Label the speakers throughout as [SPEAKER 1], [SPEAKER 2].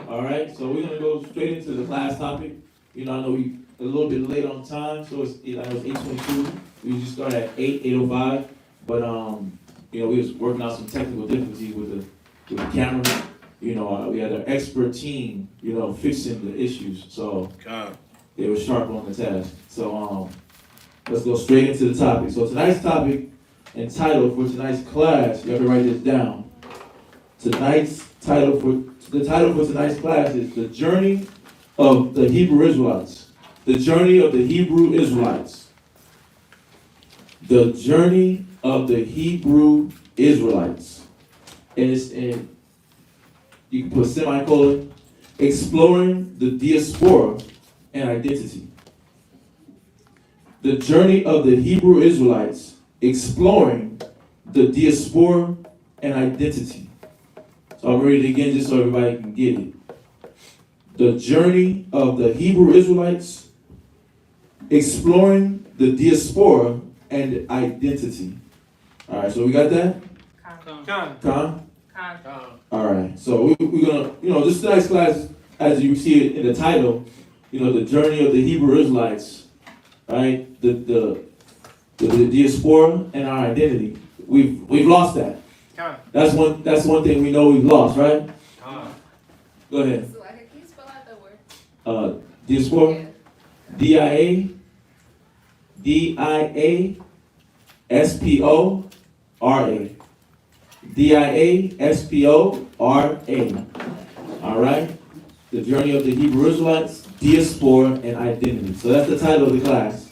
[SPEAKER 1] All right, so we're gonna go straight into the class topic. You know, I know we a little bit late on time, so I know it's 8:22. We usually start at 8:05, but you know, we was working out some technical difficulties with the camera. You know, we had an expert team, you know, fixing the issues, so they were sharp on the task. So let's go straight into the topic. So tonight's topic and title for tonight's class, you have to write this down. The title for tonight's class is The Journey of the Hebrew Israelites. The Journey of the Hebrew Israelites. The Journey of the Hebrew Israelites. And it's in, you can put semicolon, exploring the diaspora and identity. The Journey of the Hebrew Israelites, exploring the diaspora and identity. So I'm ready again just so everybody can get it. The Journey of the Hebrew Israelites, exploring the diaspora and identity. All right, so we got that? Con? All right, so we're going to, you know, this tonight's class, as you see it in the title, you know, the Journey of the Hebrew Israelites, right? The diaspora and our identity. We've lost that. That's one thing we know we've lost, right? Go ahead.
[SPEAKER 2] So can you spell out the word?
[SPEAKER 1] Diaspora.
[SPEAKER 2] Yeah.
[SPEAKER 1] D-I-A-S-P-O-R-A. D-I-A-S-P-O-R-A. All right? The Journey of the Hebrew Israelites, Diaspora, and Identity. So that's the title of the class.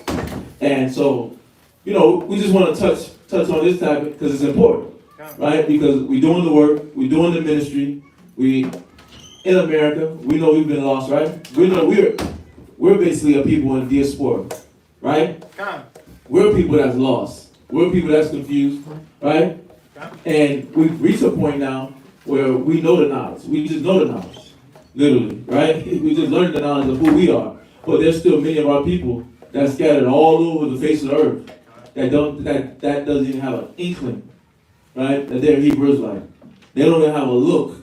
[SPEAKER 1] And so, you know, we just want to touch on this topic because it's important. Right? Because we're doing the work, we're doing the ministry, we in America, we know we've been lost, right? We know we're basically a people in diaspora, right? We're people that's lost. We're people that's confused, right? And we've reached a point now where we know the knowledge. We just know the knowledge, literally, right? We just learned the knowledge of who we are. But there's still many of our people that's scattered all over the face of the earth that doesn't even have an inkling, right, that they're a Hebrew Israelite. They don't even have a look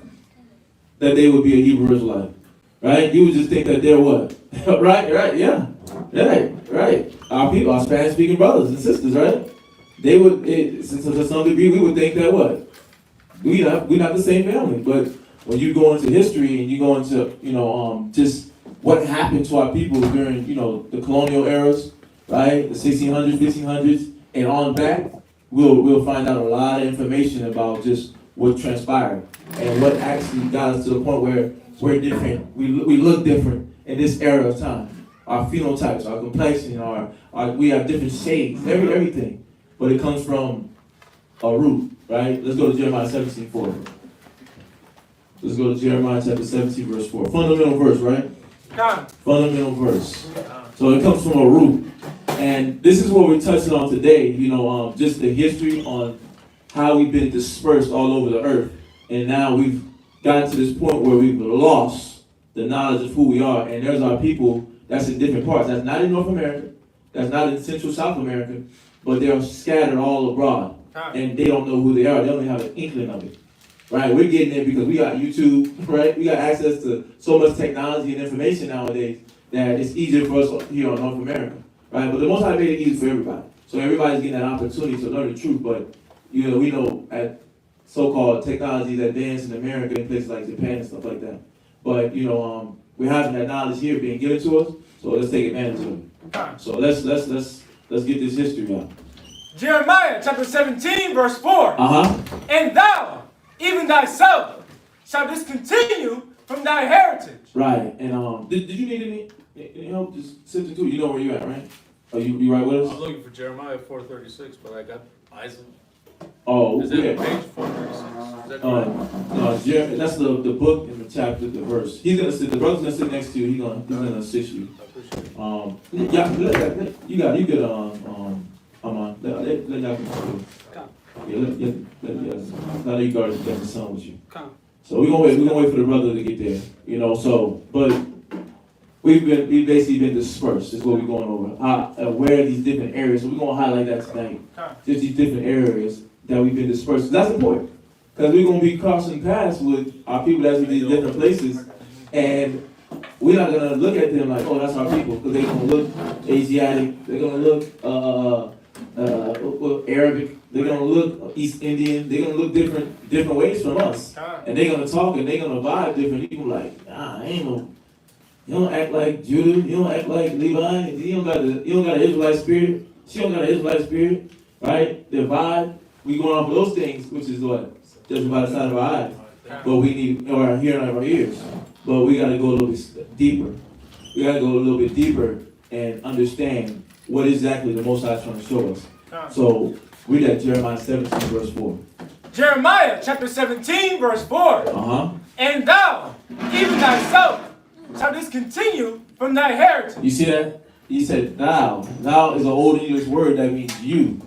[SPEAKER 1] that they would be a Hebrew Israelite, right? You would just think that they're what? right, yeah, right. Our people, our Spanish-speaking brothers and sisters, right? They would, to some degree, we would think that what? We're not the same family. But when you go into history and you go into, you know, just what happened to our people during, you know, the colonial eras, right? The 1600s, 1500s, and on back, we'll find out a lot of information about just what transpired and what actually got us to the point where we're different. We look different in this era of time. Our phenotypes, our complexion, we have different shades, everything. But it comes from a root, right? Let's go to Jeremiah 17:4. Let's go to Jeremiah chapter 17, verse 4. Fundamental verse, right? Fundamental verse. So it comes from a root. And this is what we're touching on today, you know, just the history on how we've been dispersed all over the earth. And now we've gotten to this point where we've lost the knowledge of who we are. And there's our people that's in different parts. That's not in North America. That's not in Central South America. But they're scattered all abroad. And they don't know who they are. They only have an inkling of it. Right? We're getting it because we got YouTube, right? We got access to so much technology and information nowadays that it's easier for us here in North America. Right? But the Most High made it easy for everybody. So everybody's getting that opportunity to learn the truth. But, you know, we know at so-called technology that advanced in America in places like Japan and stuff like that. But, you know, we're having that knowledge here being given to us. So let's take advantage of it. So let's get this history out.
[SPEAKER 3] Jeremiah chapter 17, verse 4. And thou, even thyself, shall discontinue from thy heritage.
[SPEAKER 1] Right. And did you need any help just sifting through? You know where you're at, right? Are you right with us?
[SPEAKER 4] I'm looking for Jeremiah 4:36, but I got Isaac.
[SPEAKER 1] Oh,
[SPEAKER 4] Is
[SPEAKER 1] yeah.
[SPEAKER 4] that page 436? Is that correct?
[SPEAKER 1] No, that's the book and the chapter, the verse. He's gonna sit. The brother's gonna sit next to you. He's gonna assist you.
[SPEAKER 4] I appreciate it.
[SPEAKER 1] Yeah, you could let y'all control. Now that you got the son with you. So we're gonna wait for the brother to get there. You know, but we've basically been dispersed. Is what we're going over. Where these different areas. So we're gonna highlight that tonight. Just these different areas that we've been dispersed. That's important because we're gonna be crossing paths with our people that's in these different places, And we're not gonna look at them like, oh, that's our people, because they're gonna look Asiatic, they're gonna look Arabic, they're gonna look East Indian, they're gonna look different ways from us, and they're gonna talk and they're gonna vibe different. People like, nah, I ain't no. You don't act like Judah. You don't act like Levi. You don't got an Israelite spirit. She don't got an Israelite spirit, right? Their vibe. We going off of those things, which is what just by the side of our eyes, but we need our hearing of our ears. But we got to go a little bit deeper. We got to go a little bit deeper and understand what exactly the Most High is trying to show us. So read that Jeremiah 17 verse 4.
[SPEAKER 3] Jeremiah chapter 17 verse 4. And thou, even thyself, shall discontinue from thy heritage.
[SPEAKER 1] You see that? He said thou. Thou is an old English word that means you.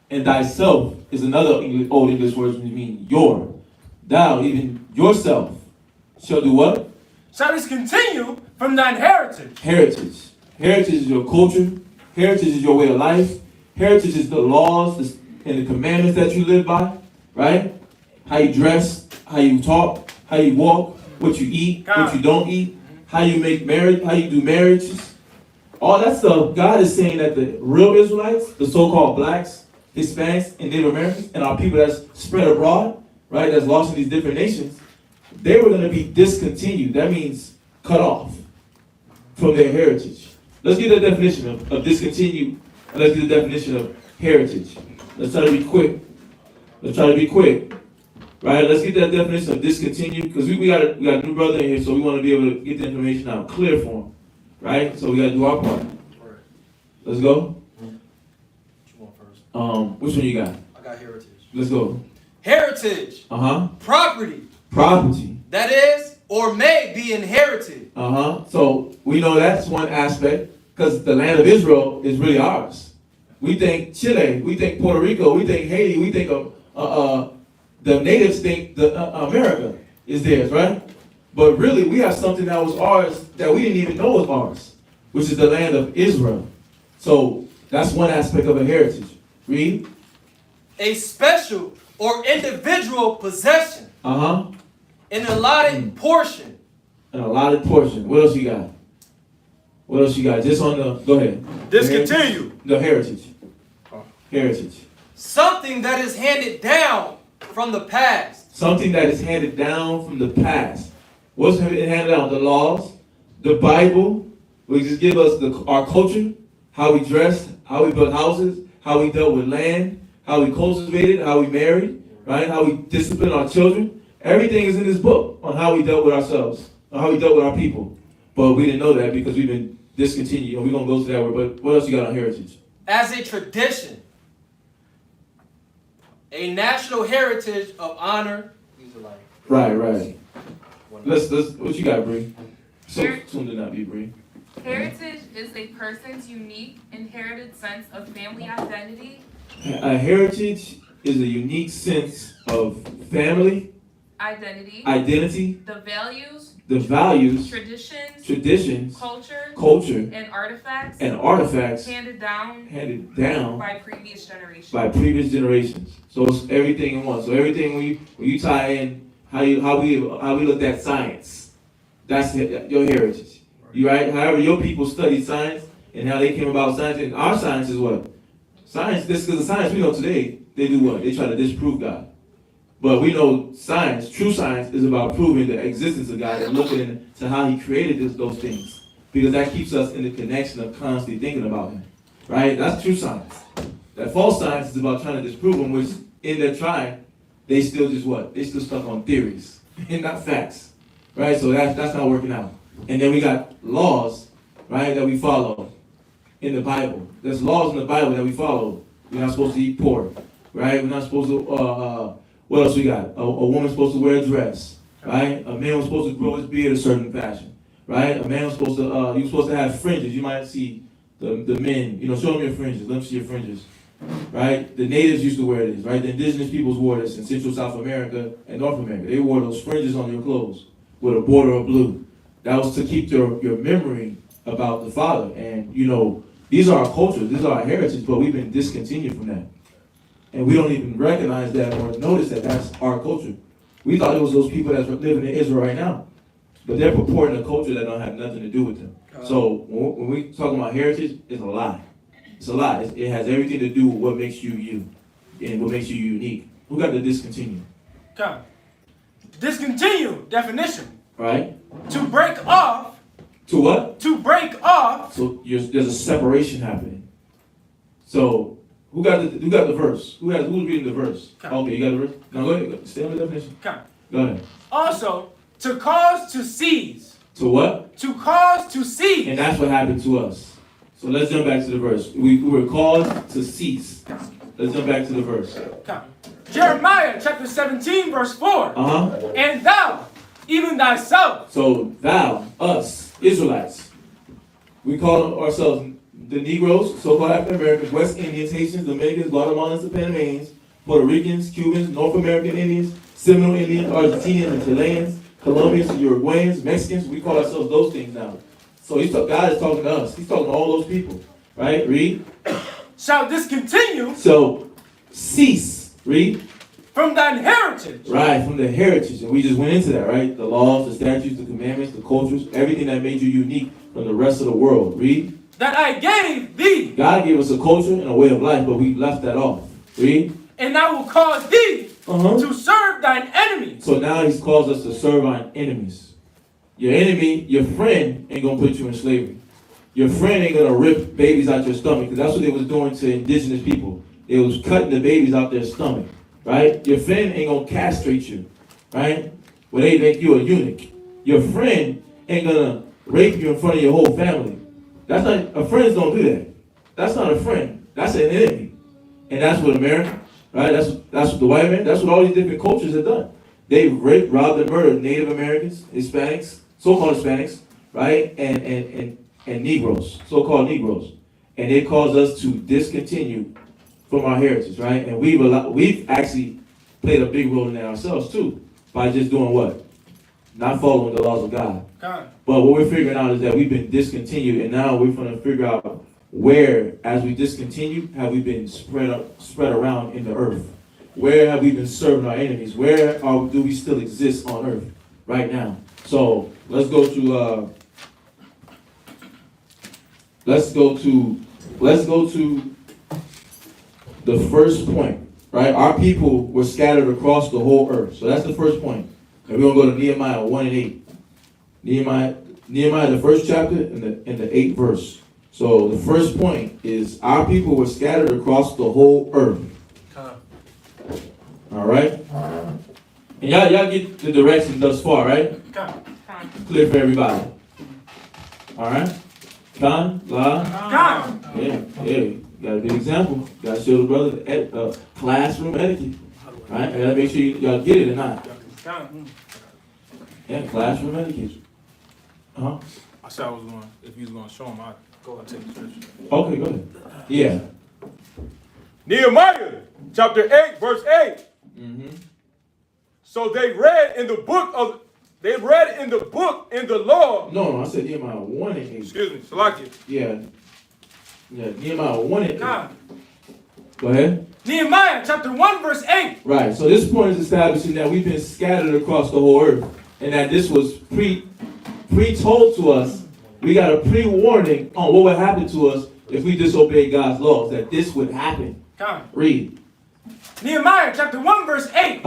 [SPEAKER 1] And thyself is another old English word that means your. Thou, even yourself, shall do what?
[SPEAKER 3] Shall discontinue from thine heritage.
[SPEAKER 1] Heritage. Heritage is your culture. Heritage is your way of life. Heritage is the laws and the commandments that you live by. Right? How you dress, how you talk, how you walk, what you eat, what you don't eat, how you make marriage, how you do marriages. All that stuff, God is saying that the real Israelites, the so-called blacks, Hispanics, and Native Americans, and our people that's spread abroad, right, that's lost in these different nations, they were going to be discontinued. That means cut off from their heritage. Let's get the definition of discontinued, and let's get the definition of heritage. Let's try to be quick. Right? Let's get that definition of discontinued, because we got a new brother in here, so we want to be able to get the information out clear for him. Right? So we got to do our part. Let's go. Which one you got?
[SPEAKER 5] I got heritage.
[SPEAKER 1] Let's go.
[SPEAKER 5] Heritage. Property.
[SPEAKER 1] Property.
[SPEAKER 5] That is, or may be inherited.
[SPEAKER 1] So we know that's one aspect, because the land of Israel is really ours. We think Chile, we think Puerto Rico, we think Haiti, we think of the natives think America is theirs, right? But really, we have something that was ours that we didn't even know was ours, which is the land of Israel. So that's one aspect of a heritage. Read.
[SPEAKER 5] A special or individual possession. An allotted portion.
[SPEAKER 1] An allotted portion. What else you got? What else you got? Just on the, go ahead.
[SPEAKER 3] Discontinue.
[SPEAKER 1] The heritage. Heritage.
[SPEAKER 5] Something that is handed down from the past.
[SPEAKER 1] Something that is handed down from the past. What's handed down? The laws, the Bible, which just give us our culture, how we dressed, how we built houses, how we dealt with land, how we cultivated, how we married, right? How we disciplined our children. Everything is in this book on how we dealt with ourselves, on how we dealt with our people. But we didn't know that because we've been discontinued. And we're going to go to that word. But what else you got on heritage?
[SPEAKER 5] As a tradition. A national heritage of honor.
[SPEAKER 1] Right. Let's what you got, Bree? Soon to not be Bree.
[SPEAKER 2] Heritage is a person's unique inherited sense of family identity.
[SPEAKER 1] A heritage is a unique sense of family identity,
[SPEAKER 2] the values,
[SPEAKER 1] traditions, culture,
[SPEAKER 2] and artifacts handed down by previous generations.
[SPEAKER 1] So it's everything in one. So everything when you tie in how we looked at science, that's your heritage. You right? However your people studied science and how they came about science, and our science is what? Science, because the science we know today, they do what? They try to disprove God. But we know science, true science, is about proving the existence of God and looking into how He created those things. Because that keeps us in the connection of constantly thinking about Him. Right? That's true science. That false science is about trying to disprove Him, which in their trying, they still just what? They still stuck on theories and not facts. Right? So that's not working out. And then we got laws, right, that we follow in the Bible. There's laws in the Bible that we follow. We're not supposed to eat pork. Right? We're not supposed to... what else we got? A woman's supposed to wear a dress, right? A man was supposed to grow his beard a certain fashion, right? A man was supposed to, he was supposed to have fringes. You might see the men, show them your fringes. Let them see your fringes, right? The natives used to wear this, right? The indigenous peoples wore this in Central South America and North America. They wore those fringes on your clothes with a border of blue. That was to keep your memory about the Father. And, these are our cultures, these are our heritage, but we've been discontinued from that. And we don't even recognize that or notice that that's our culture. We thought it was those people that's living in Israel right now. but they're purporting a culture that don't have nothing to do with them. So when we talk about heritage, it's a lie. It's a lie. It has everything to do with what makes you you and what makes you unique. Who got the discontinue?
[SPEAKER 3] Okay. Discontinue definition.
[SPEAKER 1] Right?
[SPEAKER 3] To break off.
[SPEAKER 1] To what?
[SPEAKER 3] To break off.
[SPEAKER 1] So there's a separation happening. So who got the verse? Who's reading the verse? Okay, you got the verse? No, go ahead. Stay on the definition.
[SPEAKER 3] Okay.
[SPEAKER 1] Go ahead.
[SPEAKER 3] Also, to cause to cease.
[SPEAKER 1] To what?
[SPEAKER 3] To cause to cease.
[SPEAKER 1] And that's what happened to us. So let's jump back to the verse. We were caused to cease. Let's jump back to the verse.
[SPEAKER 3] Okay. Jeremiah chapter 17, verse 4. And thou, even thyself.
[SPEAKER 1] So thou, us, Israelites, we call ourselves the Negroes, so-called African Americans, West Indians, Haitians, Dominicans, Guatemalans, and Panamanians, Puerto Ricans, Cubans, North American Indians, Seminole Indians, Argentinians, and Chileans, Colombians, and Uruguayans, Mexicans. We call ourselves those things now. So God is talking to us. He's talking to all those people. Right? Read.
[SPEAKER 3] Shall discontinue.
[SPEAKER 1] So cease. Read.
[SPEAKER 3] From thine heritage.
[SPEAKER 1] Right, from the heritage. And we just went into that, right? The laws, the statutes, the commandments, the cultures, everything that made you unique from the rest of the world. Read.
[SPEAKER 3] That I gave thee.
[SPEAKER 1] God gave us a culture and a way of life, but we left that off. Read.
[SPEAKER 3] And I will cause thee to serve thine enemies.
[SPEAKER 1] So now he's caused us to serve our enemies. Your enemy, your friend, ain't going to put you in slavery. Your friend ain't going to rip babies out your stomach, because that's what they was doing to indigenous people. They was cutting the babies out their stomach. Right? Your friend ain't going to castrate you. Right? Well, they make you a eunuch. Your friend ain't going to rape you in front of your whole family. That's not, friends don't do that. That's not a friend. That's an enemy. And that's what America, right? That's what the white man, that's what all these different cultures have done. They raped, robbed, and murdered Native Americans, Hispanics, so-called Hispanics, right? And Negroes, so-called Negroes. And they caused us to discontinue from our heritage, right? And we've actually played a big role in that ourselves too, by just doing what? Not following the laws of God. But what we're figuring out is that we've been discontinued, and now we're going to figure out where, as we discontinue, have we been spread around in the earth? Where have we been serving our enemies? Where do we still exist on earth right now? So let's go to the first point, right? Our people were scattered across the whole earth. So that's the first point. And we're going to go to Nehemiah 1 and 8. Nehemiah, the first chapter and the 8th verse. So the first point is our people were scattered across the whole earth. All right? And y'all get the direction thus far, right? Clear for everybody. All right? Con? La? Yeah. You got a good example. You got to show the brother classroom etiquette. Right? I got to make sure y'all get it or not. Yeah, classroom etiquette.
[SPEAKER 4] I said I was going, if you was going to show him, I'd go and take the scripture.
[SPEAKER 1] Okay, go ahead. Yeah.
[SPEAKER 6] Nehemiah chapter 8, verse 8. So they read in the book in the law.
[SPEAKER 1] No, I said Nehemiah 1 and 8.
[SPEAKER 6] Excuse me, Salakia.
[SPEAKER 1] Yeah, Nehemiah 1 and 8. Go ahead.
[SPEAKER 3] Nehemiah chapter 1, verse 8.
[SPEAKER 1] Right, so this point is establishing that we've been scattered across the whole earth, and that this was pre-told to us. We got a pre-warning on what would happen to us if we disobeyed God's laws, that this would happen. Read.
[SPEAKER 3] Nehemiah chapter 1, verse 8.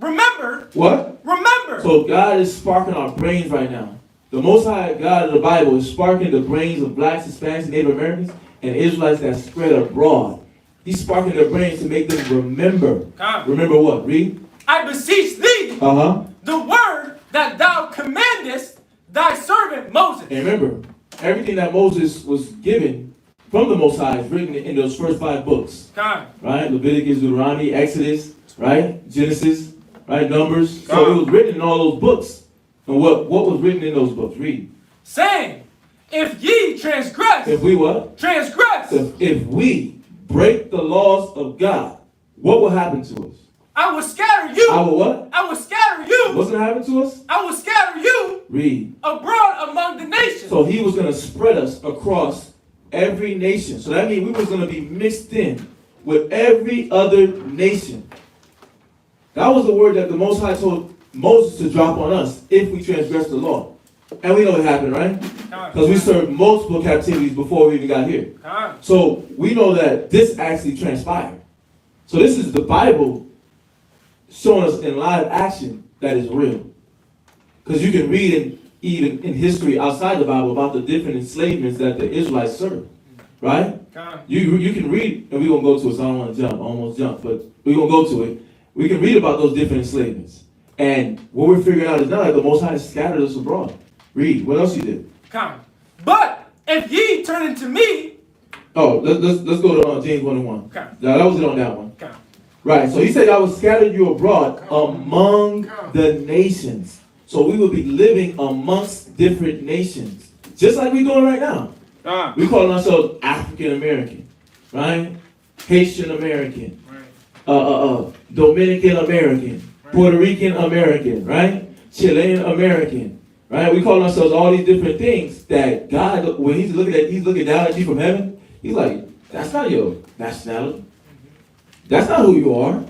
[SPEAKER 3] Remember.
[SPEAKER 1] What?
[SPEAKER 3] Remember.
[SPEAKER 1] So God is sparking our brains right now. The Most High God of the Bible is sparking the brains of blacks, Hispanics, Native Americans, and Israelites that spread abroad. He's sparking their brains to make them remember. Remember what? Read.
[SPEAKER 3] I beseech thee. The word that thou commandest thy servant Moses.
[SPEAKER 1] And remember, everything that Moses was given from the Most High is written in those first 5 books. Right? Leviticus, Deuteronomy, Exodus, right? Genesis, right? Numbers. So it was written in all those books. And what was written in those books? Read.
[SPEAKER 3] Saying, if ye transgress.
[SPEAKER 1] If we what?
[SPEAKER 3] Transgress.
[SPEAKER 1] If we break the laws of God, what will happen to us?
[SPEAKER 3] I will scatter you.
[SPEAKER 1] I will what?
[SPEAKER 3] I will scatter you.
[SPEAKER 1] What's going to happen to us?
[SPEAKER 3] I will scatter you.
[SPEAKER 1] Read.
[SPEAKER 3] Abroad among the nations.
[SPEAKER 1] So he was going to spread us across every nation. So that means we was going to be mixed in with every other nation. That was the word that the Most High told Moses to drop on us if we transgress the law. And we know what happened, right? Because we served multiple captivities before we even got here. So we know that this actually transpired. So this is the Bible showing us in live action that is real. Because you can read even in history outside the Bible about the different enslavements that the Israelites served. Right? You can read, and we're going to go to it, so I don't want to almost jump, but we're going to go to it. We can read about those different enslavements. And what we're figuring out is not like the Most High scattered us abroad. Read. What else you did?
[SPEAKER 3] But if ye turn unto me.
[SPEAKER 1] Oh, let's go to James 1:1.
[SPEAKER 3] Okay.
[SPEAKER 1] Now, that was it on that one.
[SPEAKER 3] Okay.
[SPEAKER 1] Right. So he said, I will scatter you abroad among the nations. So we will be living amongst different nations. Just like we're doing right now. We call ourselves African American. Right? Haitian American. Dominican American. Puerto Rican American. Right? Chilean American. Right? We call ourselves all these different things that God, when he's looking down at you from heaven, he's like, that's not your nationality. That's not who you are.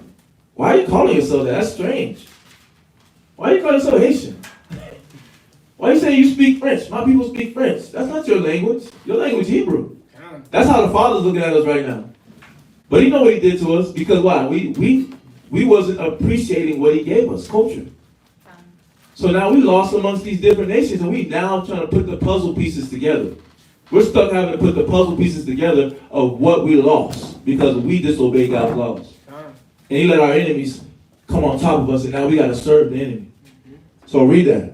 [SPEAKER 1] Why are you calling yourself that? That's strange. Why are you calling yourself Haitian? Why you say you speak French? My people speak French. That's not your language. Your language is Hebrew. That's how the Father's looking at us right now. But he know what he did to us because why? We wasn't appreciating what he gave us, culture. So now we lost amongst these different nations and we now trying to put the puzzle pieces together. We're stuck having to put the puzzle pieces together of what we lost because we disobeyed God's laws. And he let our enemies come on top of us and now we got to serve the enemy. So read that.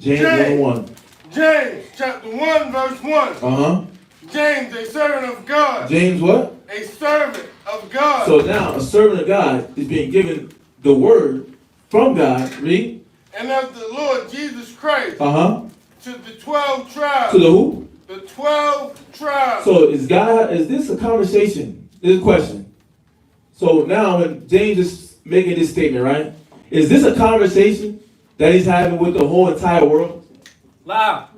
[SPEAKER 1] James 1:1.
[SPEAKER 7] James chapter 1 verse 1. James, a servant of God.
[SPEAKER 1] James what?
[SPEAKER 7] A servant of God.
[SPEAKER 1] So now a servant of God is being given the word from God. Read.
[SPEAKER 7] And of the Lord Jesus Christ.
[SPEAKER 1] To
[SPEAKER 7] the 12 tribes.
[SPEAKER 1] To the who?
[SPEAKER 7] The 12 tribes.
[SPEAKER 1] So is this a conversation? This is a question. So now when James is making this statement, right? Is this a conversation that he's having with the whole entire world?
[SPEAKER 3] Loud.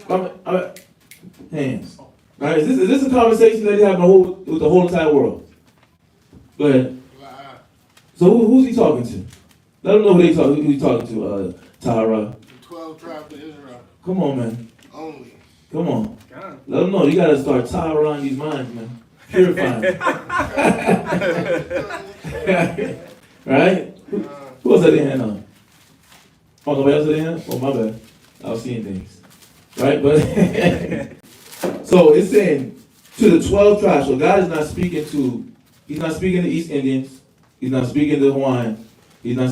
[SPEAKER 1] Hands. Right? Is this a conversation that he's having with the whole entire world? Go ahead. So who's he talking to? Let them know who he's talking to, Tara.
[SPEAKER 7] The 12 tribes of Israel.
[SPEAKER 1] Come on, man.
[SPEAKER 7] Only.
[SPEAKER 1] Come on. Let them know. You got to start Tara these minds, man. Purifying. Right? Who else had their hand on? Oh, nobody else had their hand? Oh, my bad. I was seeing things. Right? But so it's saying to the 12 tribes. So God is not speaking to, he's not speaking to East Indians. He's not speaking to Hawaiian. He's not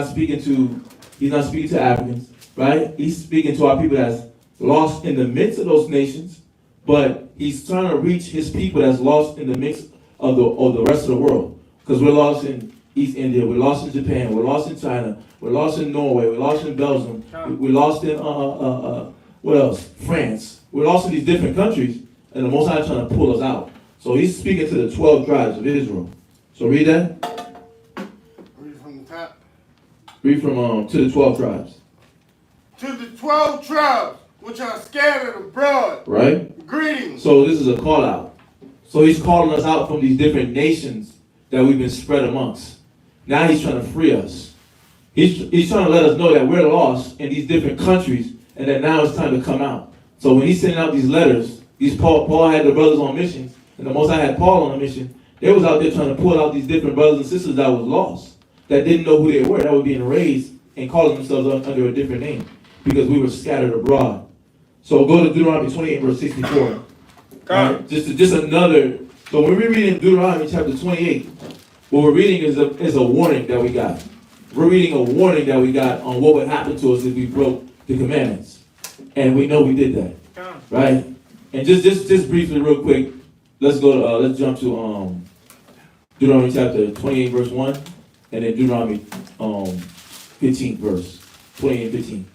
[SPEAKER 1] speaking to Africans. Right? He's speaking to our people that's lost in the midst of those nations, but he's trying to reach his people that's lost in the midst of the rest of the world. Because we're lost in East India, we're lost in Japan, we're lost in China, we're lost in Norway, we're lost in Belgium, we're lost in what else? France. We're lost in these different countries, and the Most High is trying to pull us out. So he's speaking to the 12 tribes of Israel. So read that.
[SPEAKER 7] Read from the top.
[SPEAKER 1] Read from to the 12 tribes.
[SPEAKER 7] To the 12 tribes which are scattered abroad.
[SPEAKER 1] Right?
[SPEAKER 7] Greetings.
[SPEAKER 1] So this is a call out. So he's calling us out from these different nations that we've been spread amongst. Now he's trying to free us. He's trying to let us know that we're lost in these different countries and that now it's time to come out. So when he's sending out these letters, Paul had the brothers on missions, and the Most High had Paul on a mission. They was out there trying to pull out these different brothers and sisters that was lost, that didn't know who they were, that were being raised and calling themselves under a different name because we were scattered abroad. So go to Deuteronomy 28 verse 64. Right? Just another. So when we're reading Deuteronomy chapter 28, what we're reading is a warning that we got. We're reading a warning that we got on what would happen to us if we broke the commandments. And we know we did that. Right? And just briefly, real quick, let's jump to Deuteronomy chapter 28 verse 1, and then Deuteronomy 15 verse 28 and 15.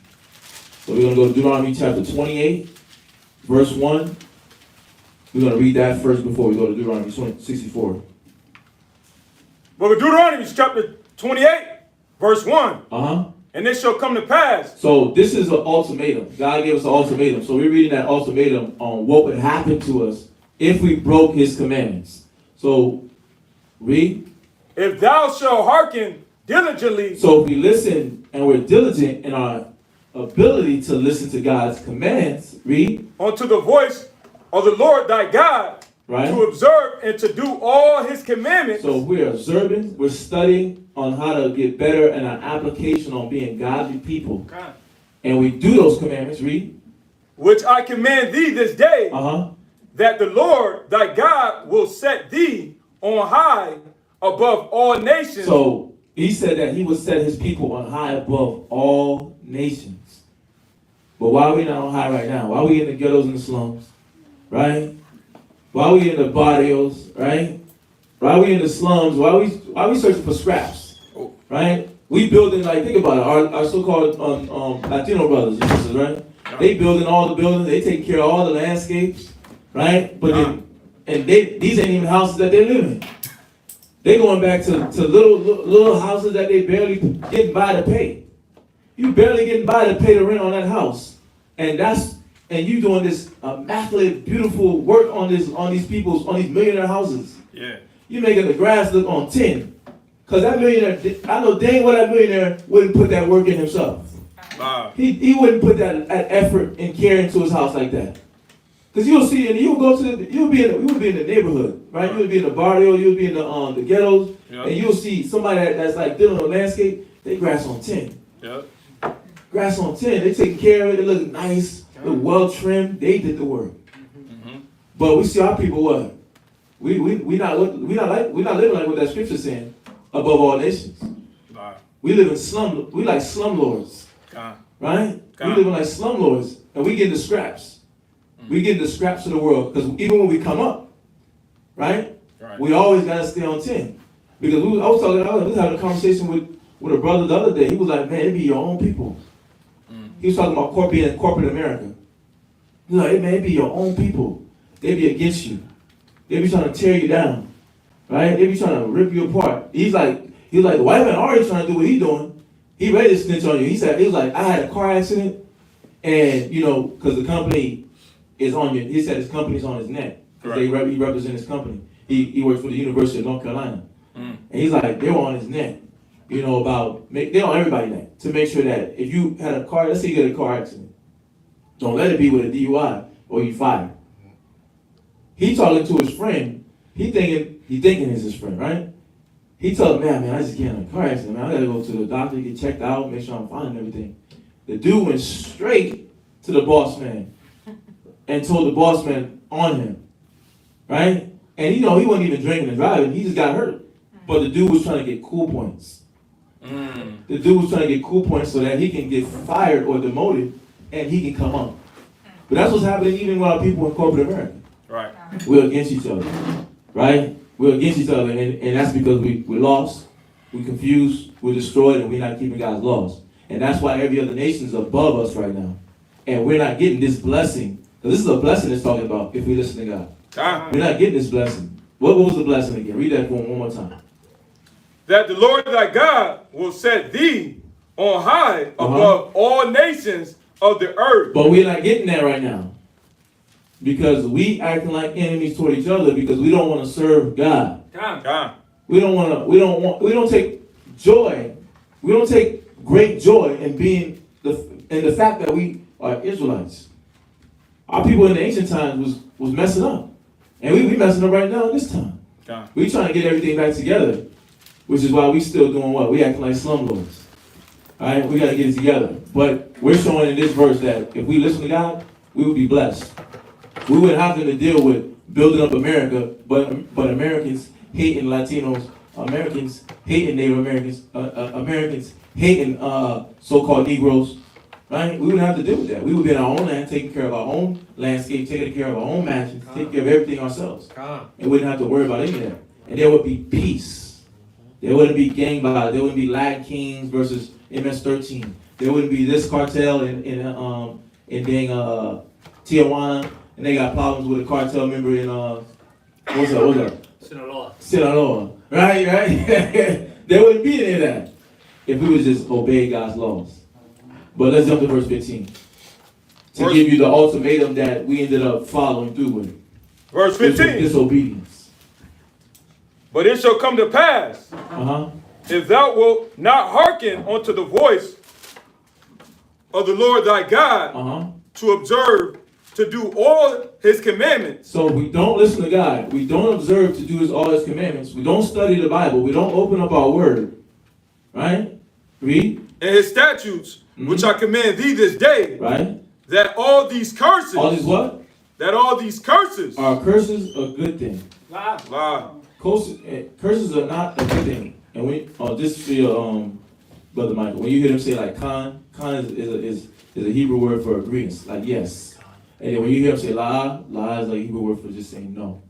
[SPEAKER 1] So we're going to go to Deuteronomy chapter 28 verse 1. We're going to read that first before we go to Deuteronomy 64.
[SPEAKER 6] Well, Deuteronomy chapter 28, verse 1. And it shall come to pass.
[SPEAKER 1] So this is an ultimatum. God gave us an ultimatum. So we're reading that ultimatum on what would happen to us if we broke his commandments. So read.
[SPEAKER 6] If thou shalt hearken diligently.
[SPEAKER 1] So if we listen and we're diligent in our ability to listen to God's commands, read.
[SPEAKER 6] Unto the voice of the Lord thy God,
[SPEAKER 1] Right.
[SPEAKER 6] to observe and to do all his commandments.
[SPEAKER 1] So we're observing, we're studying on how to get better in our application on being godly people.
[SPEAKER 3] Okay.
[SPEAKER 1] And we do those commandments, read.
[SPEAKER 6] Which I command thee this day,
[SPEAKER 1] That
[SPEAKER 6] the Lord thy God will set thee on high above all nations.
[SPEAKER 1] So he said that he would set his people on high above all nations. But why are we not on high right now? Why are we in the ghettos and the slums? Right? Why are we in the barrios? Right? Why are we in the slums? Why are we searching for scraps? Right? We building, like, think about it, our so-called Latino brothers and sisters, right? They building all the buildings, they take care of all the landscapes, right? But these ain't even houses that they live in. They going back to little houses that they barely getting by to pay. You barely getting by to pay the rent on that house. And you doing this immaculate, beautiful work on these millionaire houses.
[SPEAKER 6] Yeah.
[SPEAKER 1] You making the grass look on 10. Because that millionaire, I know dang well that millionaire wouldn't put that work in himself. He wouldn't put that effort and care into his house like that. Because you'll see, and you'll be in the neighborhood, right? You'll be in the barrio, you'll be in the ghettos, and you'll see somebody that's like dealing with landscape. They grass on 10.
[SPEAKER 6] Yep.
[SPEAKER 1] Grass on 10. They taking care of it. They look nice, look well trimmed. They did the work. But we see our people what? We not living like what that scripture's saying. Above all nations. We live in slum. We like slumlords, right? We living like slumlords, and we getting the scraps. We getting the scraps of the world because even when we come up, right? We always gotta stay on 10. Because I was having a conversation with a brother the other day. He was like, "Man, it be your own people." He was talking about corporate America. He's like, "Hey, man, it be your own people. They be against you. They be trying to tear you down." Right? They be trying to rip you apart. He was like, the white man already trying to do what he doing. He ready to snitch on you. He was like, I had a car accident, and because the company is on you. He said his company's on his neck. He represents his company. He works for the University of North Carolina. And he's like, they were on his neck. They're on everybody's neck to make sure that if you had a car, let's say you get a car accident, don't let it be with a DUI or you fired. He talking to his friend. He thinking it's his friend, right? He told him, man, I just get in a car accident, man. I gotta go to the doctor, get checked out, make sure I'm fine and everything. The dude went straight to the boss man and told the boss man on him, right? And he wasn't even drinking and driving, he just got hurt. But the dude was trying to get cool points. The dude was trying to get cool points so that he can get fired or demoted and he can come up. But that's what's happening even with our people in corporate America.
[SPEAKER 6] Right.
[SPEAKER 1] We're against each other. Right? We're against each other, and that's because we're lost, we're confused, we're destroyed, and we're not keeping God's laws. And that's why every other nation is above us right now. And we're not getting this blessing. Because this is a blessing it's talking about if we listen to God. We're not getting this blessing. What was the blessing again? Read that one more time.
[SPEAKER 6] That the Lord thy God will set thee on high above all nations of the earth.
[SPEAKER 1] But we're not getting that right now. Because we acting like enemies toward each other because we don't want to serve God. We don't take joy. We don't take great joy in being in the fact that we are Israelites. Our people in the ancient times was messing up. And we messing up right now this time. We trying to get everything back together. Which is why we still doing what? We acting like slumlords. Alright? We gotta get it together. But we're showing in this verse that if we listen to God, we will be blessed. We wouldn't have to deal with building up America, but Americans hating Latinos, Americans hating Native Americans, Americans hating so-called Negroes, right? We wouldn't have to deal with that. We would be in our own land, taking care of our own landscape, taking care of our own mansions, taking care of everything ourselves. And we wouldn't have to worry about any of that. And there would be peace. There wouldn't be gang violence. There wouldn't be Lag Kings versus MS-13. There wouldn't be this cartel in Tijuana. And they got problems with a cartel member in, what's that? Sinaloa. Right? There wouldn't be any of that if we would just obey God's laws. But let's jump to verse 15. To give you the ultimatum that we ended up following through with.
[SPEAKER 6] Verse 15.
[SPEAKER 1] Disobedience.
[SPEAKER 6] But it shall come to pass, if thou wilt not hearken unto the voice of the Lord thy God to observe, to do all his commandments.
[SPEAKER 1] So we don't listen to God. We don't observe to do all his commandments. We don't study the Bible. We don't open up our word. Right? Read.
[SPEAKER 6] And his statutes, which I command thee this day.
[SPEAKER 1] Right.
[SPEAKER 6] That all these curses.
[SPEAKER 1] All these what?
[SPEAKER 6] That all these curses.
[SPEAKER 1] Are curses a good thing?
[SPEAKER 6] Lie.
[SPEAKER 1] Curses are not a good thing. And when just for your brother Michael, when you hear them say like con is a Hebrew word for agreement, like yes. And then when you hear them say la is like a Hebrew word for just saying no.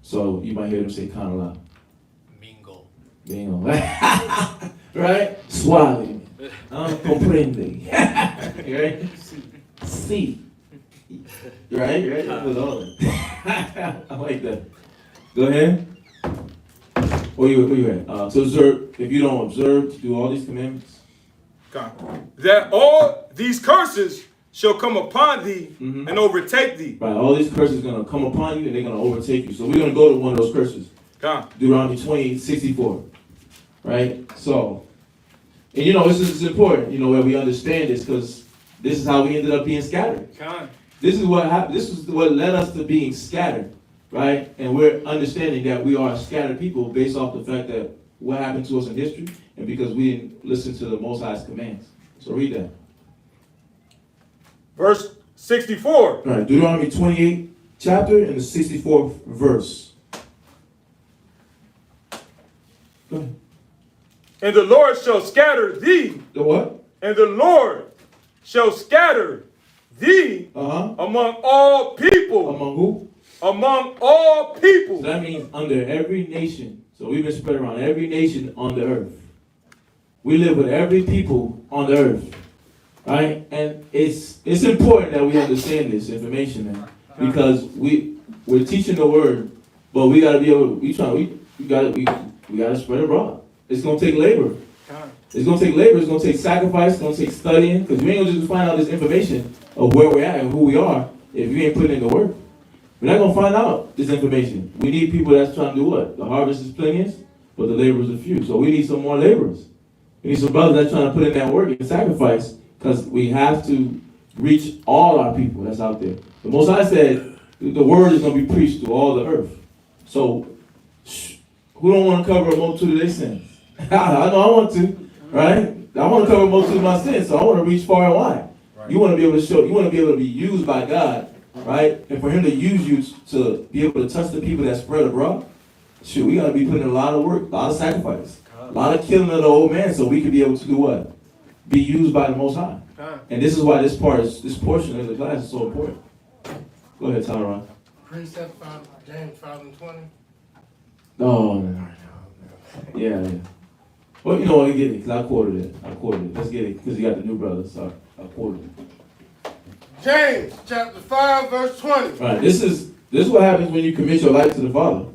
[SPEAKER 1] So you might hear them say con la. Mingle. Right? Suave. Comprende. Right? See. Right? With all that. I like that. Go ahead. Where you at? To observe, if you don't observe to do all these commandments.
[SPEAKER 6] That all these curses shall come upon thee and overtake thee.
[SPEAKER 1] Right, all these curses are going to come upon you and they're going to overtake you. So we're going to go to one of those curses. Deuteronomy 28:64. Right? So, and this is important, where we understand this, because this is how we ended up being scattered. This is what happened. This is what led us to being scattered. Right? And we're understanding that we are scattered people based off the fact that what happened to us in history and because we didn't listen to the Most High's commands. So read that.
[SPEAKER 6] Verse 64.
[SPEAKER 1] All right, Deuteronomy 28 chapter and the 64th verse. Go ahead.
[SPEAKER 6] And the Lord shall scatter thee.
[SPEAKER 1] The what?
[SPEAKER 6] And the Lord shall scatter thee among all people.
[SPEAKER 1] Among who?
[SPEAKER 6] Among all people.
[SPEAKER 1] So that means under every nation. So we've been spread around every nation on the earth. We live with every people on the earth. Right? And it's important that we understand this information, man. Because we're teaching the word, but we gotta be able we gotta spread it abroad. It's gonna take labor. It's gonna take labor, it's gonna take sacrifice, it's gonna take studying, because we ain't gonna just find out this information of where we're at and who we are if you ain't putting in the work. We're not going to find out this information. We need people that's trying to do what? The harvest is plenteous, but the laborers are few. So we need some more laborers. We need some brothers that's trying to put in that work and sacrifice, because we have to reach all our people that's out there. The Most High said the word is going to be preached to all the earth. So who don't want to cover a multitude of their sins? I know I want to, right? I want to cover a multitude of my sins, so I want to reach far and wide. Right. You want to be able to show, you want to be able to be used by God. Right? And for him to use you to be able to touch the people that spread abroad, shoot, we got to be putting in a lot of work, a lot of sacrifice, a lot of killing of the old man so we can be able to do what? Be used by the Most High. And this is why this portion of the class is so important. Go ahead, Tyron.
[SPEAKER 7] Precept 5, James 5:20.
[SPEAKER 1] No. Yeah. Well, you know what? Get it, because I quoted it. Let's get it, because you got the new brother, so I quoted it.
[SPEAKER 7] James chapter 5 verse 20.
[SPEAKER 1] Right. This is what happens when you commit your life to the Father.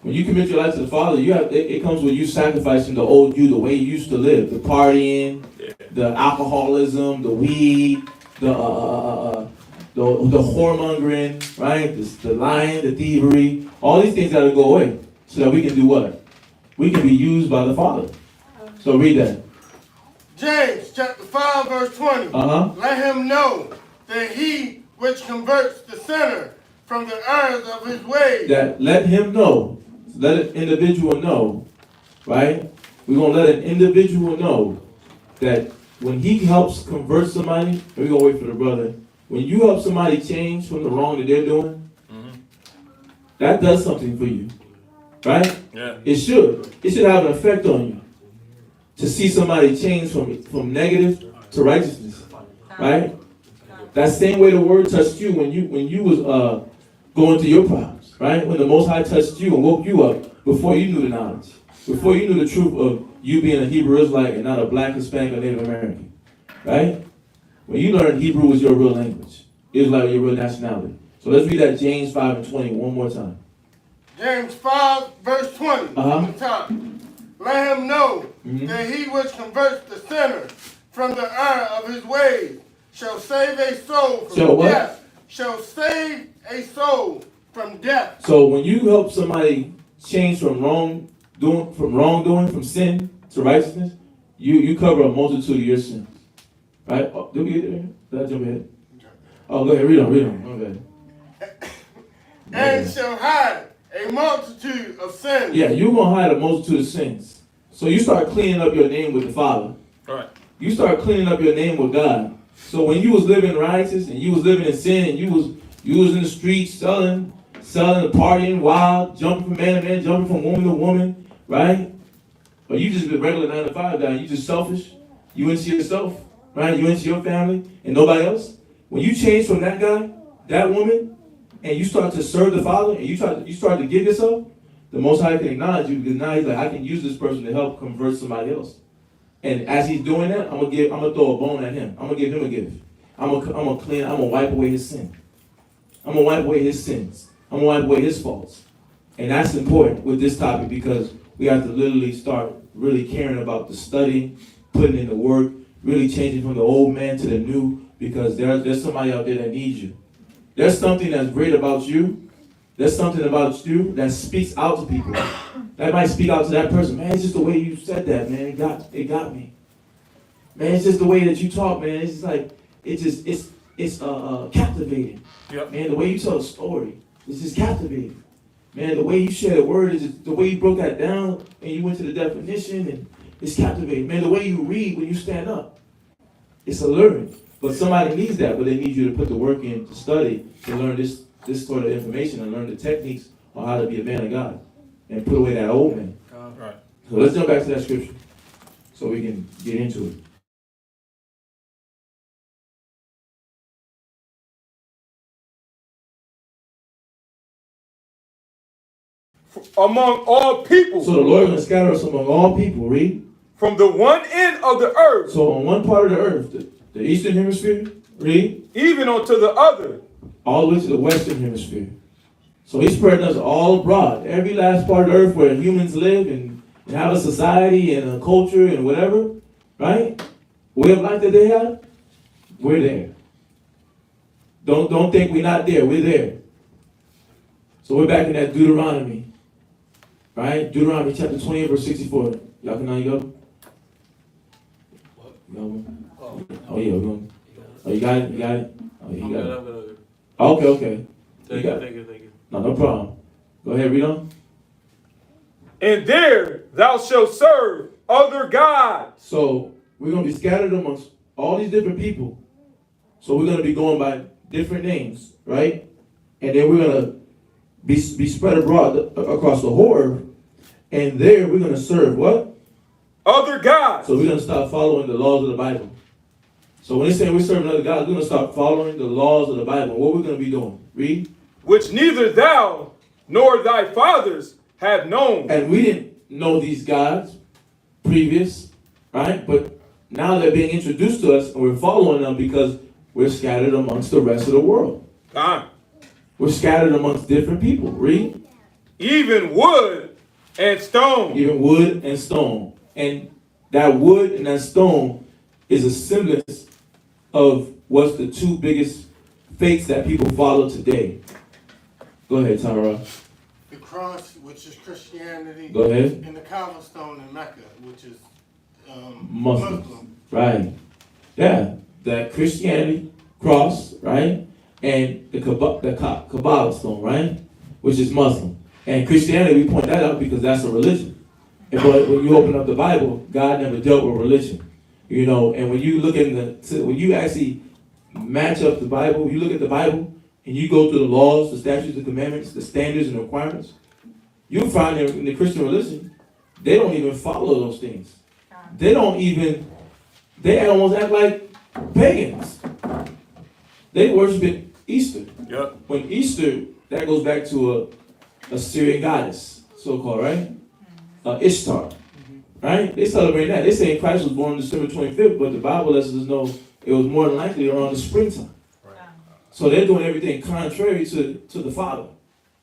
[SPEAKER 1] When you commit your life to the Father, it comes with you sacrificing the old you, the way you used to live, the partying, the alcoholism, the weed, the whoremongering, right? The lying, the thievery. All these things got to go away so that we can do what? We can be used by the Father. So read that.
[SPEAKER 7] James chapter 5 verse 20. Let him know that he which converts the sinner from the errors of his ways.
[SPEAKER 1] That let him know. Let an individual know, right? We're going to let an individual know that when he helps convert somebody, we're going to wait for the brother. When you help somebody change from the wrong that they're doing, that does something for you, right?
[SPEAKER 6] Yeah.
[SPEAKER 1] It should. It should have an effect on you to see somebody change from negative to righteousness, right? That same way the word touched you when you was going through your problems, right? When the Most High touched you and woke you up before you knew the knowledge, before you knew the truth of you being a Hebrew Israelite and not a black, Hispanic, or Native American, right? When you learned Hebrew was your real language, Israelite was your real nationality. So let's read that James 5:20 one more time.
[SPEAKER 7] James 5 verse 20 on the top. Let him know that he which converts the sinner from the error of his ways shall save a soul from death. Shall save a soul from death.
[SPEAKER 1] So when you help somebody change from wrong doing from wrongdoing, from sin to righteousness, you cover a multitude of your sins. Right? Oh, did we get there? Did I jump ahead? Oh, go ahead. Read on. Okay.
[SPEAKER 7] And shall hide a multitude of sins.
[SPEAKER 1] Yeah, you're going to hide a multitude of sins. So you start cleaning up your name with the Father.
[SPEAKER 6] Right.
[SPEAKER 1] You start cleaning up your name with God. So when you was living righteous and you was living in sin and you was in the streets selling, partying, wild, jumping from man to man, jumping from woman to woman, right? Or you just a regular 9 to 5 guy, you just selfish. You into yourself, right? You into your family and nobody else. When you change from that guy, that woman, and you start to serve the Father and you start to give yourself, the Most High can acknowledge you because now he's like, I can use this person to help convert somebody else. And as he's doing that, I'm gonna throw a bone at him. I'm gonna give him a gift. I'm gonna wipe away his sin. I'm gonna wipe away his sins. I'm gonna wipe away his faults. And that's important with this topic because we have to literally start really caring about the study, putting in the work, really changing from the old man to the new, because there's somebody out there that needs you. There's something that's great about you. There's something about you that speaks out to people. That might speak out to that person. Man, it's just the way you said that, man. It got me. Man, it's just the way that you talk, man. It's just like, it's captivating.
[SPEAKER 6] Yep.
[SPEAKER 1] Man, the way you tell a story, it's just captivating. Man, the way you share the word, is just, the way you broke that down and you went to the definition, and it's captivating. Man, the way you read when you stand up, it's alluring. But somebody needs that, but they need you to put the work in to study, to learn this sort of information and learn the techniques on how to be a man of God and put away that old man.
[SPEAKER 6] Right.
[SPEAKER 1] So let's jump back to that scripture so we can get into it.
[SPEAKER 6] Among all people.
[SPEAKER 1] So the Lord is going to scatter us among all people, read.
[SPEAKER 6] From the one end of the earth.
[SPEAKER 1] So on one part of the earth, the eastern hemisphere, read.
[SPEAKER 6] Even onto the other.
[SPEAKER 1] All the way to the western hemisphere. So he's spreading us all abroad. Every last part of the earth where humans live and have a society and a culture and whatever, right? Way of life that they have, we're there. Don't think we're not there. We're there. So we're back in that Deuteronomy, right? Deuteronomy chapter 28, verse 64. Y'all can now you go? Oh yeah, we're going. Oh, you got it? You got it? Oh, yeah, you got it. Okay.
[SPEAKER 4] Thank you.
[SPEAKER 1] No problem. Go ahead, read on.
[SPEAKER 6] And there thou shalt serve other gods.
[SPEAKER 1] So we're going to be scattered amongst all these different people. So we're going to be going by different names, right? And then we're going to be spread abroad across the whole earth. And there we're going to serve what?
[SPEAKER 6] Other gods.
[SPEAKER 1] So we're going to start following the laws of the Bible. So when they say we're serving other gods, we're going to start following the laws of the Bible. What we're going to be doing? Read.
[SPEAKER 6] Which neither thou nor thy fathers have known.
[SPEAKER 1] And we didn't know these gods previous, right? But now they're being introduced to us and we're following them because we're scattered amongst the rest of the world. We're scattered amongst different people. Read.
[SPEAKER 6] Even wood and stone.
[SPEAKER 1] Even wood and stone. And that wood and that stone is a semblance of what's the two biggest faiths that people follow today. Go ahead, Tara.
[SPEAKER 7] The cross, which is Christianity.
[SPEAKER 1] Go ahead.
[SPEAKER 7] And the cobblestone in Mecca, which is
[SPEAKER 1] Muslim. Right. Yeah. That Christianity cross, right? And the Kabbalah stone, right? Which is Muslim. And Christianity, we point that out because that's a religion. But when you open up the Bible, God never dealt with religion. You know, and when you look when you actually match up the Bible, you look at the Bible and you go through the laws, the statutes, the commandments, the standards and requirements, you'll find in the Christian religion, they don't even follow those things. They almost act like pagans. They worship Easter.
[SPEAKER 6] Yep.
[SPEAKER 1] When Easter, that goes back to a Syrian goddess, so-called, right? Ishtar, right? They celebrate that. They say Christ was born December 25th, but the Bible lets us know it was more than likely around the springtime. Right. So they're doing everything contrary to the Father.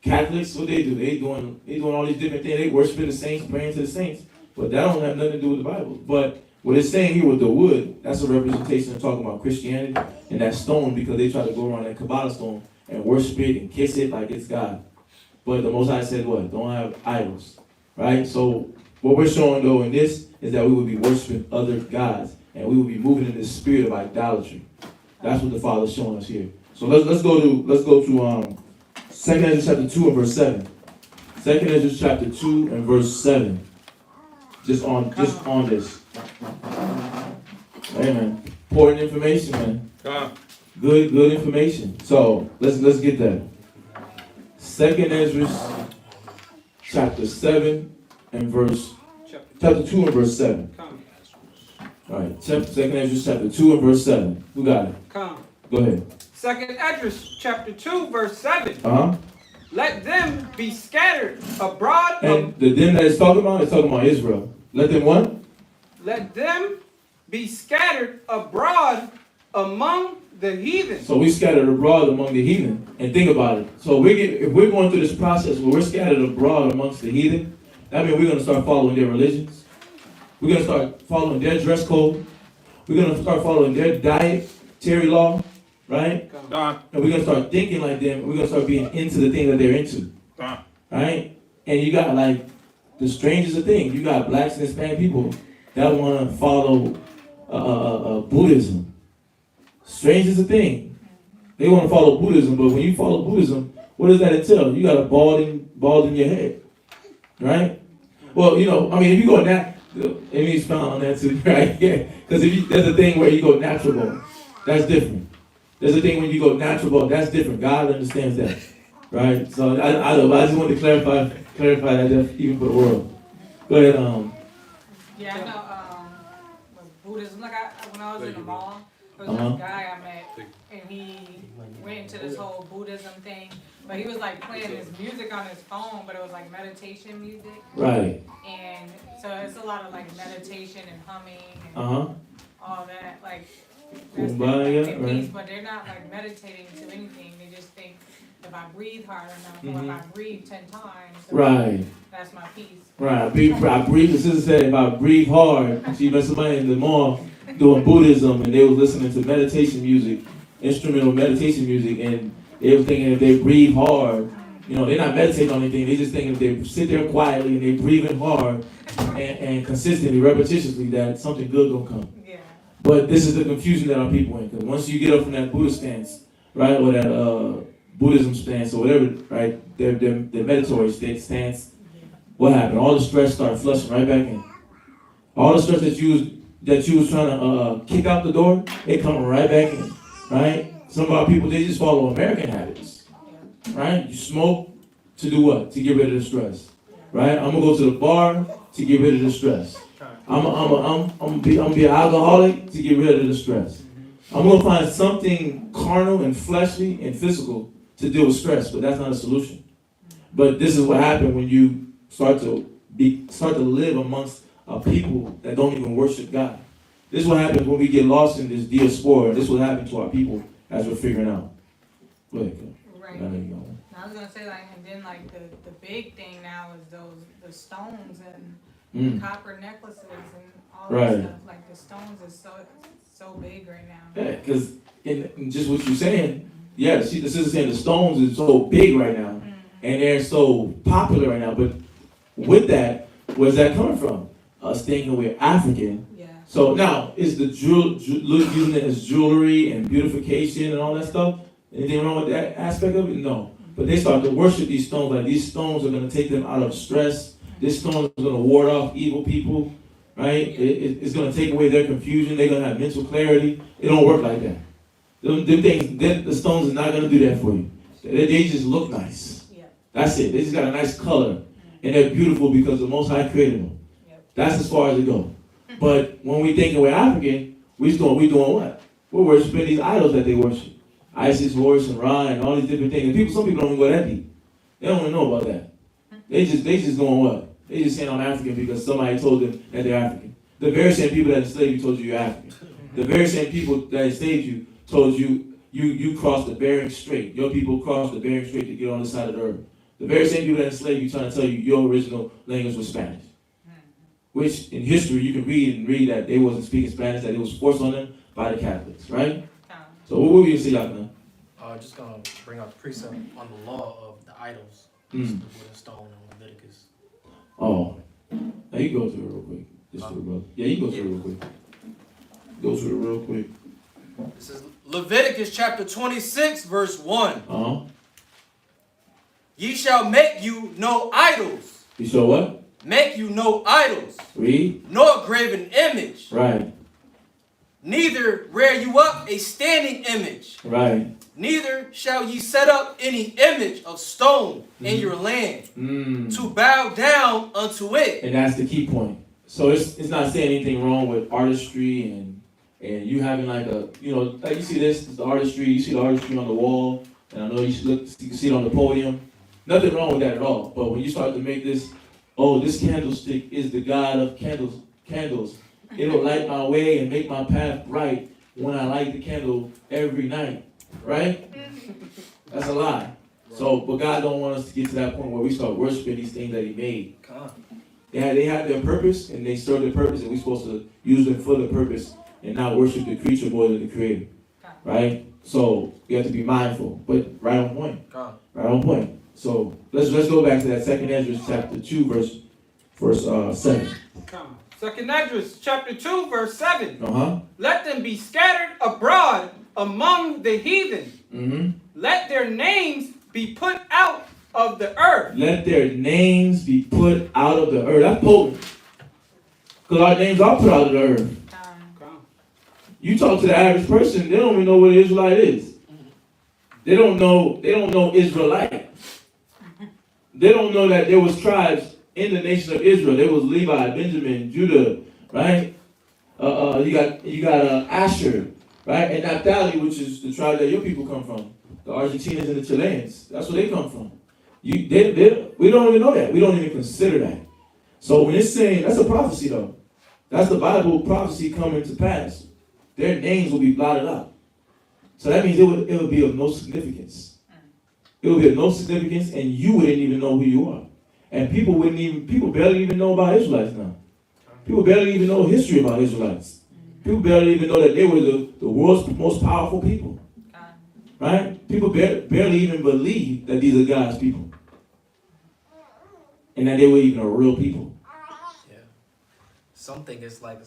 [SPEAKER 1] Catholics, what they do? They doing all these different things. They worshiping the saints, praying to the saints, but that don't have nothing to do with the Bible. But what it's saying here with the wood, that's a representation of talking about Christianity and that stone, because they try to go around that Kabbalah stone and worship it and kiss it like it's God. But the Most High said what? Don't have idols. right? So what we're showing though in this is that we would be worshiping other gods, and we would be moving in the spirit of idolatry. That's what the Father's showing us here. So let's go to 2 Ezra chapter 2 and verse 7. 2 Ezra chapter 2 and verse 7. Just on this. Amen. Important information, man. Good information. So let's get that. 2 Ezra chapter 7 and chapter 2 and verse 7. All right, 2 Ezra chapter 2 and verse 7. Who got it?
[SPEAKER 5] Come.
[SPEAKER 1] Go ahead.
[SPEAKER 5] 2 Ezra chapter 2 verse 7.
[SPEAKER 1] Uh-huh.
[SPEAKER 5] Let them be scattered abroad.
[SPEAKER 1] And the them that it's talking about Israel. Let them what?
[SPEAKER 5] Let them be scattered abroad among the heathen.
[SPEAKER 1] So we scattered abroad among the heathen. And think about it. So if we're going through this process where we're scattered abroad amongst the heathen, that means we're going to start following their religions. We're going to start following their dress code. We're going to start following their dietary law, right? And we're going to start thinking like them. We're going to start being into the thing that they're into, right? And you got like the strangest of things. You got blacks and Hispanic people that want to follow Buddhism. Strange is a thing. They want to follow Buddhism, but when you follow Buddhism, what does that entail? You got a bald in your head, right? Well, if you go that, let me expound on that too, right? Yeah, because there's a thing where you go natural born, that's different. There's a thing when you go natural born, that's different. God understands that, right? So I just want to clarify that even for the world. Go ahead.
[SPEAKER 8] Yeah, I know. With Buddhism, when I was in the mall, there was this guy I met, and he went into this whole Buddhism thing, but he was like playing this music on his phone, but it was like meditation music.
[SPEAKER 1] Right.
[SPEAKER 8] And so it's a lot of like meditation and humming and all that, like that's their peace, but they're not like meditating to anything. They just think if I breathe hard enough, or if I breathe 10 times,
[SPEAKER 1] right.
[SPEAKER 8] That's my peace.
[SPEAKER 1] Right. I breathe. The sister said if I breathe hard, she met somebody in the mall doing Buddhism, and they was listening to meditation music, instrumental meditation music, and they were thinking if they breathe hard, they're not meditating on anything. They just thinking if they sit there quietly and they breathing hard and consistently, repetitiously, that something good gonna come.
[SPEAKER 8] Yeah.
[SPEAKER 1] But this is the confusion that our people in. Because once you get up from that Buddhist stance, right, or that Buddhism stance or whatever, right, their meditatory state stance, what happened? All the stress started flushing right back in. All the stress that you was trying to kick out the door, it coming right back in, right? Some of our people, they just follow American habits, right? You smoke to do what? To get rid of the stress, right? I'm gonna go to the bar to get rid of the stress. I'm gonna be an alcoholic to get rid of the stress. I'm gonna find something carnal and fleshly and physical to deal with stress, but that's not a solution. But this is what happened when you start to live amongst a people that don't even worship God. This is what happens when we get lost in this diaspora. This is what happens to our people as we're figuring out. Go ahead.
[SPEAKER 8] Right. I was gonna say and then the big thing now is the stones and copper necklaces and all that stuff. Like the stones is so big right now.
[SPEAKER 1] Yeah, because in just what you're saying, the sister saying the stones is so big right now, and they're so popular right now. But with that, where's that coming from? Us thinking we're African. Yeah. So now, is the using it as jewelry and beautification and all that stuff? Anything wrong with that aspect of it? No. But they start to worship these stones. Like these stones are going to take them out of stress. This stone is going to ward off evil people, right? It's going to take away their confusion. They're going to have mental clarity. It don't work like that. The stones are not going to do that for you. They just look nice. Yeah. That's it. They just got a nice color. And they're beautiful because the Most High created them. Yep. That's as far as it goes. But when we think we're African, we doing what? We're worshiping these idols that they worship. Isis, Horus, and Ra, and all these different things. And some people don't even go that deep. They don't even know about that. They just going what? They just saying I'm African because somebody told them that they're African. The very same people that enslaved you told you you're African. The very same people that enslaved you told you crossed the Bering Strait. Your people crossed the Bering Strait to get on this side of the earth. The very same people that enslaved you trying to tell you your original language was Spanish. Which in history you can read that they wasn't speaking Spanish, that it was forced on them by the Catholics, right? So what were you say, Yakana?
[SPEAKER 9] Just gonna bring out the precept on the law of the idols, the wood and stone in Leviticus.
[SPEAKER 1] Oh. Now you go to it real quick. Just do it, brother. Yeah, you go to it real quick. Go to it real quick.
[SPEAKER 5] This is Leviticus chapter 26, verse 1.
[SPEAKER 1] Uh-huh.
[SPEAKER 5] Ye shall make you no idols.
[SPEAKER 1] You shall what?
[SPEAKER 5] Make you no idols.
[SPEAKER 1] Read.
[SPEAKER 5] Nor graven image.
[SPEAKER 1] Right.
[SPEAKER 5] Neither rear you up a standing image.
[SPEAKER 1] Right.
[SPEAKER 5] Neither shall ye set up any image of stone in your land to bow down unto it.
[SPEAKER 1] And that's the key point. So it's not saying anything wrong with artistry and you having like a, you know, like you see this is the artistry, you see the artistry on the wall, and I know you can see it on the podium. Nothing wrong with that at all. But when you start to make this, oh, this candlestick is the God of candles. It'll light my way and make my path bright when I light the candle every night. Right? That's a lie. So, but God don't want us to get to that point where we start worshiping these things that He made. They have their purpose and they serve their purpose, and we're supposed to use them for the purpose and not worship the creature more than the Creator. Right? So we have to be mindful, but right on point. Right on point. So let's go back to that 2nd Ezra chapter 2, verse 7.
[SPEAKER 3] Come. 2nd Ezra chapter 2, verse 7.
[SPEAKER 1] Uh-huh.
[SPEAKER 3] Let them be scattered abroad among the heathen. Let their names be put out of the earth.
[SPEAKER 1] Let their names be put out of the earth. That's potent. Because our names are put out of the earth. You talk to the average person, they don't even know what an Israelite is. They don't know Israelite. They don't know that there was tribes in the nation of Israel. There was Levi, Benjamin, Judah, right? You got Asher, right? And Naphtali, which is the tribe that your people come from. The Argentinians and the Chileans. That's where they come from. We don't even know that. We don't even consider that. So when it's saying, that's a prophecy though. That's the Bible prophecy coming to pass. Their names will be blotted out. So that means it would be of no significance. It would be of no significance, and you wouldn't even know who you are. And people barely even know about Israelites now. People barely even know history about Israelites. People barely even know that they were the world's most powerful people. Right? People barely even believe that these are God's people. And that they were even a real people.
[SPEAKER 5] Yeah. Something is like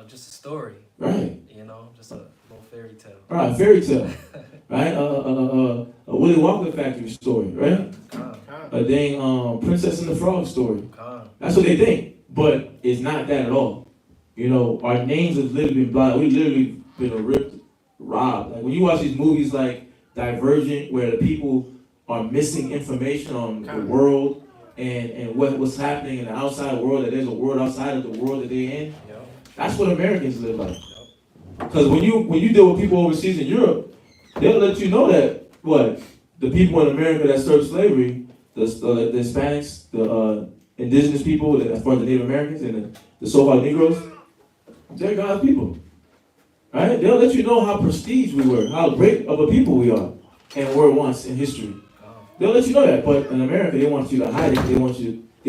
[SPEAKER 5] just a story.
[SPEAKER 1] Right.
[SPEAKER 5] You know, just a little fairy tale.
[SPEAKER 1] Right, fairy tale. Right? A Willy Wonka factory story, right? A dang Princess and the Frog story. That's what they think. But it's not that at all. You know, our names have literally been blotted. We've literally been robbed. Like when you watch these movies like Divergent, where the people are missing information on the world and what's happening in the outside world, that there's a world outside of the world that they're in. That's what Americans live like. Because when you deal with people overseas in Europe, they'll let you know that the people in America that served slavery, the Hispanics, the indigenous people, as far as the Native Americans and the so-called Negroes, they're God's people. Right? They'll let you know how prestige we were, how great of a people we are, and were once in history. They'll let you know that, but in America, they want you to hide it. They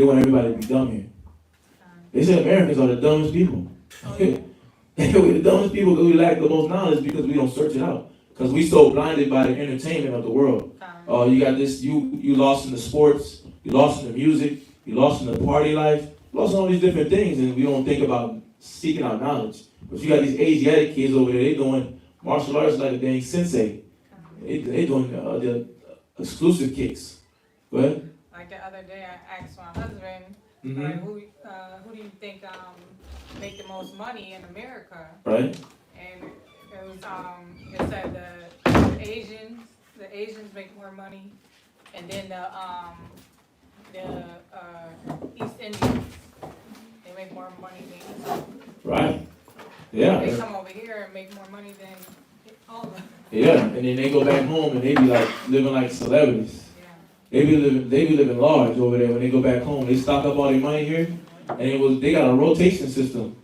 [SPEAKER 1] want everybody to be dumb here. They say Americans are the dumbest people. We're the dumbest people because we lack the most knowledge because we don't search it out. Because we so blinded by the entertainment of the world. You got this, you lost in the sports, you lost in the music, you lost in the party life, you lost in all these different things, and we don't think about seeking out knowledge. But you got these Asiatic kids over there, they doing martial arts like a dang sensei. They doing the exclusive kicks. Go ahead.
[SPEAKER 8] Like the other day, I asked my husband, like, who do you think make the most money in America?
[SPEAKER 1] Right.
[SPEAKER 8] And it was it said the Asians make more money, and then the East Indians, they make more money than us.
[SPEAKER 1] Right. Yeah.
[SPEAKER 8] They come over here and make more money than all of them.
[SPEAKER 1] Yeah, and then they go back home and they be like living like celebrities.
[SPEAKER 8] Yeah.
[SPEAKER 1] They be living large over there when they go back home. They stock up all their money here, and they got a rotation system.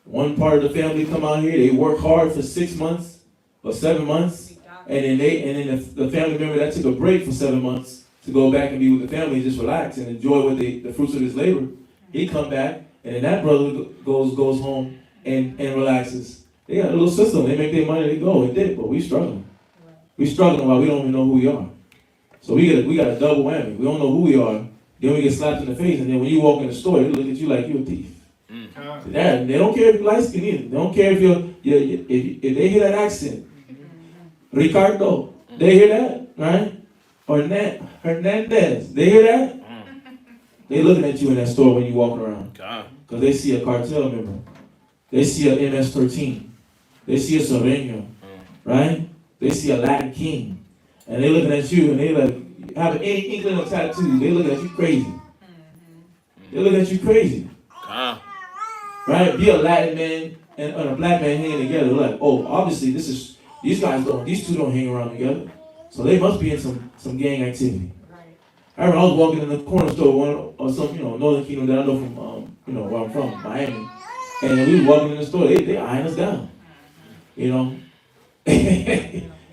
[SPEAKER 1] One part of the family come out here, they work hard for 6 months or 7 months, and then the family member that took a break for 7 months to go back and be with the family and just relax and enjoy the fruits of his labor. He come back, and then that brother goes home and relaxes. They got a little system. They make their money, they go and did it, but we struggling. We struggling while we don't even know who we are. So we got a double whammy. We don't know who we are, Then we get slapped in the face, and then when you walk in the store, they look at you like you're a thief. They don't care if you're light skinned either. They don't care if if they hear that accent. Ricardo, they hear that, right? Or Hernandez, they hear that? They looking at you in that store when you walk around. Because they see a cartel member. They see a MS-13. They see a Sereno, right? They see a Latin king. And they looking at you and they like, have any inkling of tattoos. They look at you crazy. They look at you crazy. Right? Be a Latin man and a black man hanging together. Like, oh, obviously these two don't hang around together. So they must be in some gang activity. I remember I was walking in the corner store, Northern Kingdom that I know from, where I'm from, Miami. And we was walking in the store, they eyeing us down.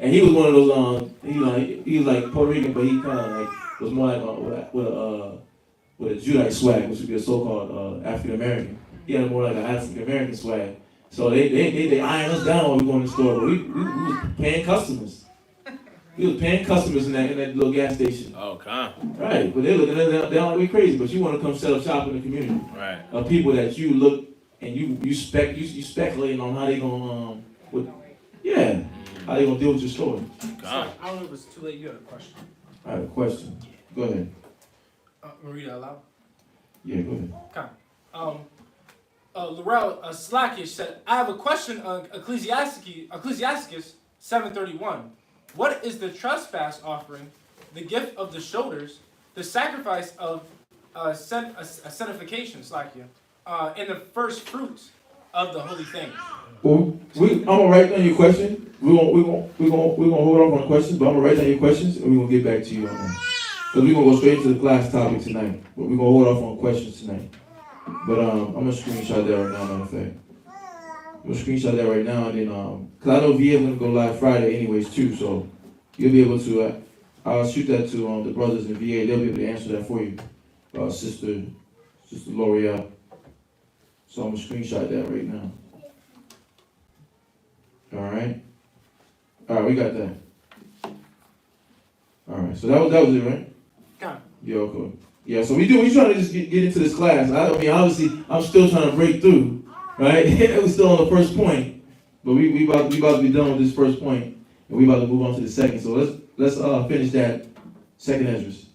[SPEAKER 1] And he was one of those, he was like Puerto Rican, but he kind of like, was more like with a Judite swag, which would be a so-called African American. He had more like an African American swag. So they eyeing us down when we go in the store, but we was paying customers. We was paying customers in that little gas station.
[SPEAKER 9] Okay.
[SPEAKER 1] Right, but they're looking at them, they're like, we crazy, but you want to come set up shop in the community.
[SPEAKER 9] Right.
[SPEAKER 1] Of people that you look and you speculating on how they gonna how they gonna deal with your story.
[SPEAKER 3] I don't know if it's too late. You had a question.
[SPEAKER 1] I have a question. Go ahead.
[SPEAKER 3] Read it out loud.
[SPEAKER 1] Yeah, go ahead.
[SPEAKER 3] Okay. Laurel Slackish said, I have a question on Ecclesiasticus 7:31. What is the trespass offering, the gift of the shoulders, the sacrifice of sanctification, and the first fruits of the holy thing?
[SPEAKER 1] Well, I'm gonna write down your question. We're gonna hold off on questions, but I'm gonna write down your questions and we're gonna get back to you on that. Because we're gonna go straight to the class topic tonight. But we're gonna hold off on questions tonight. But I'm gonna screenshot that right now, matter of fact. I'm gonna screenshot that right now, and then cause I know VA is gonna go live Friday anyways too, so you'll be able to. I'll shoot that to the brothers in VA. They'll be able to answer that for you, Sister L'Oreal. So I'm gonna screenshot that right now. All right, we got that. All right, so that was it, right?
[SPEAKER 3] Okay.
[SPEAKER 1] Yeah, okay. Yeah, so we trying to just get into this class. I mean, obviously, I'm still trying to break through, right? We're still on the first point, but we about to be done with this first point, and we about to move on to the second. So let's finish that. Second Esdras.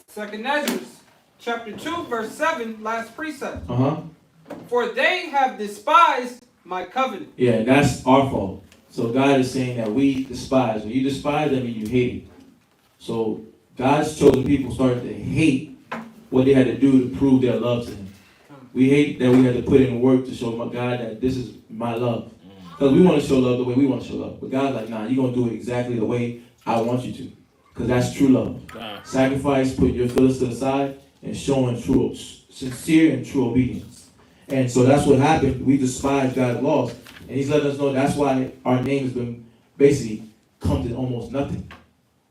[SPEAKER 10] Second Esdras, chapter 2, verse 7, last precept.
[SPEAKER 1] Uh-huh.
[SPEAKER 10] For they have despised my covenant.
[SPEAKER 1] Yeah, that's our fault. So God is saying that we despise. When you despise them, you hate it. So God's chosen people started to hate what they had to do to prove their love to Him. We hate that we had to put in work to show my God that this is my love. Because we want to show love the way we want to show love. But God's like, nah, you're going to do it exactly the way I want you to. Because that's true love. Sacrifice, put your feelings to the side, and showing true, sincere and true obedience. And so that's what happened. We despise God's laws. And He's letting us know that's why our name has been basically come to almost nothing.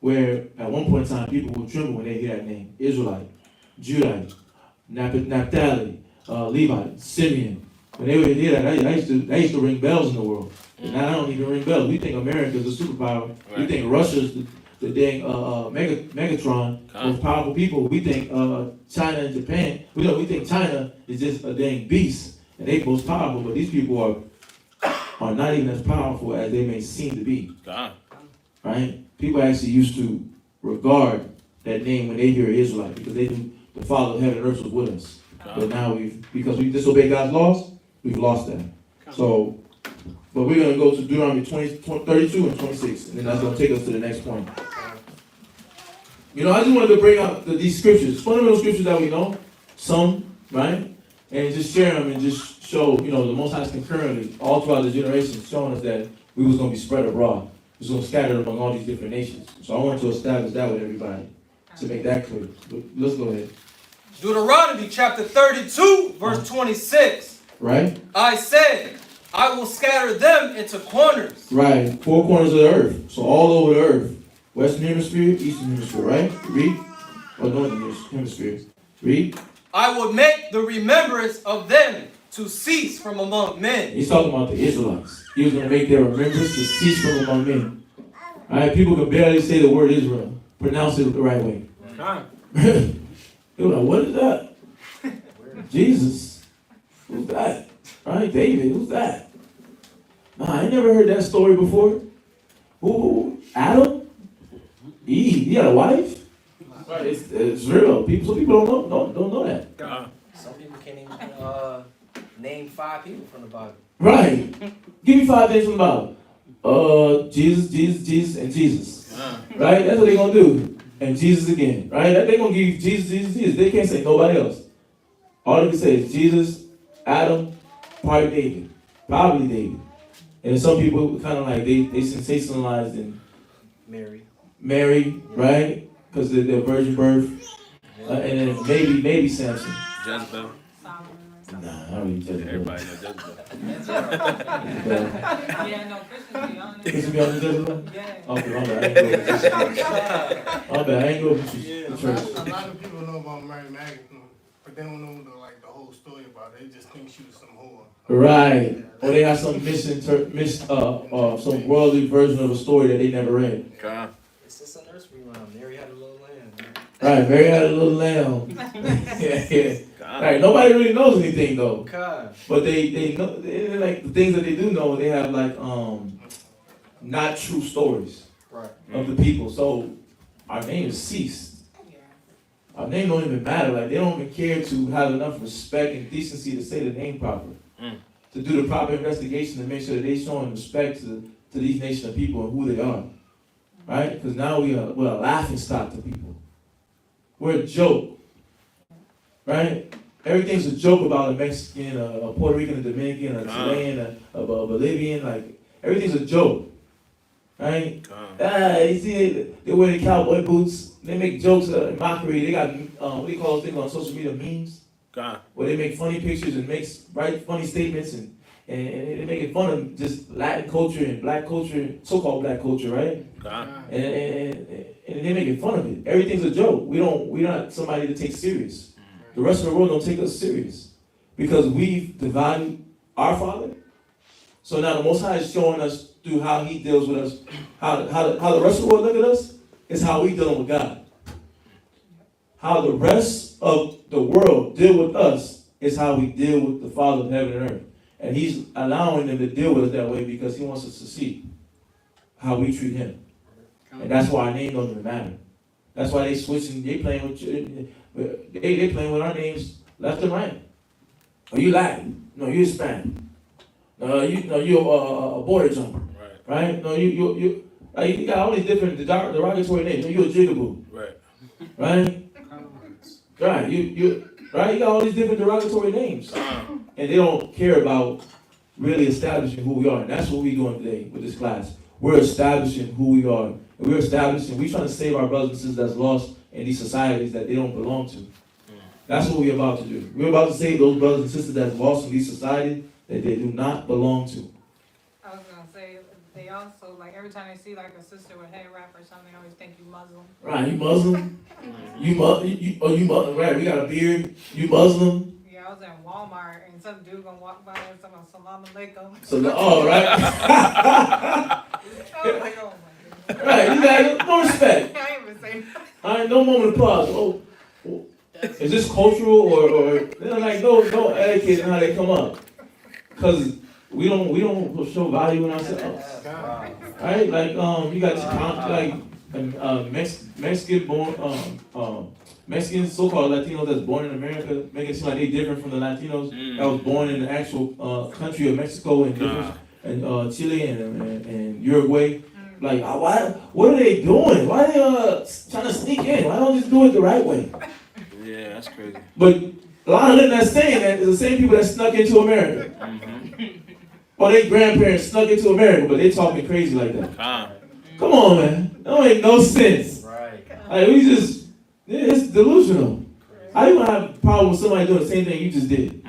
[SPEAKER 1] Where at one point in time, people would tremble when they hear that name. Israelite, Judite, Naphtali, Levite, Simeon. When they would hear that, I used to ring bells in the world. And now I don't even ring bells. We think America's a superpower. Right. We think Russia's the dang Megatron, most powerful people. We think China and Japan. We think China is just a dang beast, and they most powerful. But these people are not even as powerful as they may seem to be. Right? People actually used to regard that name when they hear Israelite because they knew the Father of heaven and earth was with us. But now because we disobey God's laws, we've lost that. So, but we're going to go to Deuteronomy 32 and 26, and then that's going to take us to the next point. I just wanted to bring out these scriptures, fundamental scriptures that we know, some, right? And just share them and just show, the Most High concurrently, all throughout the generations, showing us that we was going to be spread abroad. We was going to scatter among all these different nations. So I wanted to establish that with everybody, to make that clear. But let's go ahead.
[SPEAKER 5] Deuteronomy chapter 32, verse 26.
[SPEAKER 1] Right?
[SPEAKER 5] I said, I will scatter them into corners.
[SPEAKER 1] Right. 4 corners of the earth. So all over the earth. Western hemisphere, eastern hemisphere, right? Read. Or northern hemisphere. Read.
[SPEAKER 5] I will make the remembrance of them to cease from among men.
[SPEAKER 1] He's talking about the Israelites. He was going to make their remembrance to cease from among men. All right? People can barely say the word Israel. Pronounce it the right way. They were like, what is that? Jesus. Who's that? Right? David, who's that? Nah, I ain't never heard that story before. Who? Adam? Eve? He had a wife? Right, it's real. Some people don't know that.
[SPEAKER 5] Some people can't even name 5 people from the Bible.
[SPEAKER 1] Right. Give me 5 names from the Bible. Jesus, and Jesus. Right? That's what they're gonna do. And Jesus again. Right? They're gonna give you Jesus. They can't say nobody else. All they can say is Jesus, Adam, probably David. Probably David. And some people kind of like they sensationalized in Mary, right? Because of their virgin birth. And then maybe Samson.
[SPEAKER 4] Jezebel.
[SPEAKER 1] Nah, I don't even Jezebel.
[SPEAKER 4] Everybody knows Jezebel.
[SPEAKER 8] Yeah, no, Christians be on it.
[SPEAKER 1] Christians be on Jezebel?
[SPEAKER 8] Yeah.
[SPEAKER 1] Okay, I ain't go to church.
[SPEAKER 7] A lot of people know about Mary Magdalene, but they don't know the whole story about it. They just think she was some whore.
[SPEAKER 1] Right. Or they got some some worldly version of a story that they never read.
[SPEAKER 5] It's just a nursery rhyme. Mary had a little lamb.
[SPEAKER 1] Right, Mary had a little lamb. Yeah. Right, nobody really knows anything though. But they know like the things that they do know, they have like not true stories of the people. So our name is ceased. Our name don't even matter. Like they don't even care to have enough respect and decency to say the name properly. To do the proper investigation to make sure that they showing respect to these nation of people and who they are. Right? Because now we're a laughing stock to people. We're a joke. Right? Everything's a joke about a Mexican, a Puerto Rican, a Dominican, a Chilean, a Bolivian. Like, everything's a joke. Right? You see, they wear the cowboy boots. They make jokes in mockery. They got, what do you call those things on social media, memes? Where they make funny pictures and write funny statements and they're making fun of just Latin culture and black culture, so-called black culture, right? And they're making fun of it. Everything's a joke. We're not somebody to take serious. The rest of the world don't take us serious because we've divided our Father. So now the Most High is showing us through how He deals with us, how the rest of the world look at us is how we dealing with God. How the rest of the world deal with us is how we deal with the Father of heaven and earth. And He's allowing them to deal with us that way because He wants us to see how we treat Him. And that's why our name don't even matter. That's why they switching, they playing with our names left and right. Are you Latin? No, you Hispanic. You're a border jumper. Right? No, you got all these different derogatory names. No, you're a jigaboo. Right? Right. You got all these different derogatory names. And they don't care about really establishing who we are. And that's what we're doing today with this class. We're establishing who we are. And we're trying to save our brothers and sisters that's lost in these societies that they don't belong to. That's what we're about to do. We're about to save those brothers and sisters that's lost in these societies that they do not belong to.
[SPEAKER 8] I was gonna say, they also, like, every time they see, like, a sister with hair wrap or something, they always think you Muslim.
[SPEAKER 1] Right, you Muslim? you Muslim, right, we got a beard, you Muslim?
[SPEAKER 8] Yeah, I was in Walmart, and some dude gonna walk by and say, Salam alaikum.
[SPEAKER 1] Right.
[SPEAKER 8] I was like, oh my goodness.
[SPEAKER 1] Right, you got no respect.
[SPEAKER 8] I ain't even saying that.
[SPEAKER 1] All right, no moment of pause. Oh, is this cultural or they're like no etiquette in how they come up? Because we don't show value in ourselves. Right? Like you got Mexican born Mexican so-called Latinos that's born in America, making it seem like they different from the Latinos that was born in the actual country of Mexico and Chile and Uruguay. Like, what are they doing? Why are they trying to sneak in? Why don't they just do it the right way?
[SPEAKER 4] Yeah, that's crazy.
[SPEAKER 1] But a lot of them that's saying that is the same people that snuck into America. Or their grandparents snuck into America, but they talking crazy like that. Come on, man. That don't make no sense. Like, it's delusional. How you gonna have a problem with somebody doing the same thing you just did?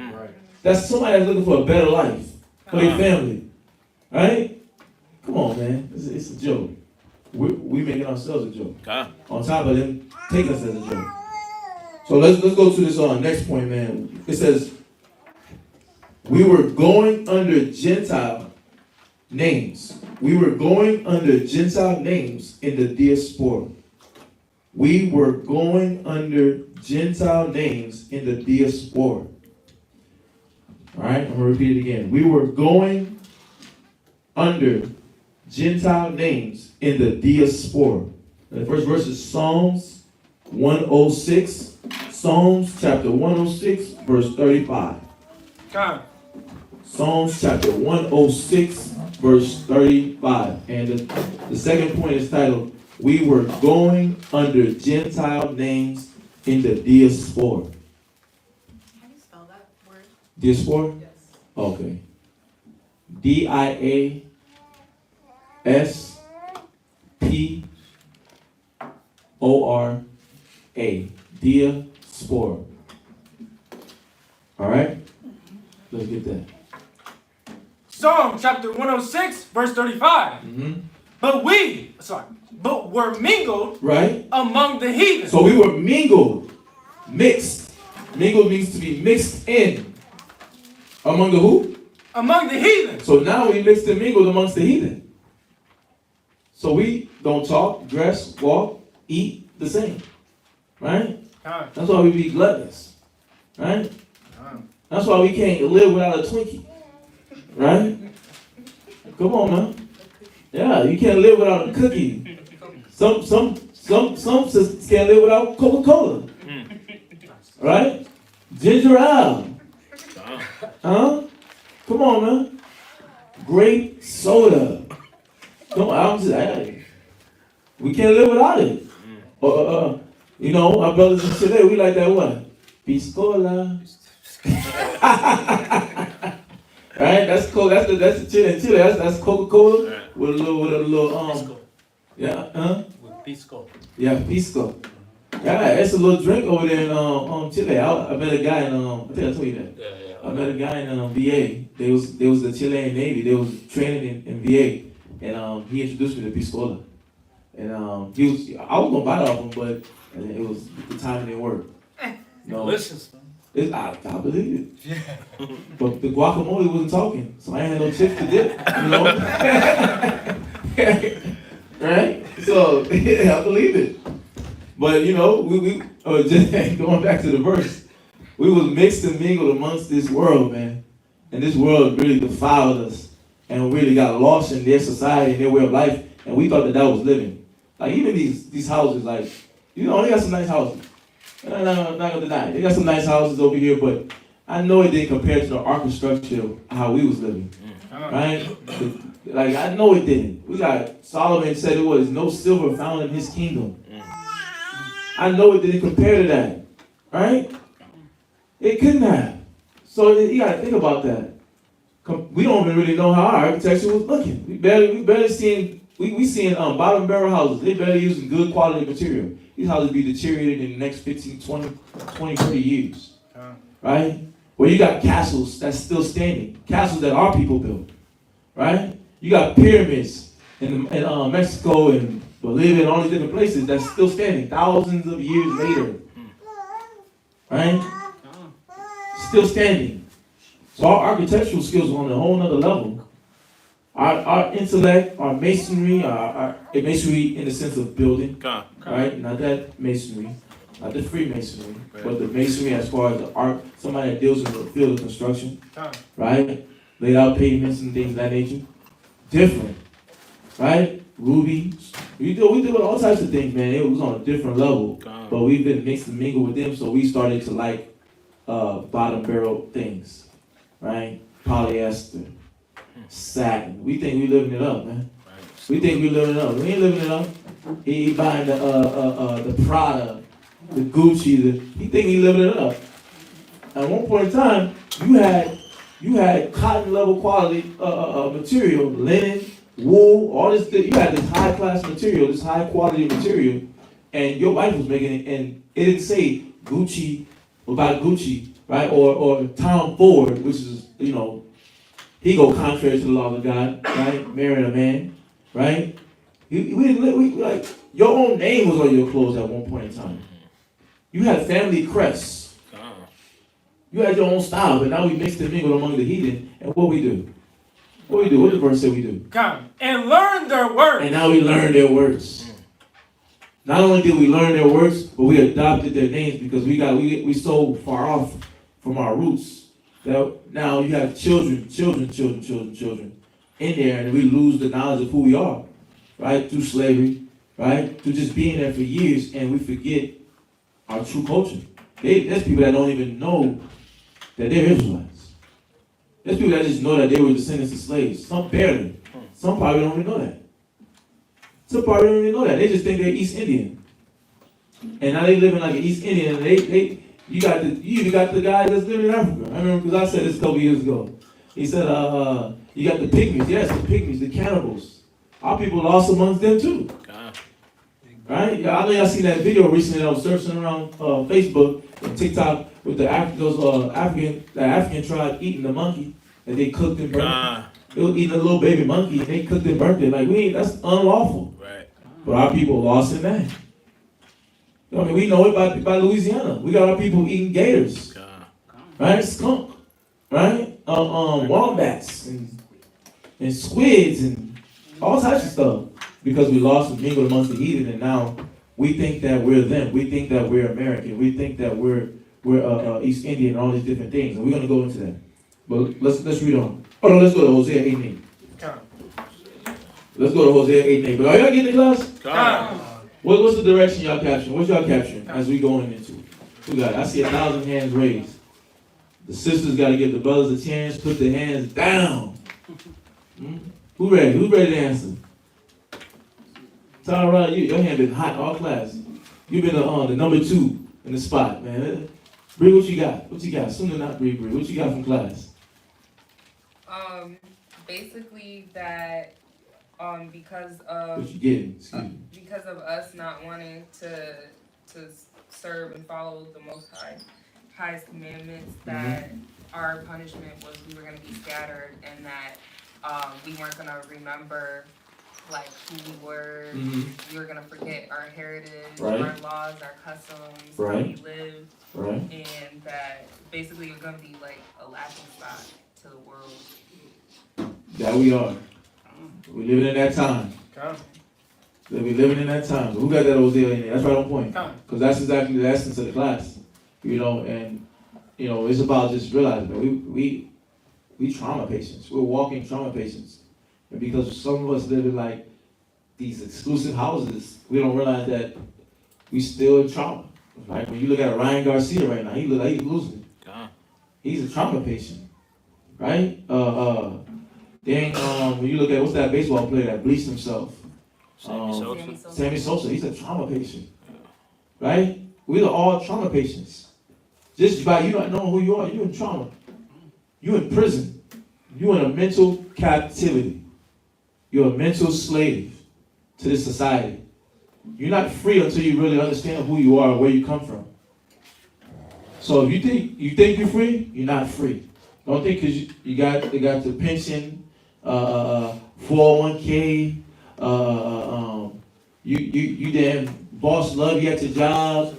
[SPEAKER 1] That's somebody that's looking for a better life for their family. Right? Come on, man. It's a joke. We making ourselves a joke. On top of them taking us as a joke. So let's go to this next point, man. It says, we were going under Gentile names. We were going under Gentile names in the diaspora. we were going under Gentile names in the Diaspora. All right, I'm going to repeat it again. We were going under Gentile names in the Diaspora. The first verse is Psalms 106. Psalms chapter 106, verse 35.
[SPEAKER 3] God.
[SPEAKER 1] Psalms chapter 106, verse 35. And the second point is titled, We Were Going Under Gentile Names in the Diaspora.
[SPEAKER 8] How do you spell that word?
[SPEAKER 1] Diaspora?
[SPEAKER 8] Yes.
[SPEAKER 1] Okay. D-I-A-S-P-O-R-A. Diaspora. All right? Let's get that.
[SPEAKER 3] Psalm chapter 106, verse 35. But were mingled
[SPEAKER 1] Right?
[SPEAKER 3] among the heathen.
[SPEAKER 1] So we were mingled, mixed. Mingled means to be mixed in. Among the who?
[SPEAKER 3] Among the heathen.
[SPEAKER 1] So now we mixed and mingled amongst the heathen. So we don't talk, dress, walk, eat the same. Right? That's why we be gluttonous. Right? That's why we can't live without a Twinkie. Right? Come on, man. Yeah, you can't live without a cookie. Some sisters can't live without Coca-Cola. Right? Ginger ale. Huh? Come on, man. Grape soda. Come on, we can't live without it. You know, our brothers and sisters, we like that what? Piscola. Right? That's cool. That's the Chile. Chile. That's Coca-Cola with a little yeah,
[SPEAKER 5] With Pisco.
[SPEAKER 1] Yeah, pisco. Yeah, it's a little drink over there in Chile. I met a guy in I think I told you that.
[SPEAKER 5] Yeah.
[SPEAKER 1] I met a guy in VA. There was the Chilean Navy. They was training in VA, and he introduced me to piscola. And I was gonna buy it off him, but it was the time didn't work. No,
[SPEAKER 5] Delicious.
[SPEAKER 1] I believe it. But the guacamole wasn't talking, so I ain't had no chips to dip. You know. Right? So I believe it. But you know, we just going back to the verse, we was mixed and mingled amongst this world, man. And this world really defiled us and we really got lost in their society and their way of life, and we thought that was living. Like even these houses, like, you know, they got some nice houses. I'm not gonna deny it. They got some nice houses over here, but I know it didn't compare to the architecture of how we was living. Right? Like, I know it didn't. We got, Solomon said it was no silver found in his kingdom. I know it didn't compare to that. Right? It couldn't have. So you gotta think about that. We don't even really know how our architecture was looking. We barely seeing, we seeing bottom barrel houses. They barely using good quality material. These houses be deteriorated in the next 15, 20, 30 years. Right? Where you got castles that's still standing. Castles that our people built. Right? You got pyramids in Mexico and Bolivia and all these different places that's still standing thousands of years later. Right? Still standing. So our architectural skills are on a whole nother level. Our intellect, our masonry, our masonry in the sense of building, right? Not that masonry, not the Freemasonry, but the masonry as far as the art, somebody that deals in the field of construction, right? Laid out pavements and things of that nature. Different, right? Ruby, we do all types of things, man. It was on a different level, but we've been mixed and mingled with them, so we started to like bottom barrel things, right? Polyester, satin. We think we living it up, man. We think we living it up. We ain't living it up. He buying the Prada, the Gucci. He think he living it up. At one point in time, you had cotton level quality material, linen, wool, all this. You had this high class material, this high quality material, and your wife was making it, and it didn't say Gucci about Gucci, right? Or Tom Ford, which is, you know, he go contrary to the law of God, right? Marrying a man, right? We like, your own name was on your clothes at one point in time. You had family crests. You had your own style, but now we mixed and mingled among the heathen. And what we do? What the verse say we do?
[SPEAKER 3] Come and learn their words.
[SPEAKER 1] And now we learn their words. Not only did we learn their works, but we adopted their names because we so far off from our roots that now you have children in there, and we lose the knowledge of who we are, right? Through slavery, right? Through just being there for years, and we forget our true culture. There's people that don't even know that they're Israelites. There's people that just know that they were descendants of slaves. Some barely. Some probably don't even know that. Some probably don't even know that. They just think they're East Indian. And now they living like an East Indian. And you even got the guy that's living in Africa. I remember because I said this a couple years ago. He said, you got the pygmies. Yes, the pygmies, the cannibals. Our people lost amongst them too. Right? Yeah, I know y'all seen that video recently that was searching around Facebook and TikTok with the African tribe eating the monkey that they cooked and burnt. They were eating a little baby monkey and they cooked and burnt it. Like that's unlawful. Right. But our people lost in that. I mean, we know it by Louisiana. We got our people eating gators. Right? Skunk. Right? Wombats and squids and all types of stuff. Because we lost and mingled amongst the heathen, and now we think that we're them. We think that we're American. We think that we're East Indian and all these different things. And we're going to go into that. But let's read on. Oh no, let's go to Hosea 8:8. Let's go to Hosea 8:8. But are y'all getting the class? What's the direction y'all capturing? What y'all capturing as we going into? Who got it? I see 1,000 hands raised. The sisters got to give the brothers a chance. Put their hands down. Who ready? Who's ready to answer? Tara, your hand been hot all class. You've been the number 2 in the spot, man. Bree, what you got? What you got? Soon to not Bree. What you got from class?
[SPEAKER 2] Basically that because of
[SPEAKER 1] what you getting?
[SPEAKER 2] Because of us not wanting to serve and follow the Most High's commandments, that our punishment was we were going to be scattered, and that we weren't going to remember like who we were. We were gonna forget our heritage, our laws, our customs, how we lived, and that basically we're gonna be like a laughing stock to the world.
[SPEAKER 1] That we are. We living in that time. We living in that time. So who got that Hosea in there? That's right on point. Because that's exactly the essence of the class. And it's about just realizing that we trauma patients. We're walking trauma patients. And because some of us live in like these exclusive houses, we don't realize that we still in trauma. Like when you look at Ryan Garcia right now, he look like he's losing it. He's a trauma patient, right? Then when you look at what's that baseball player that bleached himself? Sammy Sosa. He's a trauma patient, right? We are all trauma patients. Just by you not knowing who you are, you're in trauma. You're in prison. You're in a mental captivity. You're a mental slave to this society. You're not free until you really understand who you are and where you come from. So if you think you're free, you're not free. Don't think because you got the pension, 401k, you damn boss love you at your job,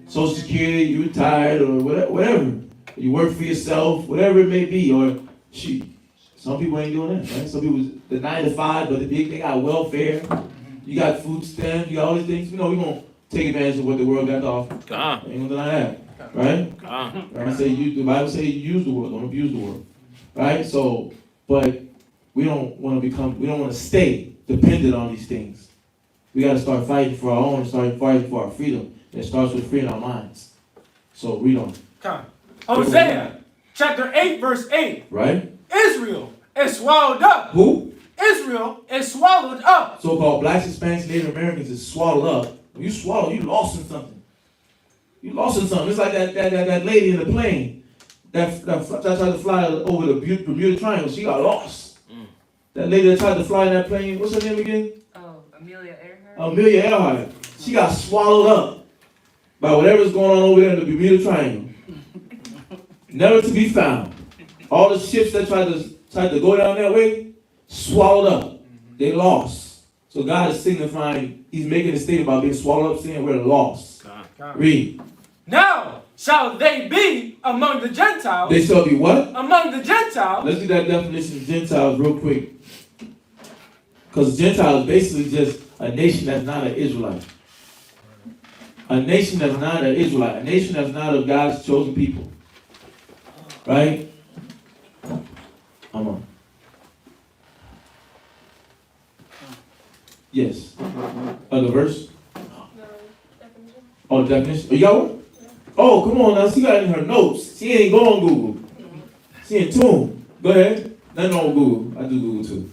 [SPEAKER 1] Social Security, you retired or whatever. You work for yourself, whatever it may be, or shoot. Some people ain't doing that, right? Some people, the 9 to 5, but they got welfare. You got food stamps, you got all these things. We're going to take advantage of what the world got to offer. Ain't going to deny that, right? The Bible says use the world, don't abuse the world, right? So, but we don't want to stay dependent on these things. We got to start fighting for our own, start fighting for our freedom. And it starts with freeing our minds. So read on.
[SPEAKER 3] Hosea, chapter 8, verse 8.
[SPEAKER 1] Right?
[SPEAKER 3] Israel is swallowed up.
[SPEAKER 1] Who?
[SPEAKER 3] Israel is swallowed up.
[SPEAKER 1] So-called blacks, Hispanics, Native Americans is swallowed up. When you swallow, you lost in something. You lost in something. It's like that lady in the plane that tried to fly over the Bermuda Triangle. She got lost. That lady that tried to fly in that plane, what's her name again?
[SPEAKER 2] Oh, Amelia Earhart.
[SPEAKER 1] Amelia Earhart. She got swallowed up by whatever's going on over there in the Bermuda Triangle. Never to be found. All the ships that tried to go down that way, swallowed up. They lost. So God is signifying, he's making a statement about being swallowed up, saying we're lost. Read.
[SPEAKER 3] Now shall they be among the Gentiles.
[SPEAKER 1] They shall be what?
[SPEAKER 3] Among the Gentiles.
[SPEAKER 1] Let's do that definition of Gentiles real quick. Because Gentiles is basically just a nation that's not an Israelite. A nation that's not an Israelite. A nation that's not of God's chosen people. Right? Come on. Yes. The verse? Oh, the definition. Oh, you got one? Oh, come on now. She got it in her notes. She ain't go on Google. She in tune. Go ahead. Nothing on Google. I do Google too.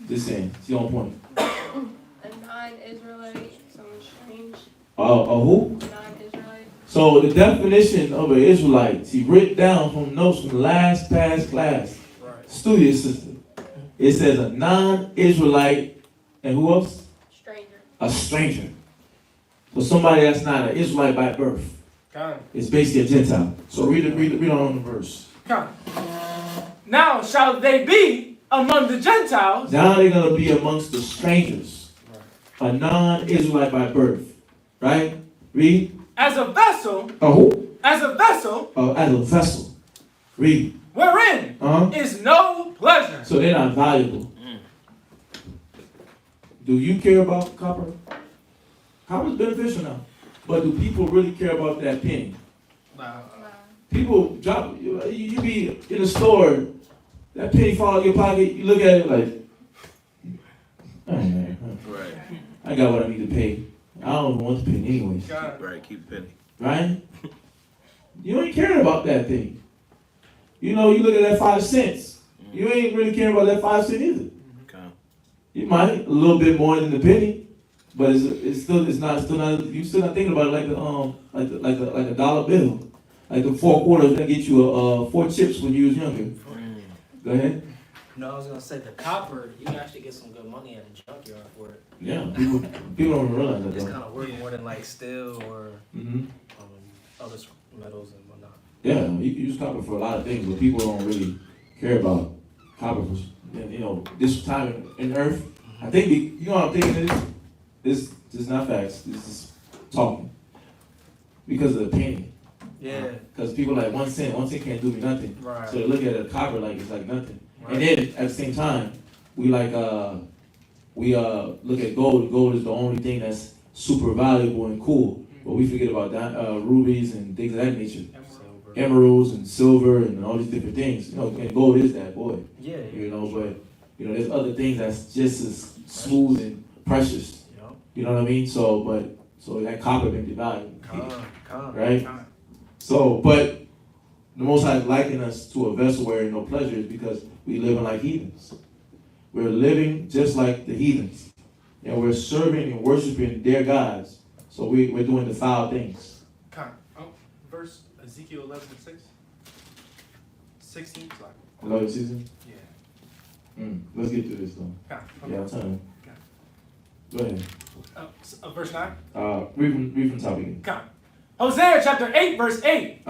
[SPEAKER 1] Just saying. She on point.
[SPEAKER 9] A non-Israelite, someone strange.
[SPEAKER 1] A who?
[SPEAKER 9] Non-Israelite.
[SPEAKER 1] So the definition of an Israelite, she written down from notes from last past class.
[SPEAKER 3] Right.
[SPEAKER 1] Studio system. It says a non-Israelite and who else?
[SPEAKER 9] Stranger.
[SPEAKER 1] A stranger. So somebody that's not an Israelite by birth. It's basically a Gentile. So read on the verse.
[SPEAKER 3] Come. Now shall they be among the Gentiles.
[SPEAKER 1] Now they're going to be amongst the strangers. A non-Israelite by birth. Right? Read.
[SPEAKER 3] As a vessel.
[SPEAKER 1] A who?
[SPEAKER 3] As a vessel.
[SPEAKER 1] As a vessel. Read.
[SPEAKER 3] Wherein is no pleasure.
[SPEAKER 1] So they're not valuable. Do you care about copper? Copper's beneficial now. But do people really care about that penny?
[SPEAKER 3] Nah.
[SPEAKER 1] People drop, you be in the store, that penny fall out of your pocket, you look at it like, right. I got what I need to pay. I don't even want the penny anyways.
[SPEAKER 11] Right, keep penny.
[SPEAKER 1] Right? You ain't caring about that thing. You know, you look at that 5 cents. You ain't really caring about that 5 cents either. You might a little bit more than the penny, but it's still not you still not thinking about it like a dollar bill, like the 4 quarters that get you 4 chips when you was younger. Go ahead.
[SPEAKER 5] No, I was gonna say the copper. You can actually get some good money at a junkyard for it.
[SPEAKER 1] Yeah, people don't realize that.
[SPEAKER 5] It's
[SPEAKER 1] though.
[SPEAKER 5] kind of worth more than like steel or other metals and whatnot.
[SPEAKER 1] Yeah, you can use copper for a lot of things, but people don't really care about copper. You know, this time in Earth, I think you know what I'm thinking of this. This is not facts. This is talking because of the penny.
[SPEAKER 5] Yeah.
[SPEAKER 1] Because people like 1 cent. 1 cent can't do me nothing.
[SPEAKER 5] Right.
[SPEAKER 1] So they look at a copper like it's like nothing.
[SPEAKER 5] Right.
[SPEAKER 1] And then at the same time, we look at gold. Gold is the only thing that's super valuable and cool. But we forget about rubies and things of that nature. Emeralds and silver and all these different things. You know, and gold is that, boy.
[SPEAKER 5] Yeah.
[SPEAKER 1] You know, but you know, there's other things that's just as smooth and precious.
[SPEAKER 5] Yep.
[SPEAKER 1] You know what I mean? So that copper been devalued. Right? So, but the Most High liken us to a vessel where no pleasure is because we living like heathens. We're living just like the heathens. And we're serving and worshiping their gods. So we're doing the foul things.
[SPEAKER 3] Verse Ezekiel 11:6. 16.
[SPEAKER 1] 11 season?
[SPEAKER 3] Yeah.
[SPEAKER 1] Let's get through this though. Yeah, I'm telling you. Go ahead.
[SPEAKER 3] Verse 9.
[SPEAKER 1] Read from top again.
[SPEAKER 3] Hosea chapter 8, verse 8.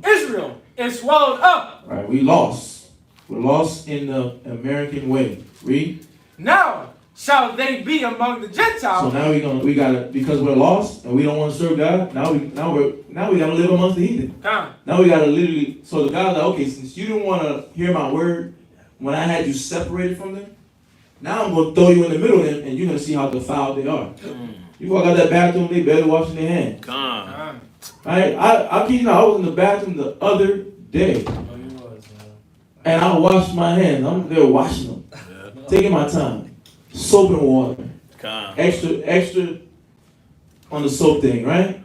[SPEAKER 3] Israel is swallowed up.
[SPEAKER 1] All right, we lost. We're lost in the American way. Read.
[SPEAKER 3] Now shall they be among the Gentiles.
[SPEAKER 1] So now we gotta because we're lost and we don't want to serve God. Now we gotta live amongst the heathen. Now we gotta literally. So the God's like, okay, since you didn't want to hear my word when I had you separated from them, now I'm gonna throw you in the middle of them, and you're gonna see how defiled they are. You walk out that bathroom, they barely washing their hands. I kid you not, I was in the bathroom the other day, and I washed my hands. I'm there washing them, taking my time, soap and water, extra on the soap thing, right?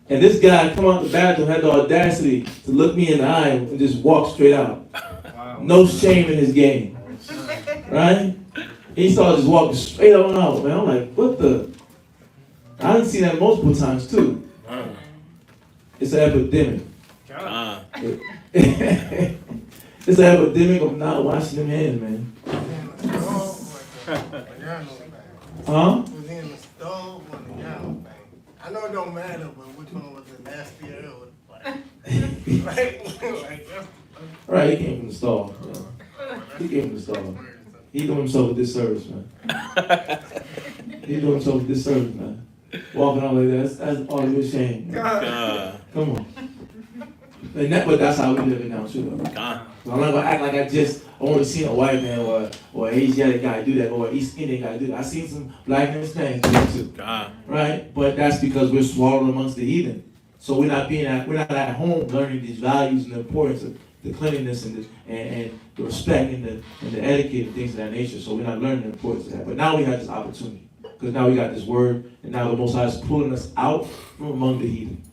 [SPEAKER 1] And this guy come out the bathroom, had the audacity to look me in the eye and just walk straight out. No shame in his game, right? He started just walking straight on out, man. I'm like, what the? I done seen that multiple times too. It's an epidemic. It's an epidemic of not washing them hands, man. Huh?
[SPEAKER 7] Was in the stove or the yellow thing. I know it don't matter, but which one was the nastier?
[SPEAKER 1] Right, he came from the stall. Yeah. He came from the stall. He doing himself a disservice, man. He doing himself a disservice, man. Walking out like that, that's all a shame. Come on. But that's how we live it now, too. I'm not gonna act like I only seen a white man or Asiatic guy do that or East Indian guy do that. I seen some black and Hispanics do that too.
[SPEAKER 4] God.
[SPEAKER 1] Right? But that's because we're swallowed amongst the heathen. So we're not at home learning these values and the importance of the cleanliness and the respect and the etiquette and things of that nature. So we're not learning the importance of that. But now we have this opportunity. Because now we got this word, and now the Most High is pulling us out from among the heathen.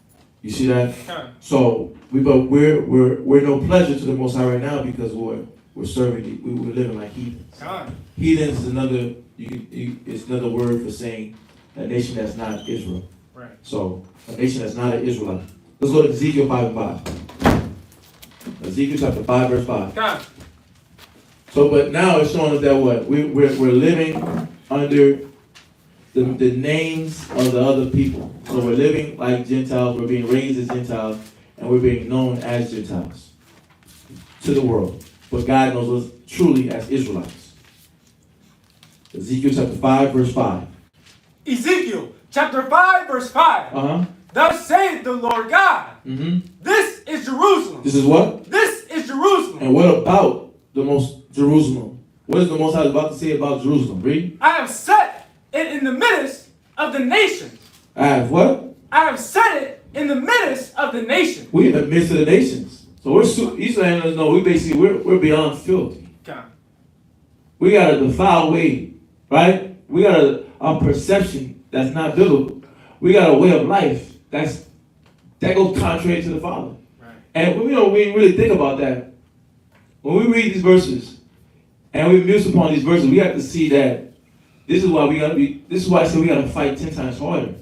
[SPEAKER 1] You see that? So we're no pleasure to the Most High right now because we're serving, we're living like heathens. Heathens is another it's another word for saying a nation that's not Israel.
[SPEAKER 3] Right.
[SPEAKER 1] So a nation that's not an Israelite. Let's go to Ezekiel 5:5. Ezekiel chapter 5 verse 5. So, but now it's showing us that what we're living under the names of the other people. So we're living like Gentiles, we're being raised as Gentiles, and we're being known as Gentiles to the world. But God knows us truly as Israelites. Ezekiel chapter 5, verse 5.
[SPEAKER 3] Ezekiel chapter 5, verse 5. Thus saith the Lord God. This is Jerusalem.
[SPEAKER 1] This is what?
[SPEAKER 3] This is Jerusalem.
[SPEAKER 1] And what about the most Jerusalem? What is the Most High about to say about Jerusalem? Read.
[SPEAKER 3] I have set it in the midst of the nations.
[SPEAKER 1] I have what?
[SPEAKER 3] I have set it in the midst of the nations.
[SPEAKER 1] We're in the midst of the nations. So he's letting us know we're beyond filthy. We got a defiled way, right? We got a perception that's not biblical. We got a way of life that goes contrary to the Father. Right. And we really think about that. When we read these verses and we muse upon these verses, we have to see that this is why I say we gotta fight 10 times harder.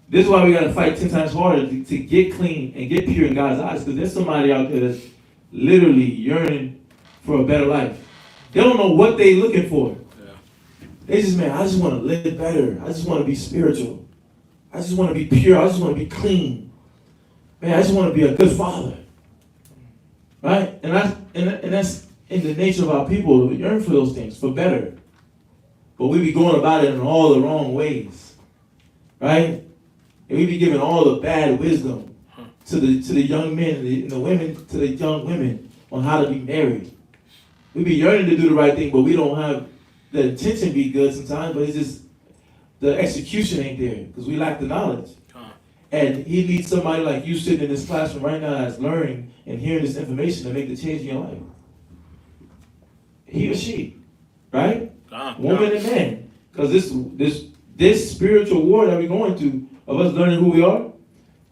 [SPEAKER 1] This is why we gotta fight 10 times harder to get clean and get pure in God's eyes. Because there's somebody out there that's literally yearning for a better life. They don't know what they're looking for. Yeah. They just, man, I just want to live better. I just want to be spiritual. I just want to be pure. I just want to be clean. Man, I just want to be a good father. Right? And that's in the nature of our people. We yearn for those things, for better. But we be going about it in all the wrong ways. Right? And we be giving all the bad wisdom to the young men and the women, to the young women on how to be married. We be yearning to do the right thing, but we don't have the intention be good sometimes, but it's just the execution ain't there because we lack the knowledge. And he needs somebody like you sitting in this classroom right now that's learning and hearing this information to make the change in your life. He or she, right? Woman and man. Because this spiritual war that we're going through of us learning who we are,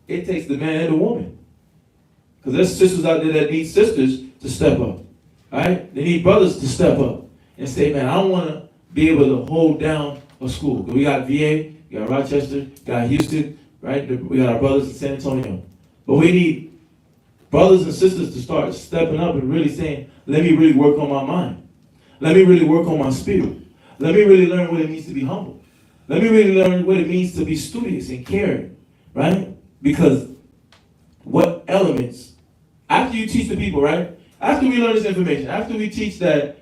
[SPEAKER 1] it takes the man and the woman. Because there's sisters out there that need sisters to step up. Right? They need brothers to step up and say, man, I don't want to be able to hold down a school. We got VA, we got Rochester, we got Houston, right? We got our brothers in San Antonio. But we need brothers and sisters to start stepping up and really saying, let me really work on my mind. Let me really work on my spirit. Let me really learn what it means to be humble. Let me really learn what it means to be studious and caring, right? Because what elements, after you teach the people, right? After we learn this information, after we teach that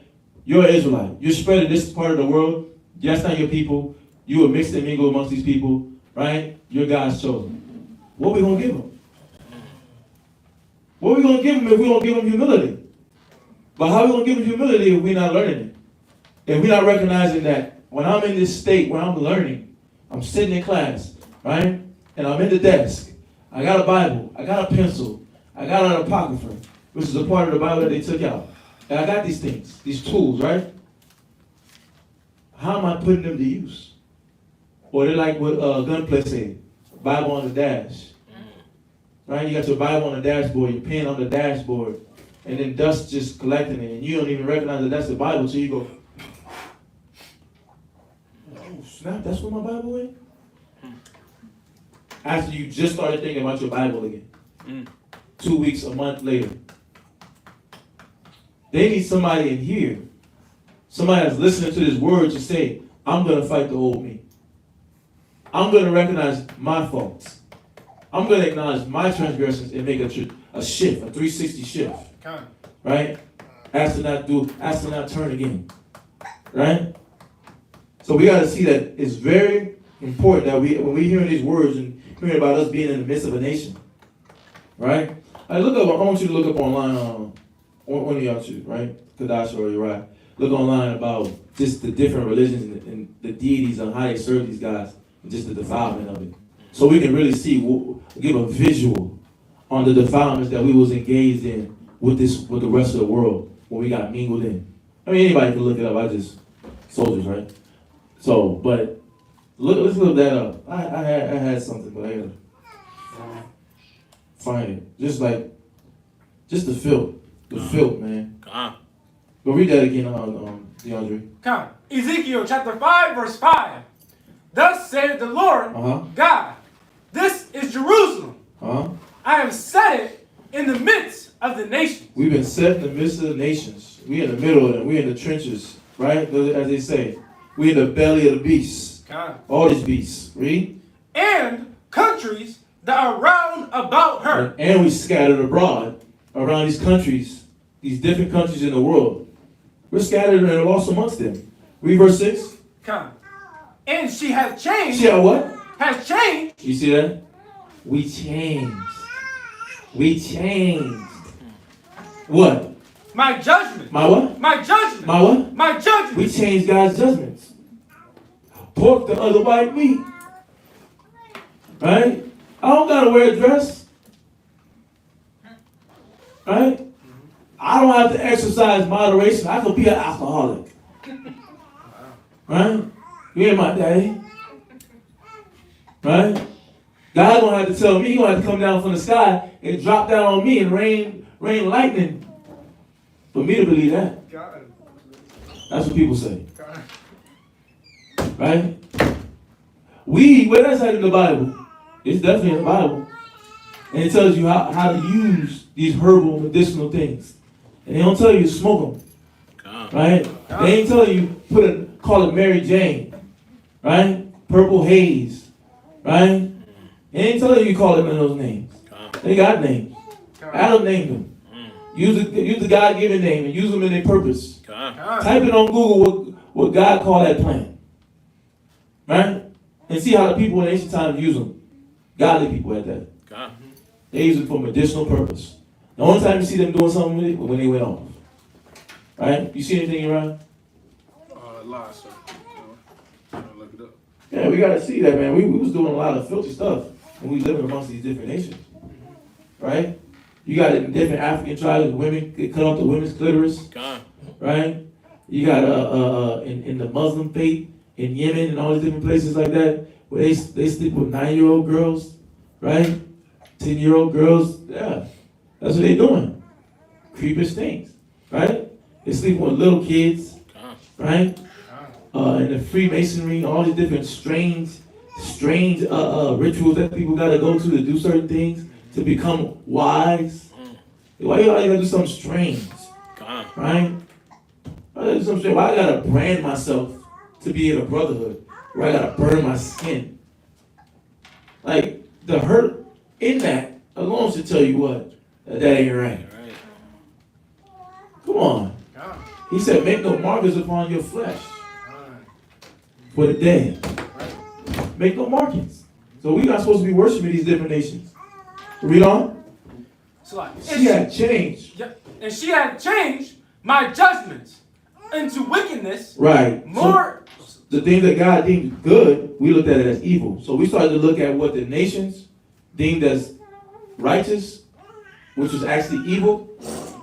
[SPEAKER 1] you're an Israelite, you're spread in this part of the world, that's not your people, you were mixed and mingled amongst these people, right? You're God's chosen. What are we going to give them? What are we going to give them if we don't give them humility? But how are we going to give them humility if we're not learning it? If we're not recognizing that when I'm in this state, when I'm learning, I'm sitting in class, right? And I'm in the desk. I got a Bible. I got a pencil. I got an apocrypha, which is a part of the Bible that they took out. And I got these things, these tools, right? How am I putting them to use? Or they're like what Gunplay say, Bible on the dash. Right? You got your Bible on the dashboard, your pen on the dashboard, and then dust just collecting it, and you don't even recognize that that's the Bible, so you go, oh snap, that's where my Bible went? After you just started thinking about your Bible again. 2 weeks, a month later. They need somebody in here, somebody that's listening to this word to say, I'm going to fight the old me. I'm going to recognize my faults. I'm going to acknowledge my transgressions and make a shift, a 360 shift. Right? Ask to not turn again. Right? So we got to see that it's very important that when we hear these words and hearing about us being in the midst of a nation. Right? I want you to look up online one of y'all should, right? Kadash or Uriah. Look online about just the different religions and the deities and how they serve these guys and just the defilement of it. So we can really see, give a visual on the defilements that we was engaged in with the rest of the world when we got mingled in. I mean, anybody can look it up. Soldiers, right? So, but let's look that up. I had something, but I gotta find it. Just the filth. The filth, man. Go read that again, DeAndre.
[SPEAKER 3] Come. Ezekiel chapter 5, verse 5. Thus saith the Lord God, this is Jerusalem. I have set it in the midst of the nations.
[SPEAKER 1] We've been set in the midst of the nations. We in the middle of them. We in the trenches, right? As they say. We in the belly of the beasts. All these beasts. Read.
[SPEAKER 3] And countries that are round about her.
[SPEAKER 1] And we scattered abroad around these countries, these different countries in the world. We're scattered and lost amongst them. Read verse 6.
[SPEAKER 3] Come. And she has changed.
[SPEAKER 1] She had what?
[SPEAKER 3] Has changed.
[SPEAKER 1] You see that? We changed. We changed. What?
[SPEAKER 3] My judgment.
[SPEAKER 1] My what?
[SPEAKER 3] My judgment.
[SPEAKER 1] My what?
[SPEAKER 3] My judgment.
[SPEAKER 1] We changed God's judgments. Pork the other white meat. Right? I don't gotta wear a dress. Right? I don't have to exercise moderation. I could be an alcoholic. Right? You ain't my daddy. Right? God gonna have to tell me, He gonna have to come down from the sky and drop down on me and rain lightning for me to believe that. That's what people say. Right? Where that's at in the Bible? It's definitely in the Bible. And it tells you how to use these herbal medicinal things. And they don't tell you to smoke them. Right? They ain't telling you call it Mary Jane. Right? Purple Haze. Right? They ain't telling you call it one of those names. They got names. Adam named them. Use the God-given name and use them in their purpose. Type it on Google what God called that plant. Right? And see how the people in ancient times use them. Godly people at that. They use it for medicinal purpose. The only time you see them doing something with it was when they went off. Right? You see anything around?
[SPEAKER 4] Lies, sir. Look it up.
[SPEAKER 1] Yeah, we gotta see that, man. We was doing a lot of filthy stuff when we living amongst these different nations. Right? You got it in different African tribes, women get cut off the women's clitoris. Right? You got in the Muslim faith in Yemen and all these different places like that, where they sleep with 9-year-old girls, right? 10-year-old girls, yeah. That's what they doing. Creepish things, right? They sleep with little kids, right? And the Freemasonry, all these different strange rituals that people gotta go to do certain things to become wise. Why you gotta do something strange, right? Why I gotta brand myself to be in a brotherhood where I gotta burn my skin? Like, the hurt in that alone should tell you what? That ain't right. Come on. He said, make no markers upon your flesh for the dead. Make no markings. So we're not supposed to be worshiping these different nations. Read on. She had changed.
[SPEAKER 3] And she had changed my judgments into wickedness.
[SPEAKER 1] Right.
[SPEAKER 3] More.
[SPEAKER 1] So the things that God deemed good, we looked at it as evil. So we started to look at what the nations deemed as righteous, which was actually evil.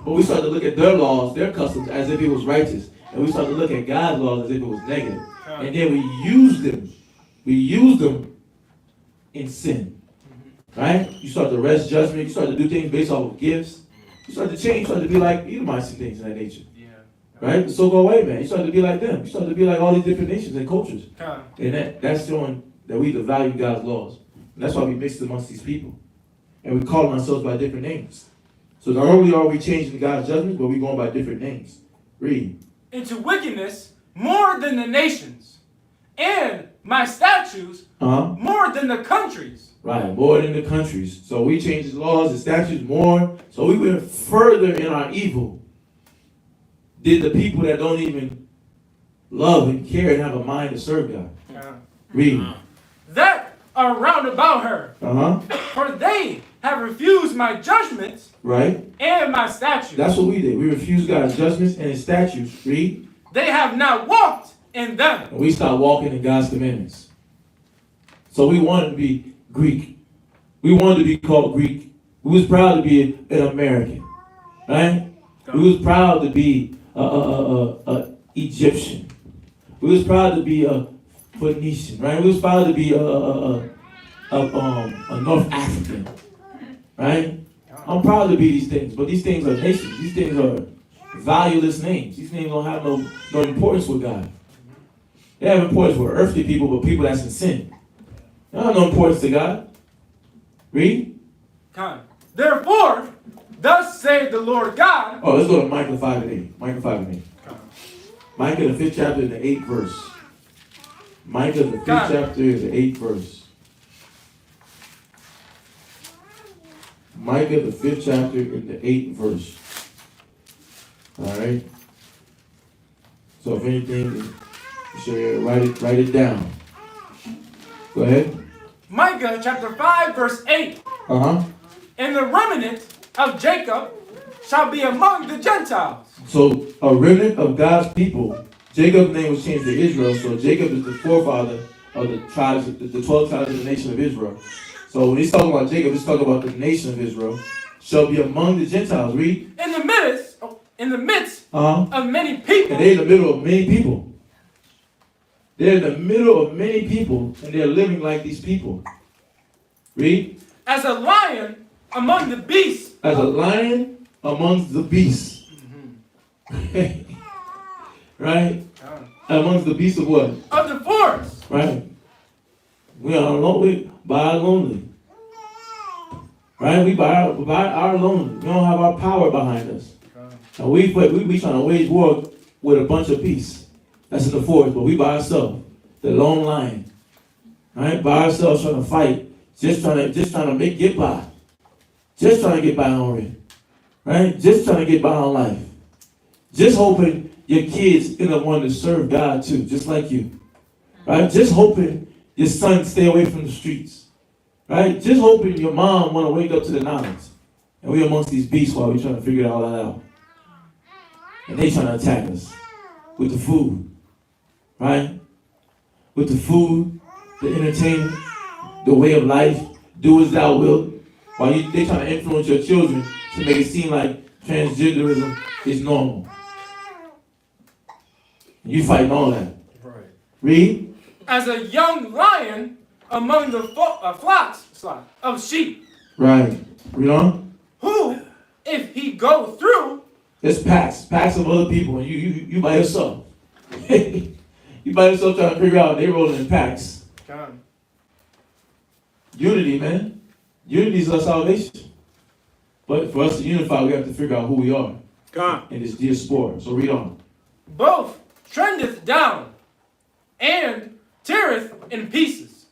[SPEAKER 1] But we started to look at their laws, their customs, as if it was righteous. And we started to look at God's laws as if it was negative. And then we used them. We used them in sin. Right? You start to rest judgment. You start to do things based off of gifts. You start to change. You start to be like Edomites and things of that nature. Right? The so-called white man. You start to be like them. You start to be like all these different nations and cultures. And that's showing that we value God's laws. And that's why we mix amongst these people. And we call ourselves by different names. So not only are we changing God's judgments, but we're going by different names. Read.
[SPEAKER 3] Into wickedness more than the nations, and my statutes more than the countries.
[SPEAKER 1] Right, more than the countries. So we changed the laws and statutes more. So we went further in our evil. Did the people that don't even love and care and have a mind to serve God. Read.
[SPEAKER 3] That are round about her.
[SPEAKER 1] Uh-huh.
[SPEAKER 3] For they have refused my judgments
[SPEAKER 1] Right.
[SPEAKER 3] and my statutes.
[SPEAKER 1] That's what we did. We refused God's judgments and his statutes. Read.
[SPEAKER 3] They have not walked in them.
[SPEAKER 1] And we stopped walking in God's commandments. So we wanted to be Greek. We wanted to be called Greek. We was proud to be an American. Right? We was proud to be a Egyptian. We was proud to be a Phoenician. Right? We was proud to be a North African. Right? I'm proud to be these things, but these things are nations. These things are valueless names. These names don't have no importance with God. They have importance for earthly people, but people that's in sin. They don't have no importance to God. Read.
[SPEAKER 3] Therefore, thus saith the Lord God.
[SPEAKER 1] Oh, let's go to Micah 5:8. Micah 5:8. Micah the 5th chapter, the 8th verse. Micah the 5th chapter, the 8th verse. Micah the 5th chapter, in the 8th verse. All right. So if anything, you should write it down. Go ahead.
[SPEAKER 3] Micah chapter 5 verse 8.
[SPEAKER 1] Uh-huh.
[SPEAKER 3] And the remnant of Jacob shall be among the Gentiles.
[SPEAKER 1] So a remnant of God's people. Jacob's name was changed to Israel. So Jacob is the forefather of the tribes, the 12 tribes of the nation of Israel. So when he's talking about Jacob, he's talking about the nation of Israel. Shall be among the Gentiles. Read.
[SPEAKER 3] In the midst of many people.
[SPEAKER 1] And they're in the middle of many people. They're in the middle of many people, and they're living like these people. Read.
[SPEAKER 3] As a lion among the beasts.
[SPEAKER 1] As a lion amongst the beasts. Mm-hmm. Right? Amongst the beasts of what?
[SPEAKER 3] Of the forest.
[SPEAKER 1] Right. We are lonely, by our lonely. Right? We by our lonely. We don't have our power behind us. And we trying to wage war with a bunch of peace. That's in the forest, but we by ourselves. The lone lion. Right? By ourselves trying to fight. Just trying to get by. Just trying to get by on it. Right? Just trying to get by on life. Just hoping your kids gonna want to serve God too, just like you. Right? Just hoping your son stay away from the streets. Right? Just hoping your mom want to wake up to the knowledge. And we amongst these beasts while we trying to figure all that out. And they trying to attack us with the food. Right? With the food, the entertainment, the way of life, do as thou wilt. While they trying to influence your children to make it seem like transgenderism is normal. You fighting all that.
[SPEAKER 3] Right.
[SPEAKER 1] Read.
[SPEAKER 3] As a young lion among the flocks of sheep.
[SPEAKER 1] Right. Read on.
[SPEAKER 3] Who, if he go through.
[SPEAKER 1] It's packs of other people, and you by yourself. You by yourself trying to figure out they rolling in packs. Unity, man. Unity is our salvation. But for us to unify, we have to figure out who we are. In this diaspora. So read on.
[SPEAKER 3] Both trendeth down and teareth in pieces,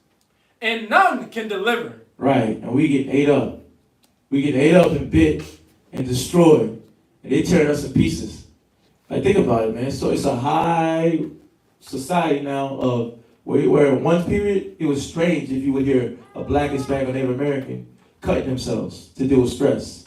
[SPEAKER 3] and none can deliver.
[SPEAKER 1] Right, and we get ate up. We get ate up and bit and destroyed, and they tear us in pieces. Like, think about it, man. So it's a high society now of where in one period it was strange if you would hear a black, Hispanic, or Native American cutting themselves to deal with stress.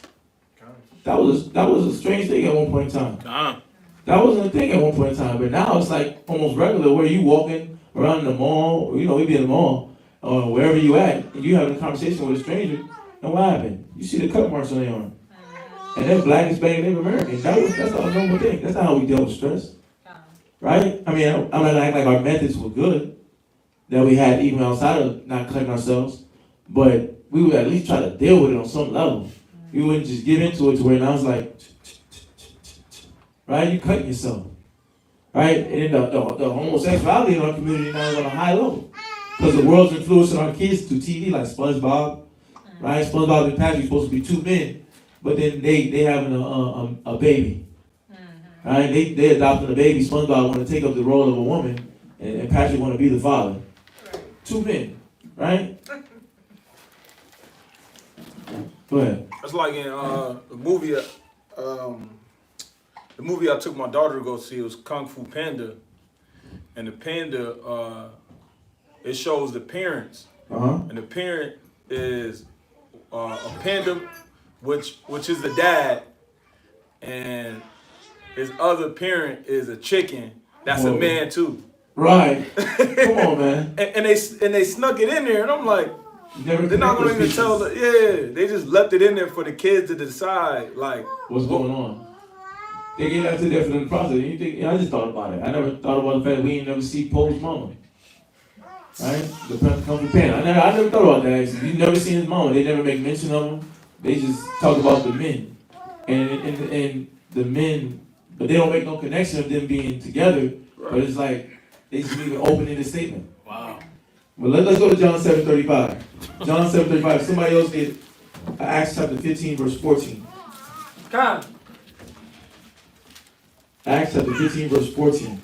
[SPEAKER 1] That was a strange thing at one point in time. That wasn't a thing at one point in time, but now it's like almost regular where you walking around in the mall, or, we be in the mall, or wherever you at, and you having a conversation with a stranger, and what happened? You see the cut marks on their arm. And then black, Hispanic, Native American. That's not a normal thing. That's not how we deal with stress. Right? I mean, I'm not acting like our methods were good, that we had even outside of not cutting ourselves, but we would at least try to deal with it on some level. We wouldn't just get into it to where now it's like, right? You cutting yourself. Right? And then the homosexuality in our community now is on a high level. Because the world's influencing our kids through TV, like SpongeBob. Right? SpongeBob and Patrick are supposed to be two men, but then they having a baby. Right? They adopting a baby. SpongeBob want to take up the role of a woman, and Patrick want to be the father. Two men. Right? Go ahead.
[SPEAKER 4] That's like in the movie I took my daughter to go see. It was Kung Fu Panda, and the panda it shows the parents
[SPEAKER 6] and the parent is a panda, which is the dad, and his other parent is a chicken. That's a man too.
[SPEAKER 1] Right. Come on, man.
[SPEAKER 6] and they snuck it in there, and I'm like,
[SPEAKER 1] Never
[SPEAKER 6] they're not gonna
[SPEAKER 1] connect
[SPEAKER 6] even
[SPEAKER 1] those
[SPEAKER 6] tell.
[SPEAKER 1] pieces.
[SPEAKER 6] They just left it in there for the kids to decide, like
[SPEAKER 1] What's going on? They gave that to them for the process. You think? I just thought about it. I never thought about the fact that we ain't never see Poe's mama. Right? The parent comes from Pan. I never thought about that. Actually. You never seen his mama. They never make mention of him. They just talk about the men, and the men, but they don't make no connection of them being together. But it's like they just leave an open-ended statement.
[SPEAKER 4] Wow.
[SPEAKER 1] Well, let's go to John 7:35. John 7:35. Somebody else get Acts chapter 15, verse 14.
[SPEAKER 3] Come.
[SPEAKER 1] Acts chapter 15, verse 14.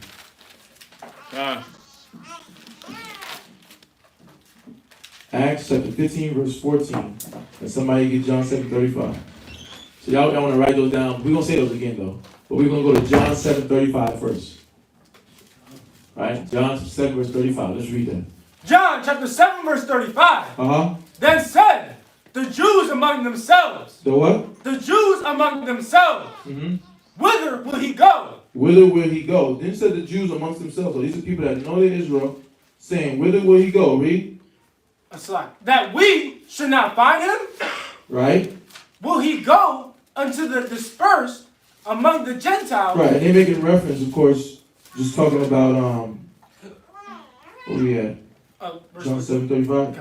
[SPEAKER 1] Acts chapter 15, verse 14. And somebody get John 7:35. So y'all want to write those down. We're going to say those again, though. But we're going to go to John 7:35 first. Right? John 7, verse 35. Let's read that.
[SPEAKER 3] John chapter 7, verse 35.
[SPEAKER 1] Uh-huh.
[SPEAKER 3] Then said the Jews among themselves.
[SPEAKER 1] The what?
[SPEAKER 3] The Jews among themselves.
[SPEAKER 1] Mm-hmm.
[SPEAKER 3] Whither will he go?
[SPEAKER 1] Whither will he go? Then said the Jews amongst themselves. So these are people that know they're Israel, saying, whither will he go? Read.
[SPEAKER 3] That's like that we should not find him.
[SPEAKER 1] Right?
[SPEAKER 3] Will he go unto the dispersed among the Gentiles?
[SPEAKER 1] Right, and they're making reference, of course, just talking about, what we at? John 7:35.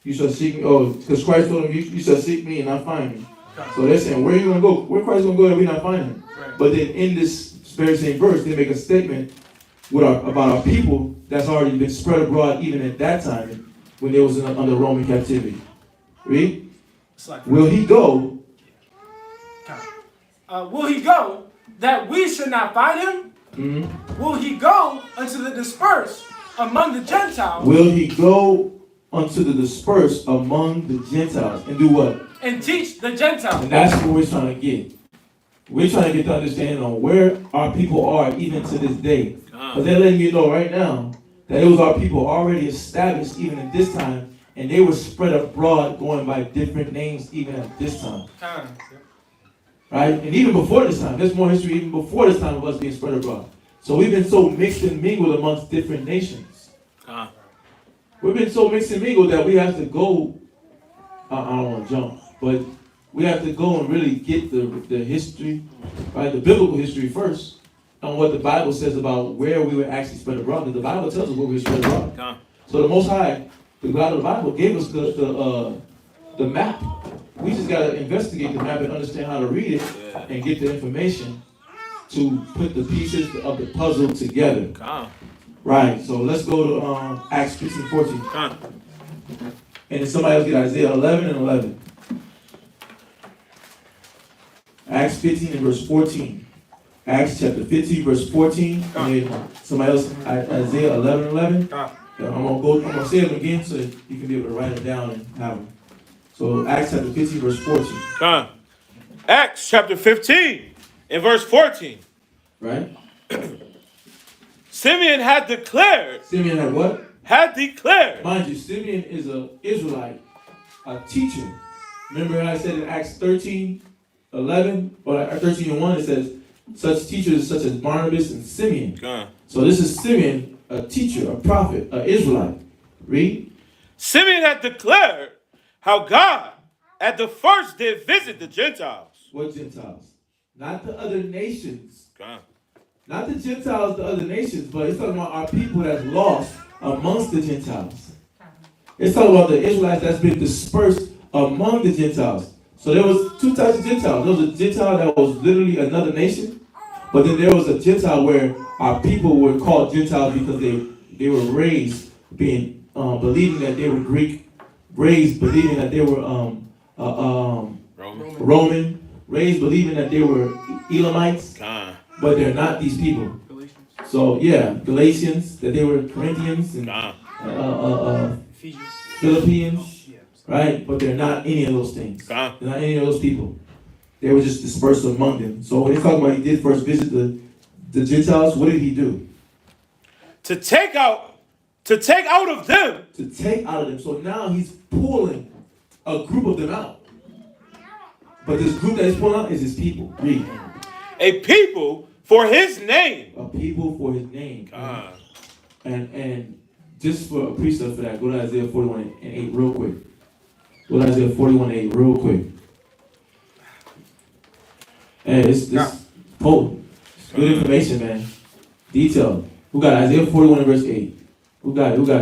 [SPEAKER 1] You shall seek me. Oh, because Christ told them, you shall seek me and not find me. So they're saying, where are you going to go? Where Christ going to go that we not find him?
[SPEAKER 3] Right.
[SPEAKER 1] But then in this very same verse, they make a statement about our people that's already been spread abroad even at that time when they was under Roman captivity. Read. Will he go?
[SPEAKER 3] Will he go that we should not find him?
[SPEAKER 1] Mm-hmm.
[SPEAKER 3] Will he go unto the dispersed among the Gentiles?
[SPEAKER 1] Will he go unto the dispersed among the Gentiles and do what?
[SPEAKER 3] And teach the Gentiles.
[SPEAKER 1] And that's what we're trying to get. We're trying to get the understanding on where our people are even to this day. But they're letting you know right now that it was our people already established even at this time, and they were spread abroad going by different names even at this time. Right? And even before this time, there's more history even before this time of us being spread abroad. So we've been so mixed and mingled amongst different nations. We've been so mixed and mingled that we have to go, I don't want to jump, but we have to go and really get the history, right? The biblical history first, on what the Bible says about where we were actually spread abroad. Because the Bible tells us where we were spread abroad. So the Most High, the God of the Bible, gave us the map. We just got to investigate the map and understand how to read it and get the information to put the pieces of the puzzle together. Right, so let's go to Acts 15:14. And then somebody else get Isaiah 11 and 11. Acts 15 and verse 14. Acts chapter 15, verse 14. And then somebody else, Isaiah 11 and 11. I'm gonna say them again so that you can be able to write them down and have them. So Acts chapter 15, verse 14.
[SPEAKER 6] Acts chapter 15 and verse 14.
[SPEAKER 1] Right?
[SPEAKER 6] Simeon had declared.
[SPEAKER 1] Simeon had what?
[SPEAKER 6] Had declared.
[SPEAKER 1] Mind you, Simeon is an Israelite, a teacher. Remember how I said in Acts 13:11 or 13:1, it says, such teachers such as Barnabas and Simeon. So this is Simeon, a teacher, a prophet, an Israelite. Read.
[SPEAKER 6] Simeon had declared how God at the first did visit the Gentiles.
[SPEAKER 1] What Gentiles? Not the other nations. Not the Gentiles, the other nations, but it's talking about our people that's lost amongst the Gentiles. It's talking about the Israelites that's been dispersed among the Gentiles. So there was two types of Gentiles. There was a Gentile that was literally another nation, but then there was a Gentile where our people were called Gentiles because they were raised being believing that they were Greek, raised believing that they were Roman, raised believing that they were Elamites, but they're not these people. So yeah, Galatians, that they were Corinthians and Philippians, right? But they're not any of those things. They're not any of those people. They were just dispersed among them. So when he's talking about he did first visit the Gentiles, what did he do?
[SPEAKER 6] To take out To take out of them.
[SPEAKER 1] To take out of them. So now he's pulling a group of them out. But this group that he's pulling out is his people. Read.
[SPEAKER 6] A people for his name.
[SPEAKER 1] A people for his name. And just for a precept for that, go to Isaiah 41 and 8 real quick. Go to Isaiah 41 and 8 real quick. Hey, this potent. Good information, man. Detail. Who got it? Isaiah 41 and verse 8. Who got it? Go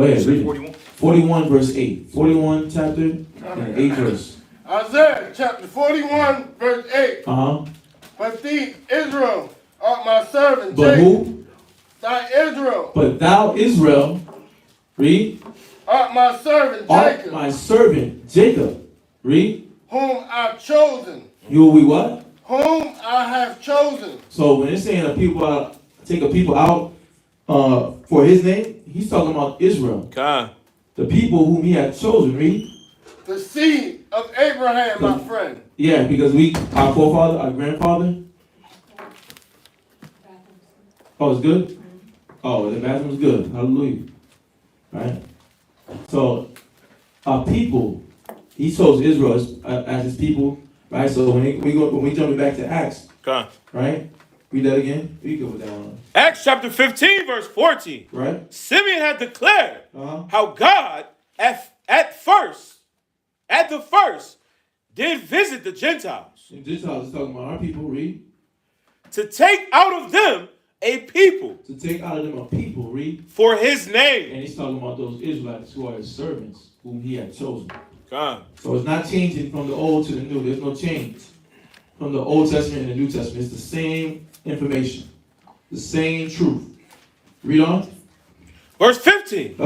[SPEAKER 1] ahead, read it. 41 verse 8. 41 chapter and 8 verse.
[SPEAKER 7] Isaiah chapter 41 verse 8.
[SPEAKER 1] Uh-huh.
[SPEAKER 7] But thee, Israel, art my servant
[SPEAKER 1] But
[SPEAKER 7] Jacob.
[SPEAKER 1] who?
[SPEAKER 7] Thy Israel.
[SPEAKER 1] But thou, Israel, read.
[SPEAKER 7] Art my servant
[SPEAKER 1] Art
[SPEAKER 7] Jacob.
[SPEAKER 1] my servant Jacob. Read.
[SPEAKER 7] Whom I've chosen.
[SPEAKER 1] You will be what?
[SPEAKER 7] Whom I have chosen.
[SPEAKER 1] So when it's saying take a people out for his name, he's talking about Israel. The people whom he had chosen, read.
[SPEAKER 7] The seed of Abraham, my friend.
[SPEAKER 1] Yeah, because our forefather, our grandfather. Oh, it's good? Oh, the bathroom's good. Hallelujah. Right? So, our people, he chose Israel as his people. Right? So when we jump back to Acts, right? Read that again. You go with that one.
[SPEAKER 6] Acts chapter 15, verse 14.
[SPEAKER 1] Right?
[SPEAKER 6] Simeon had declared how God at the first, did visit the Gentiles.
[SPEAKER 1] And Gentiles is talking about our people, read.
[SPEAKER 6] To take out of them a people.
[SPEAKER 1] To take out of them a people, read.
[SPEAKER 6] For his name.
[SPEAKER 1] And he's talking about those Israelites who are his servants, whom he had chosen.
[SPEAKER 6] God.
[SPEAKER 1] So it's not changing from the old to the new. There's no change from the Old Testament and the New Testament. It's the same information, the same truth. Read on.
[SPEAKER 6] Verse 15.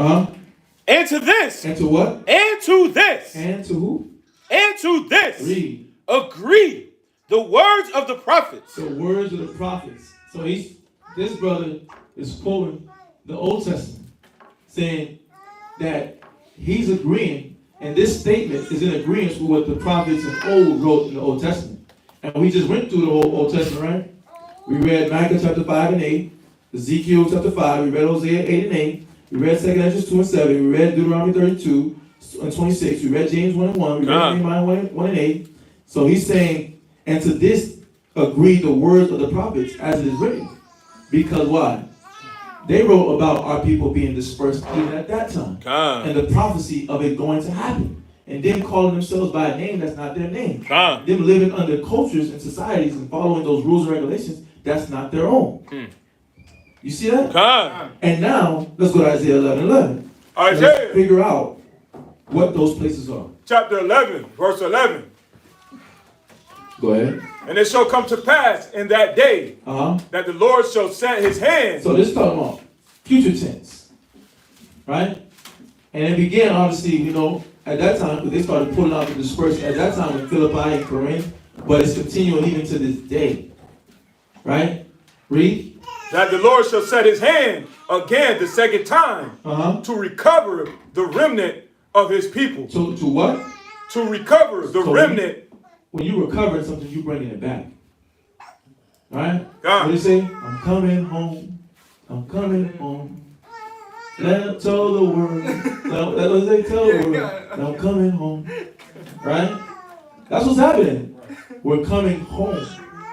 [SPEAKER 6] And to this.
[SPEAKER 1] And to what?
[SPEAKER 6] And to this.
[SPEAKER 1] And to who?
[SPEAKER 6] And to this.
[SPEAKER 1] Read.
[SPEAKER 6] Agree the words of the prophets.
[SPEAKER 1] The words of the prophets. So this brother is quoting the Old Testament, saying that he's agreeing, and this statement is in agreement with what the prophets of old wrote in the Old Testament. And we just went through the whole Old Testament, right? We read Micah chapter 5 and 8, Ezekiel chapter 5, we read Hosea 8 and 8, we read 2 Ezra 2 and 7, we read Deuteronomy 32 and 26, we read James 1 and 1, we read Nehemiah 1 and 8. So he's saying, and to this agree the words of the prophets as it is written. Because why? They wrote about our people being dispersed even at that time. And the prophecy of it going to happen. And them calling themselves by a name that's not their name. Them living under cultures and societies and following those rules and regulations that's not their own. You see that? And now, let's go to Isaiah 11:11. Let's figure out what those places are.
[SPEAKER 6] Chapter 11, verse 11.
[SPEAKER 1] Go ahead.
[SPEAKER 6] And it shall come to pass in that day that the Lord shall set his hand.
[SPEAKER 1] So this is talking about future tense. Right? And it began, obviously, at that time, because they started pulling out the dispersed at that time in Philippi and Corinth, but it's continuing even to this day. Right? Read.
[SPEAKER 6] That the Lord shall set his hand again the second time to recover the remnant of his people.
[SPEAKER 1] To what?
[SPEAKER 6] To recover the remnant.
[SPEAKER 1] When you recover something, you bringing it back. Right?
[SPEAKER 6] God.
[SPEAKER 1] What do you say? I'm coming home. I'm coming home. Tell the world. That was they tell the world. I'm coming home. Right? That's what's happening. We're coming home.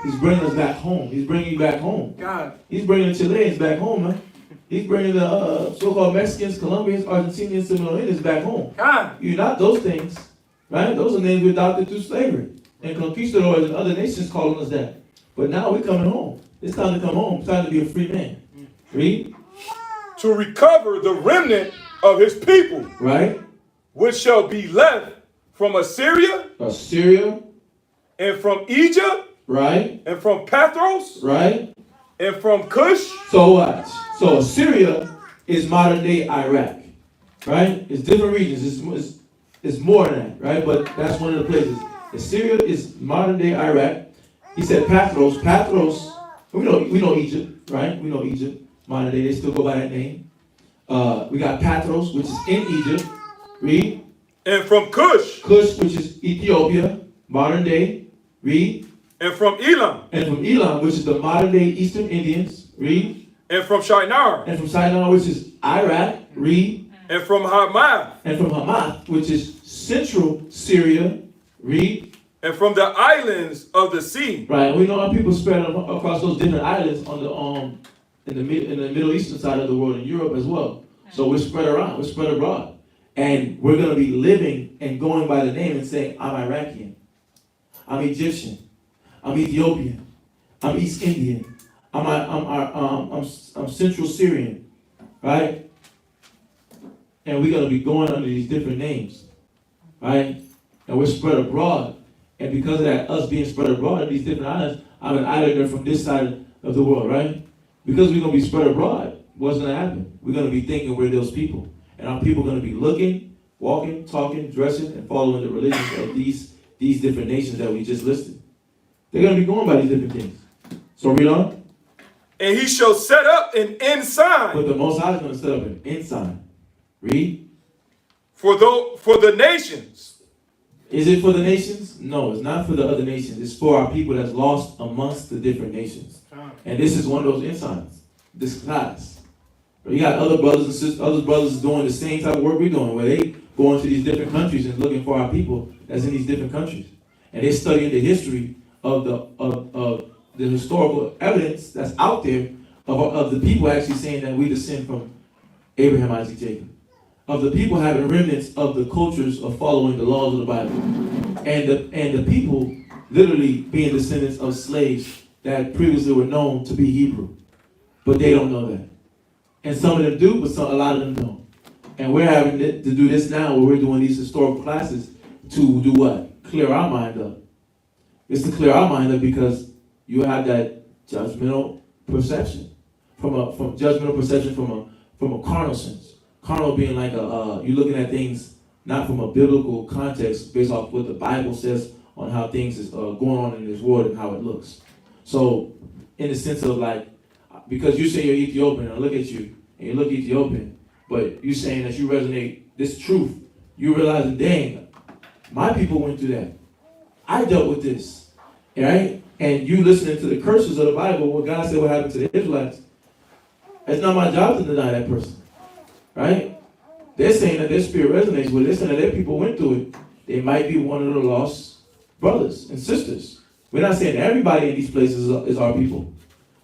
[SPEAKER 1] He's bringing us back home. He's bringing you back home.
[SPEAKER 10] God.
[SPEAKER 1] He's bringing the Chileans back home, man. He's bringing the so-called Mexicans, Colombians, Argentinians, Salvadorians back home.
[SPEAKER 10] God.
[SPEAKER 1] You're not those things. Right? Those are names we adopted through slavery. And conquistadors and other nations calling us that. But now we're coming home. It's time to come home. It's time to be a free man. Read.
[SPEAKER 6] To recover the remnant of his people.
[SPEAKER 1] Right.
[SPEAKER 6] Which shall be left from Assyria.
[SPEAKER 1] And
[SPEAKER 6] from Egypt.
[SPEAKER 1] Right.
[SPEAKER 6] And from Pathros.
[SPEAKER 1] Right.
[SPEAKER 6] And from Cush.
[SPEAKER 1] So what? So Assyria is modern day Iraq. Right? It's different regions. It's more than that. Right? But that's one of the places. Assyria is modern day Iraq. He said Pathros. Pathros, we know Egypt, right? We know Egypt. Modern day, they still go by that name. We got Pathros, which is in Egypt. Read.
[SPEAKER 6] And from Cush.
[SPEAKER 1] Cush, which is Ethiopia, modern day. Read.
[SPEAKER 6] And from Elam.
[SPEAKER 1] And from Elam, which is the modern day Eastern Indians. Read.
[SPEAKER 6] And from Shinar.
[SPEAKER 1] And from Shinar, which is Iraq, read.
[SPEAKER 6] And from Hamath.
[SPEAKER 1] And from Hamath, which is central Syria, read.
[SPEAKER 6] And from the islands of the sea.
[SPEAKER 1] Right, and we know our people spread across those different islands on the in the Middle Eastern side of the world, in Europe as well. So we're spread around, we're spread abroad. And we're going to be living and going by the name and saying, I'm Iraqian, I'm Egyptian, I'm Ethiopian, I'm East Indian, I'm Central Syrian, right? And we're going to be going under these different names, right? And we're spread abroad. And because of that, us being spread abroad in these different islands, I'm an islander from this side of the world, right? Because we're going to be spread abroad, what's going to happen? We're going to be thinking we're those people. And our people are going to be looking, walking, talking, dressing, and following the religions of these different nations that we just listed. They're going to be going by these different things. So read on.
[SPEAKER 6] And he shall set up an ensign.
[SPEAKER 1] But the Most High is going to set up an ensign. Read.
[SPEAKER 6] For the nations.
[SPEAKER 1] Is it for the nations? No, it's not for the other nations. It's for our people that's lost amongst the different nations. And this is one of those ensigns. This class. You got other brothers and sisters, other brothers doing the same type of work we're doing, where they go into these different countries and looking for our people that's in these different countries. And they're studying the history of the historical evidence that's out there of the people actually saying that we descend from Abraham, Isaac, Jacob. Of the people having remnants of the cultures of following the laws of the Bible. And the people literally being descendants of slaves that previously were known to be Hebrew. But they don't know that. And some of them do, but a lot of them don't. And we're having to do this now where we're doing these historical classes to do what? Clear our mind up. It's to clear our mind up because you have that judgmental perception. From judgmental perception from a carnal sense. Carnal being like you're looking at things not from a biblical context based off what the Bible says on how things is going on in this world and how it looks. So, in the sense of like, because you say you're Ethiopian, I look at you and you look Ethiopian, but you saying that you resonate this truth, you realizing, dang, my people went through that. I dealt with this, right? And you listening to the curses of the Bible, what God said what happened to the Israelites. It's not my job to deny that person. Right? They're saying that their spirit resonates with it. They're saying that their people went through it. They might be one of the lost brothers and sisters. We're not saying that everybody in these places is our people.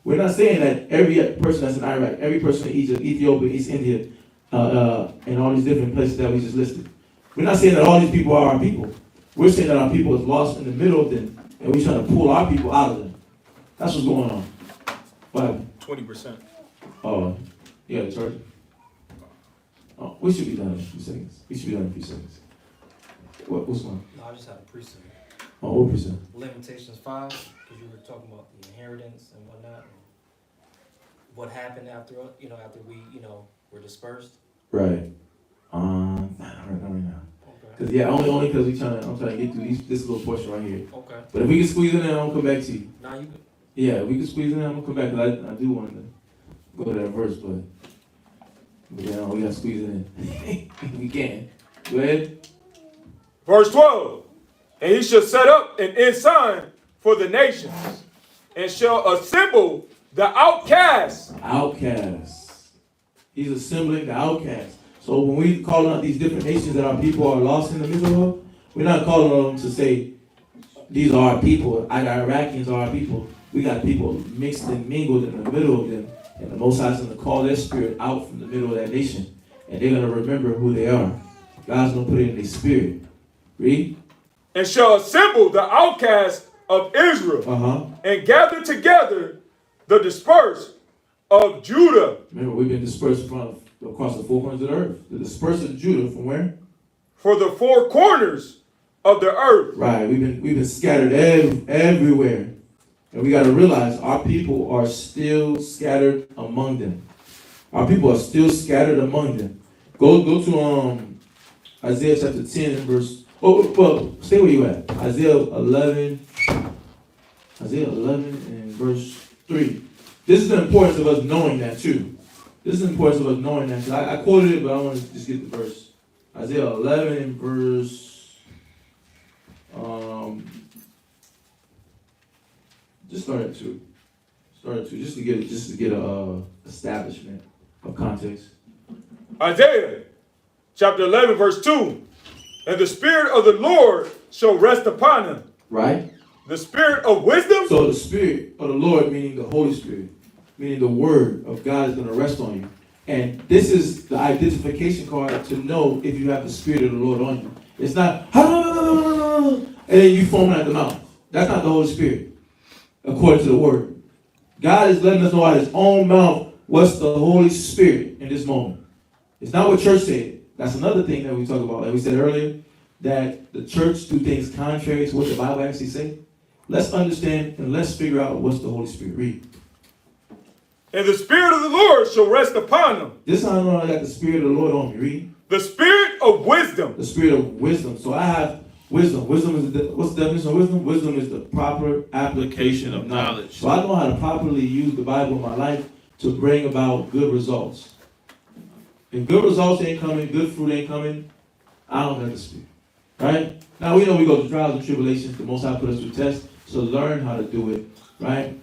[SPEAKER 1] We're not saying that every person that's in Iraq, every person in Egypt, Ethiopia, East India, and all these different places that we just listed. We're not saying that all these people are our people. We're saying that our people is lost in the middle of them, and we're trying to pull our people out of them. That's what's going on. What happened?
[SPEAKER 6] 20%.
[SPEAKER 1] Oh, yeah, the church. Oh, we should be done in a few seconds. What's going on?
[SPEAKER 5] No, I just had a precept.
[SPEAKER 1] Oh, what percent?
[SPEAKER 5] Lamentations 5, because you were talking about the inheritance and whatnot, and what happened after we, were dispersed.
[SPEAKER 1] Right. Not right now. Cause yeah, only because I'm trying to get through this little portion right here.
[SPEAKER 5] Okay.
[SPEAKER 1] But if we can squeeze it in, I'm gonna come back to you.
[SPEAKER 5] Nah, you good.
[SPEAKER 1] Yeah, if we can squeeze it in, I'm gonna come back. Cause I do want to go to that verse, but yeah, we gotta squeeze it in. We can. Go ahead.
[SPEAKER 6] Verse 12. And he shall set up an ensign for the nations, and shall assemble the outcasts.
[SPEAKER 1] Outcasts. He's assembling the outcasts. So when we call out these different nations that our people are lost in the middle of, we're not calling on them to say, these are our people, the Iraqians are our people. We got people mixed and mingled in the middle of them. And the Most High is going to call their spirit out from the middle of that nation. And they're going to remember who they are. God's going to put it in their spirit. Read.
[SPEAKER 6] And shall assemble the outcasts of Israel, and gather together the dispersed of Judah.
[SPEAKER 1] Remember, we've been dispersed across the four corners of the earth. The dispersed of Judah from where?
[SPEAKER 6] For the four corners of the earth.
[SPEAKER 1] Right. We've been scattered everywhere. And we got to realize our people are still scattered among them. Our people are still scattered among them. Go to Isaiah chapter 10 and verse. Oh, well, stay where you at. Isaiah 11 and verse 3. This is the importance of us knowing that too. This is the importance of us knowing that. I quoted it, but I want to just get the verse. Isaiah 11 and verse. Just start at 2. Start to just to get a establishment of context.
[SPEAKER 6] Isaiah chapter 11, verse 2. And the Spirit of the Lord shall rest upon him.
[SPEAKER 1] Right?
[SPEAKER 6] The Spirit of wisdom.
[SPEAKER 1] So the Spirit of the Lord, meaning the Holy Spirit, meaning the Word of God is going to rest on you. And this is the identification card to know if you have the Spirit of the Lord on you. It's not, and then you foam at the mouth. That's not the Holy Spirit, according to the Word. God is letting us know out of his own mouth what's the Holy Spirit in this moment. It's not what church said. That's another thing that we talk about. Like we said earlier, that the church do things contrary to what the Bible actually says. Let's understand and let's figure out what's the Holy Spirit. Read.
[SPEAKER 6] And the Spirit of the Lord shall rest upon him.
[SPEAKER 1] This is how I know I got the Spirit of the Lord on me. Read.
[SPEAKER 6] The Spirit of wisdom.
[SPEAKER 1] The Spirit of wisdom. So I have wisdom. Wisdom is what's the definition of wisdom? Wisdom is the proper application of knowledge. So I know how to properly use the Bible in my life to bring about good results. If good results ain't coming, good fruit ain't coming, I don't have the Spirit. Right? Now we know we go through trials and tribulations. The Most High put us through tests. So learn how to do it. Right?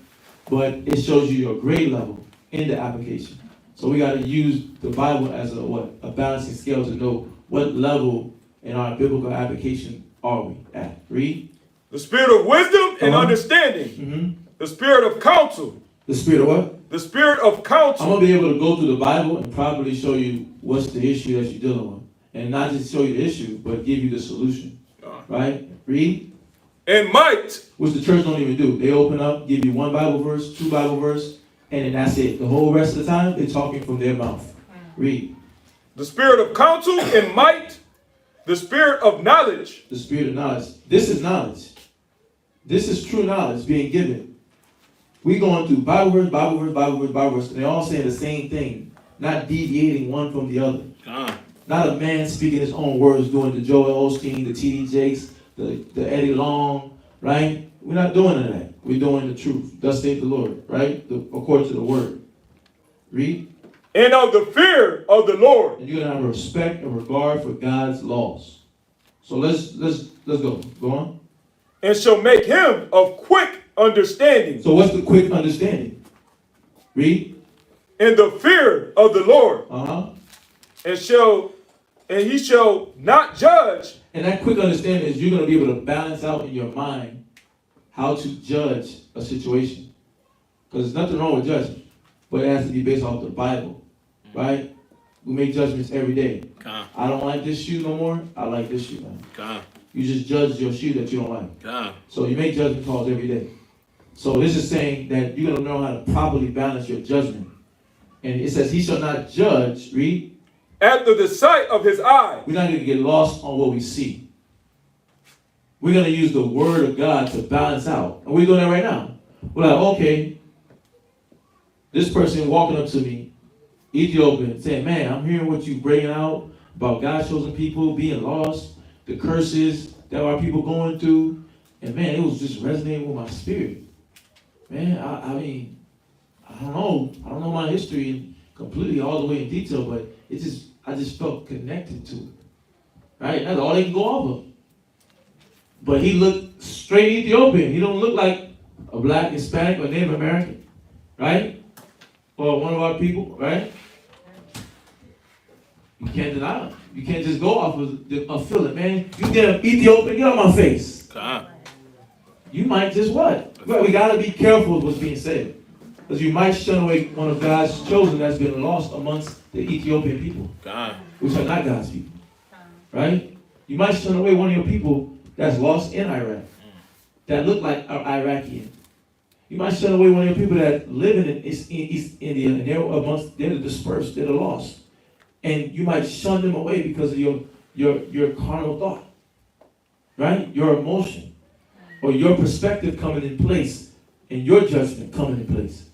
[SPEAKER 1] But it shows you your grade level in the application. So we got to use the Bible as a balancing scale to know what level in our biblical application are we at. Read.
[SPEAKER 6] The Spirit of wisdom and understanding.
[SPEAKER 1] Mm-hmm.
[SPEAKER 6] The Spirit of counsel.
[SPEAKER 1] The Spirit of what?
[SPEAKER 6] The Spirit of counsel.
[SPEAKER 1] I'm going to be able to go through the Bible and properly show you what's the issue that you're dealing with. And not just show you the issue, but give you the solution. Right? Read.
[SPEAKER 6] And might.
[SPEAKER 1] Which the church don't even do. They open up, give you one Bible verse, two Bible verse, and then that's it. The whole rest of the time, they're talking from their mouth. Read.
[SPEAKER 6] The Spirit of counsel and might. The Spirit of knowledge.
[SPEAKER 1] The Spirit of knowledge. This is knowledge. This is true knowledge being given. We going through Bible verse, Bible verse, Bible verse, Bible verse, and they're all saying the same thing, not deviating one from the other. Not a man speaking his own words, doing the Joel Osteen, the T.D. Jakes, the Eddie Long, right? We're not doing that. We're doing the truth. Thus saith the Lord, right? According to the word. Read.
[SPEAKER 6] And of the fear of the Lord.
[SPEAKER 1] And you're gonna have a respect and regard for God's laws. So let's go. Go on.
[SPEAKER 6] And shall make him of quick understanding.
[SPEAKER 1] So what's the quick understanding? Read.
[SPEAKER 6] In the fear of the Lord. And he shall not judge.
[SPEAKER 1] And that quick understanding is you're going to be able to balance out in your mind how to judge a situation. Because there's nothing wrong with judging, but it has to be based off the Bible, right? We make judgments every day. I don't like this shoe no more. I like this shoe now. You just judge your shoe that you don't like. So you make judgment calls every day. So this is saying that you're going to know how to properly balance your judgment. And it says he shall not judge, read.
[SPEAKER 6] After the sight of his eye.
[SPEAKER 1] We're not going to get lost on what we see. We're going to use the word of God to balance out. And we're doing that right now. We're like, okay, this person walking up to me, Ethiopian, saying, man, I'm hearing what you bringing out about God's chosen people being lost, the curses that our people going through. And man, it was just resonating with my spirit. Man, I mean, I don't know my history completely all the way in detail, but I just felt connected to it. Right? That's all they can go off of. But he looked straight Ethiopian. He don't look like a black, Hispanic, or Native American. Right? Or one of our people, right? You can't deny it. You can't just go off of a feeling, man. You get Ethiopian, get on my face. You might just what? Well, we got to be careful with what's being said. Because you might shun away one of God's chosen that's been lost amongst the Ethiopian people. Which are not God's people. Right? You might shun away one of your people that's lost in Iraq. That look like an Iraqian. You might shun away one of your people that live in East India and they're the dispersed, they're the lost. And you might shun them away because of your carnal thought. Right? Your emotion. Or your perspective coming in place. And your judgment coming in place.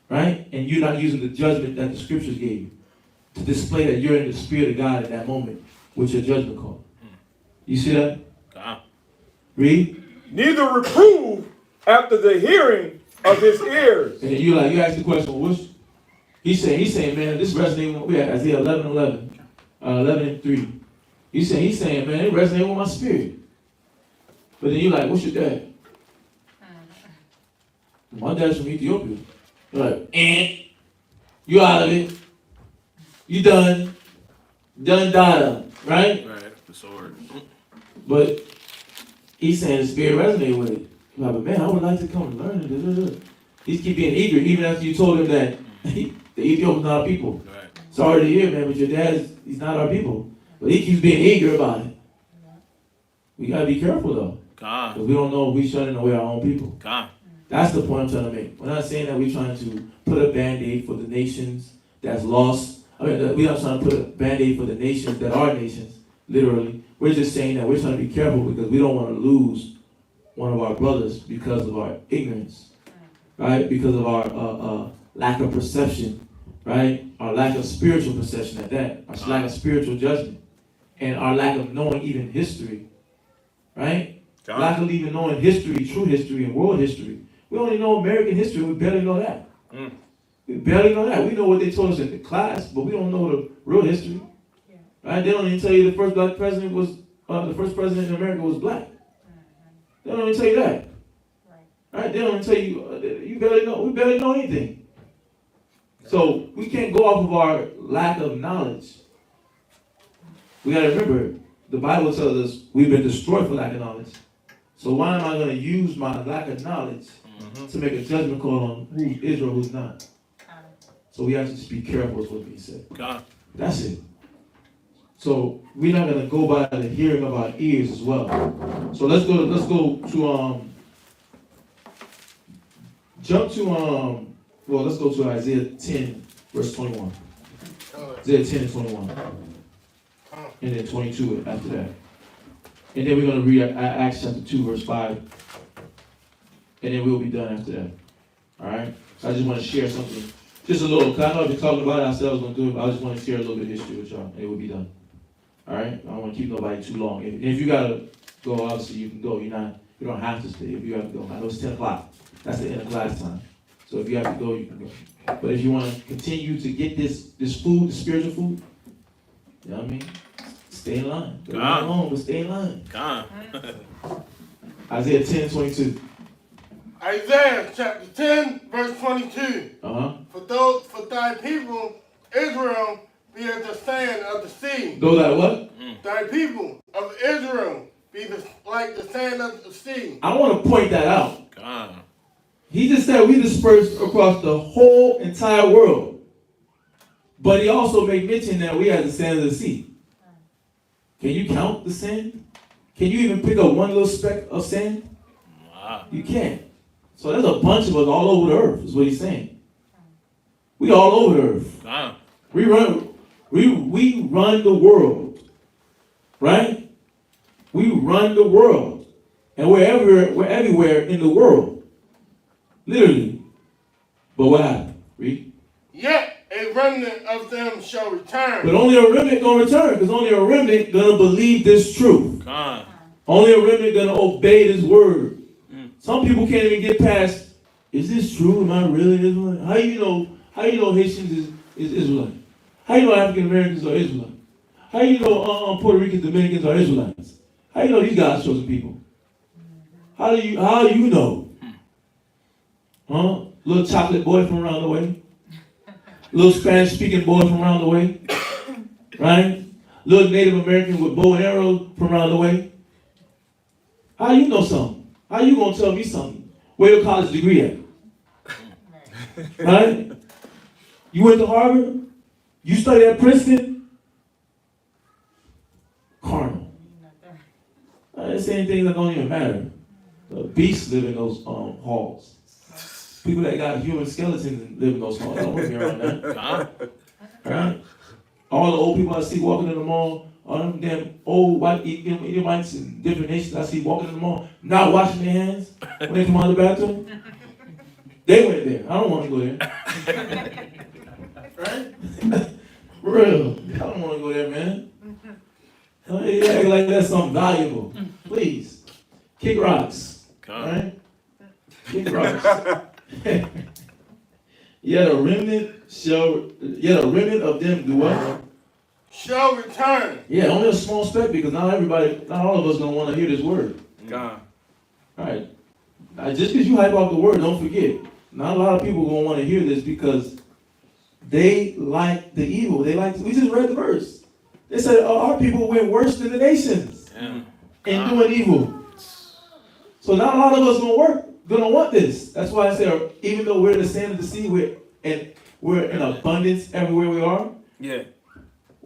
[SPEAKER 1] Right? And you're not using the judgment that the scriptures gave you to display that you're in the spirit of God at that moment with your judgment call. You see that? Read.
[SPEAKER 6] Neither reprove after the hearing of his ears.
[SPEAKER 1] And then you ask the question, well, which? He's saying, man, this resonates. We had Isaiah 11:3. He's saying, man, it resonates with my spirit. But then you're like, what's your dad? My dad's from Ethiopia. Like, you out of it. You done. Done, done, right?
[SPEAKER 6] Right. The sword.
[SPEAKER 1] But he's saying the spirit resonate with it. Like, but man, I would like to come and learn. He keep being eager, even after you told him that the Ethiopians not our people.
[SPEAKER 6] Right.
[SPEAKER 1] Sorry to hear, man, but your he's not our people. But he keeps being eager about it. We gotta be careful though.
[SPEAKER 6] God.
[SPEAKER 1] Because we don't know if we're shunning away our own people.
[SPEAKER 6] God.
[SPEAKER 1] That's the point I'm trying to make. We're not saying that we're trying to put a band-aid for the nations that's lost. I mean, we're not trying to put a band-aid for the nations that are nations, literally. We're just saying that we're trying to be careful because we don't want to lose one of our brothers because of our ignorance, right? Because of our lack of perception, right? Our lack of spiritual perception at that. Our lack of spiritual judgment. And our lack of knowing even history, right?
[SPEAKER 6] God.
[SPEAKER 1] Lack of even knowing history, true history, and world history. We only know American history. We barely know that. We barely know that. We know what they told us in the class, but we don't know the real history. Right? They don't even tell you the first black president was, the first president in America was black. They don't even tell you that. Right? They don't even tell you, you barely know, we barely know anything. So we can't go off of our lack of knowledge. We gotta remember, the Bible tells us we've been destroyed for lack of knowledge. So why am I gonna use my lack of knowledge to make a judgment call on who's Israel, who's not? So we have to just be careful with what we say.
[SPEAKER 6] God.
[SPEAKER 1] That's it. So we're not gonna go by the hearing of our ears as well. So let's go to let's go to Isaiah 10, verse 21. Isaiah 10 and 21. And then 22 after that. And then we're gonna read Acts chapter 2, verse 5. And then we'll be done after that. Alright? So I just want to share something. Just a little, because I know I've been talking about it, I said I was going to do it, but I just want to share a little bit of history with y'all, and it will be done. Alright? I don't want to keep nobody too long. If you got to go, obviously you can go. You don't have to stay if you have to go. I know it's 10 o'clock. That's the end of class time. So if you have to go, you can go. But if you want to continue to get this food, the spiritual food, you know what I mean? Stay in line. Go home, but stay in line.
[SPEAKER 6] God.
[SPEAKER 1] Isaiah 10, 22.
[SPEAKER 7] Isaiah chapter 10, verse 22. For thy people, Israel, be as the sand of the sea.
[SPEAKER 1] Go that what?
[SPEAKER 7] Thy people of Israel be like the sand of the sea.
[SPEAKER 1] I want to point that out.
[SPEAKER 6] God.
[SPEAKER 1] He just said we dispersed across the whole entire world. But he also made mention that we are the sand of the sea. Can you count the sand? Can you even pick up one little speck of sand?
[SPEAKER 6] Wow.
[SPEAKER 1] You can't. So there's a bunch of us all over the earth, is what he's saying. We all over the earth.
[SPEAKER 6] God.
[SPEAKER 1] We run the world. Right? We run the world. And we're everywhere in the world. Literally. But what happened? Read.
[SPEAKER 7] Yet a remnant of them shall return.
[SPEAKER 1] But only a remnant gonna return, because only a remnant gonna believe this truth.
[SPEAKER 6] God.
[SPEAKER 1] Only a remnant gonna obey this word. Some people can't even get past, is this true? Am I really Israelite? How you know Haitians is Israelite? How you know African Americans are Israelite? How you know Puerto Ricans, Dominicans are Israelites? How you know these God's chosen people? How do you know? Huh? Little chocolate boy from around the way. Little Spanish speaking boy from around the way. Right? Little Native American with bow and arrow from around the way. How you know something? How you gonna tell me something? Where your college degree at? Right? You went to Harvard? You studied at Princeton? Carnal. They're saying things that don't even matter. The beasts live in those halls. People that got human skeletons live in those halls. I don't want to be around that. Right? All the old people I see walking in the mall, all them damn old white Edomites and different nations I see walking in the mall, not washing their hands when they come out of the bathroom. They went there. I don't want to go there. Right? For real. I don't want to go there, man. You act like that's something valuable. Please. Kick rocks. Right? Kick rocks. Yet a remnant of them do what?
[SPEAKER 7] Shall return.
[SPEAKER 1] Yeah, only a small speck, because not all of us gonna want to hear this word.
[SPEAKER 6] God.
[SPEAKER 1] All right. Just because you hype off the word, don't forget. not a lot of people gonna want to hear this because they like the evil. They like. We just read the verse. They said our people went worse than the nations in doing evil. So not a lot of us gonna want this. That's why I say even though we're in the sand of the sea, we're in abundance everywhere we are.
[SPEAKER 6] Yeah.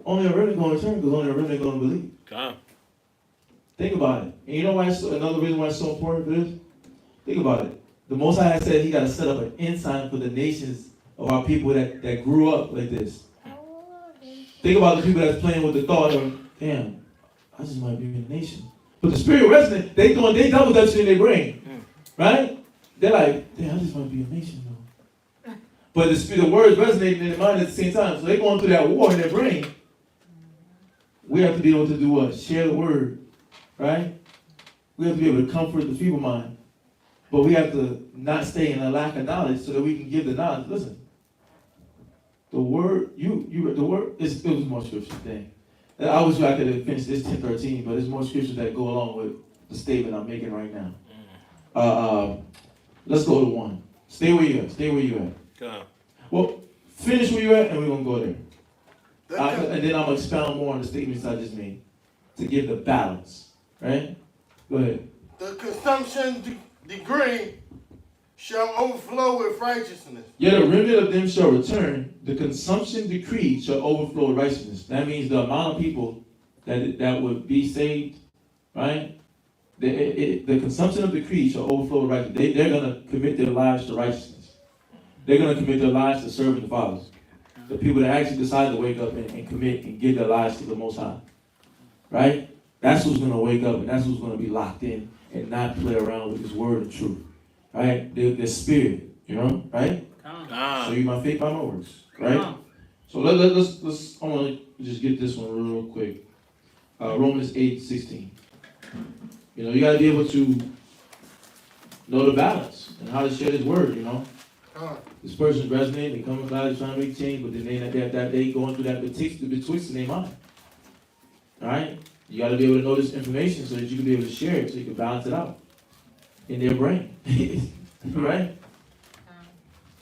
[SPEAKER 1] Only a remnant gonna return because only a remnant gonna believe. Think about it. And you know why? Another reason why it's so important for this. Think about it. The Most High said He got to set up an ensign for the nations of our people that grew up like this. Think about the people that's playing with the thought of, damn, I just might be in a nation. But the spirit resident, they double dutch in their brain, right? They're like, damn, I just might be a nation though. But the words resonating in their mind at the same time, so they're going through that war in their brain. We have to be able to do what? Share the word, right? We have to be able to comfort the feeble mind. But we have to not stay in a lack of knowledge so that we can give the knowledge. Listen, the word, you read the word, it was more scripture thing. I wish I could have finished this 10:13, but there's more scriptures that go along with the statement I'm making right now. Let's go to 1. Stay where you at. Well, finish where you at, and we're going to go there. And then I'm going to expound more on the statements I just made to give the balance, right? Go ahead.
[SPEAKER 7] The consumption degree shall overflow with righteousness.
[SPEAKER 1] Yet a remnant of them shall return. The consumption decree shall overflow with righteousness. That means the amount of people that would be saved, right? The consumption of the decree shall overflow with righteousness. They're going to commit their lives to righteousness. They're going to commit their lives to serving the Father. The people that actually decide to wake up and commit and give their lives to the Most High. Right? That's who's going to wake up and that's who's going to be locked in and not play around with His word of truth. Right? Their spirit. You know? Right? So you my faith by my words. Right? So let's I want to just get this one real quick. Romans 8:16. You know, you got to be able to know the balance and how to share His word, you know. This person's resonating, they come in God, trying to make change, but then they going through that betwixt in their mind. Alright? You got to be able to know this information so that you can be able to share it, so you can balance it out in their brain. Right?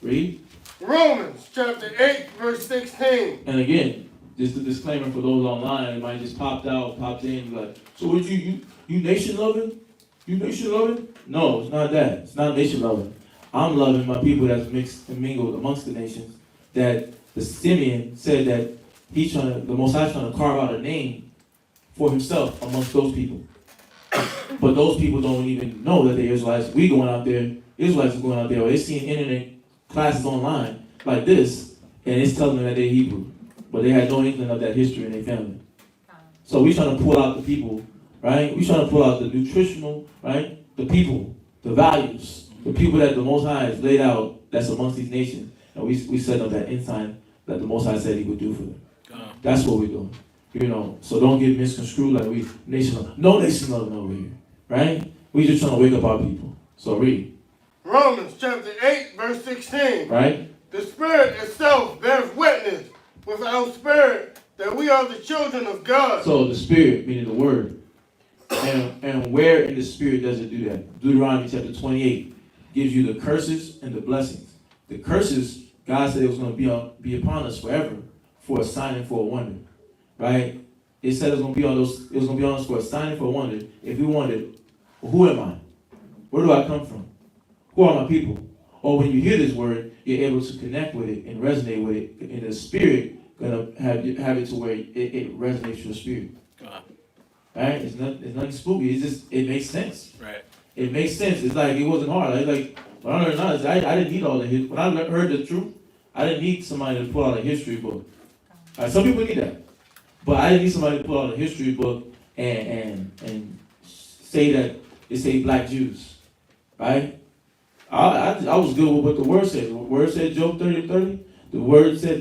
[SPEAKER 1] Read.
[SPEAKER 7] Romans chapter 8, verse 16.
[SPEAKER 1] And again, just a disclaimer for those online, it might just popped in, like, so what you nation loving? You nation loving? No, it's not that. It's not nation loving. I'm loving my people that's mixed and mingled amongst the nations. That the Simeon said that the Most High trying to carve out a name for Himself amongst those people. But those people don't even know that they're Israelites. Israelites are going out there, or they're seeing internet classes online like this, and it's telling them that they're Hebrew. But they had no inkling of that history in their family. So we're trying to pull out the people, right? We're trying to pull out the nutritional, right? The people, the values. The people that the Most High has laid out, that's amongst these nations. And we set up that ensign that the Most High said He would do for them. That's what we're doing. You know, so don't get misconstrued like we nation love. No nation love over here. Right? We just trying to wake up our people. So read.
[SPEAKER 7] Romans chapter 8, verse 16.
[SPEAKER 1] Right?
[SPEAKER 7] The Spirit itself bears witness with our spirit that we are the children of God.
[SPEAKER 1] So the Spirit, meaning the Word. And where in the Spirit does it do that? Deuteronomy chapter 28. Gives you the curses and the blessings. The curses, God said it was going to be upon us forever for a sign and for a wonder. Right? It said it was going to be on us for a sign and for a wonder. If we wondered, well, who am I? Where do I come from? Who are my people? Or when you hear this word, you're able to connect with it and resonate with it. And the Spirit going to have it to where it resonates with your spirit. Right? It's nothing spooky. It makes sense.
[SPEAKER 6] Right.
[SPEAKER 1] It makes sense. It's like it wasn't hard. Like when I learned knowledge, I didn't need all the history. When I heard the truth, I didn't need somebody to pull out a history book. Some people need that, but I didn't need somebody to pull out a history book and say that it say black Jews, right? I was good with what the word said. The word said Job 30:30. The word said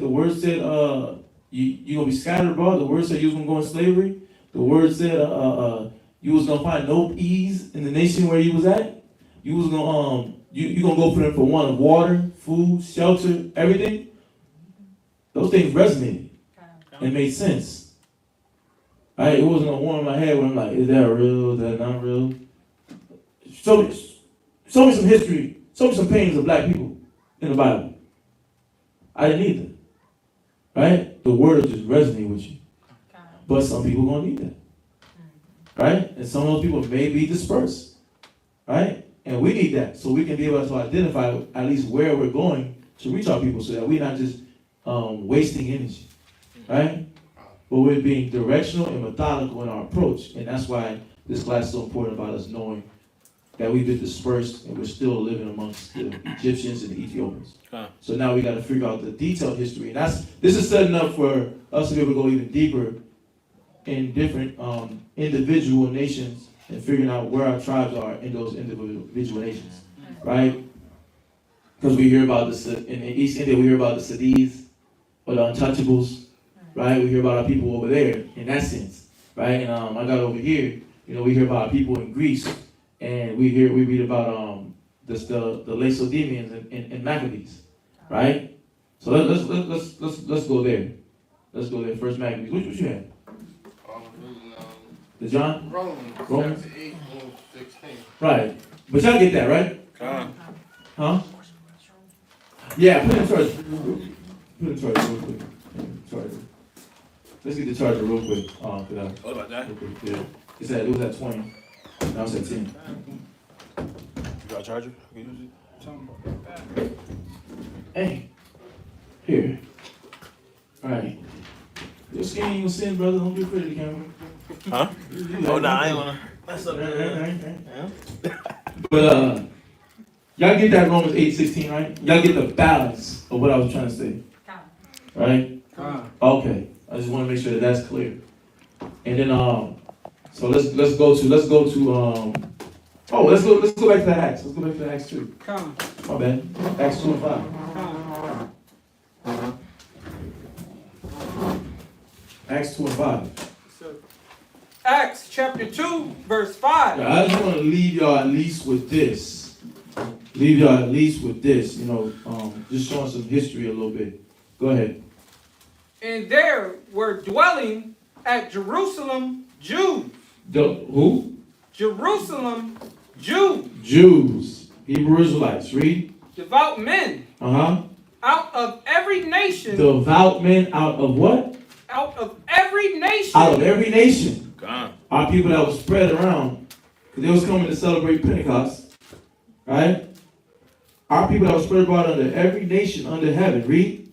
[SPEAKER 1] you gonna be scattered abroad. The word said you was gonna go in slavery. The word said you was gonna find no ease in the nation where you was at. You was gonna you gonna go for them for one of water, food, shelter, everything. Those things resonated and made sense. Right? It wasn't a war in my head where I'm like, is that real? Is that not real? Show me some history. Show me some paintings of black people. in the Bible. I didn't either. Right? The word will just resonate with you. But some people gonna need that. Right? And some of those people may be dispersed. Right? And we need that so we can be able to identify at least where we're going to reach our people so that we're not just wasting energy. Right? But we're being directional and methodical in our approach. And that's why this class is so important about us knowing that we've been dispersed and we're still living amongst the Egyptians and the Ethiopians. So now we got to figure out the detailed history. And this is setting up for us to be able to go even deeper in different individual nations and figuring out where our tribes are in those individual nations, right? Because we hear about in East India, we hear about the Siddhis or the Untouchables, right? We hear about our people over there in that sense, right? And I got over here, we hear about people in Greece, and we read about the Lacedaemonians and Maccabees, right? So let's go there. Let's go there. First Maccabees. Which you have? The John?
[SPEAKER 7] Romans.
[SPEAKER 1] Romans?
[SPEAKER 7] Chapter 8, verse 16.
[SPEAKER 1] Right. But y'all get that, right? Huh? Yeah, put in charge. Put in charge real quick. Charger. Let's get the charger real quick. What about that? Real quick. Yeah. It was at 20. Now it's at 10.
[SPEAKER 6] You got a charger?
[SPEAKER 1] Hey. Here. Alright. Your skin ain't gonna sin, brother. Don't be afraid of the camera.
[SPEAKER 6] Huh? Oh, no, I ain't wanna. That's up.
[SPEAKER 1] But y'all get that Romans 8:16, right? Y'all get the balance of what I was trying to say. Right? Okay. I just want to make sure that that's clear. And then so let's go to let's go back to the Acts. Let's go back to Acts 2. My bad. Acts 2 and 5. Acts 2 and 5.
[SPEAKER 10] Acts chapter 2, verse 5.
[SPEAKER 1] Yeah, I just want to leave y'all at least with this. Just showing some history a little bit. Go ahead.
[SPEAKER 10] And there were dwelling at Jerusalem Jews.
[SPEAKER 1] Who?
[SPEAKER 10] Jerusalem Jews.
[SPEAKER 1] Jews. Hebrew Israelites. Read.
[SPEAKER 10] Devout men. Out of every nation.
[SPEAKER 1] Devout men out of what?
[SPEAKER 10] Out of every nation.
[SPEAKER 1] Out of every nation. Our people that was spread around, because they was coming to celebrate Pentecost, right? Our people that was spread abroad under every nation under heaven. Read.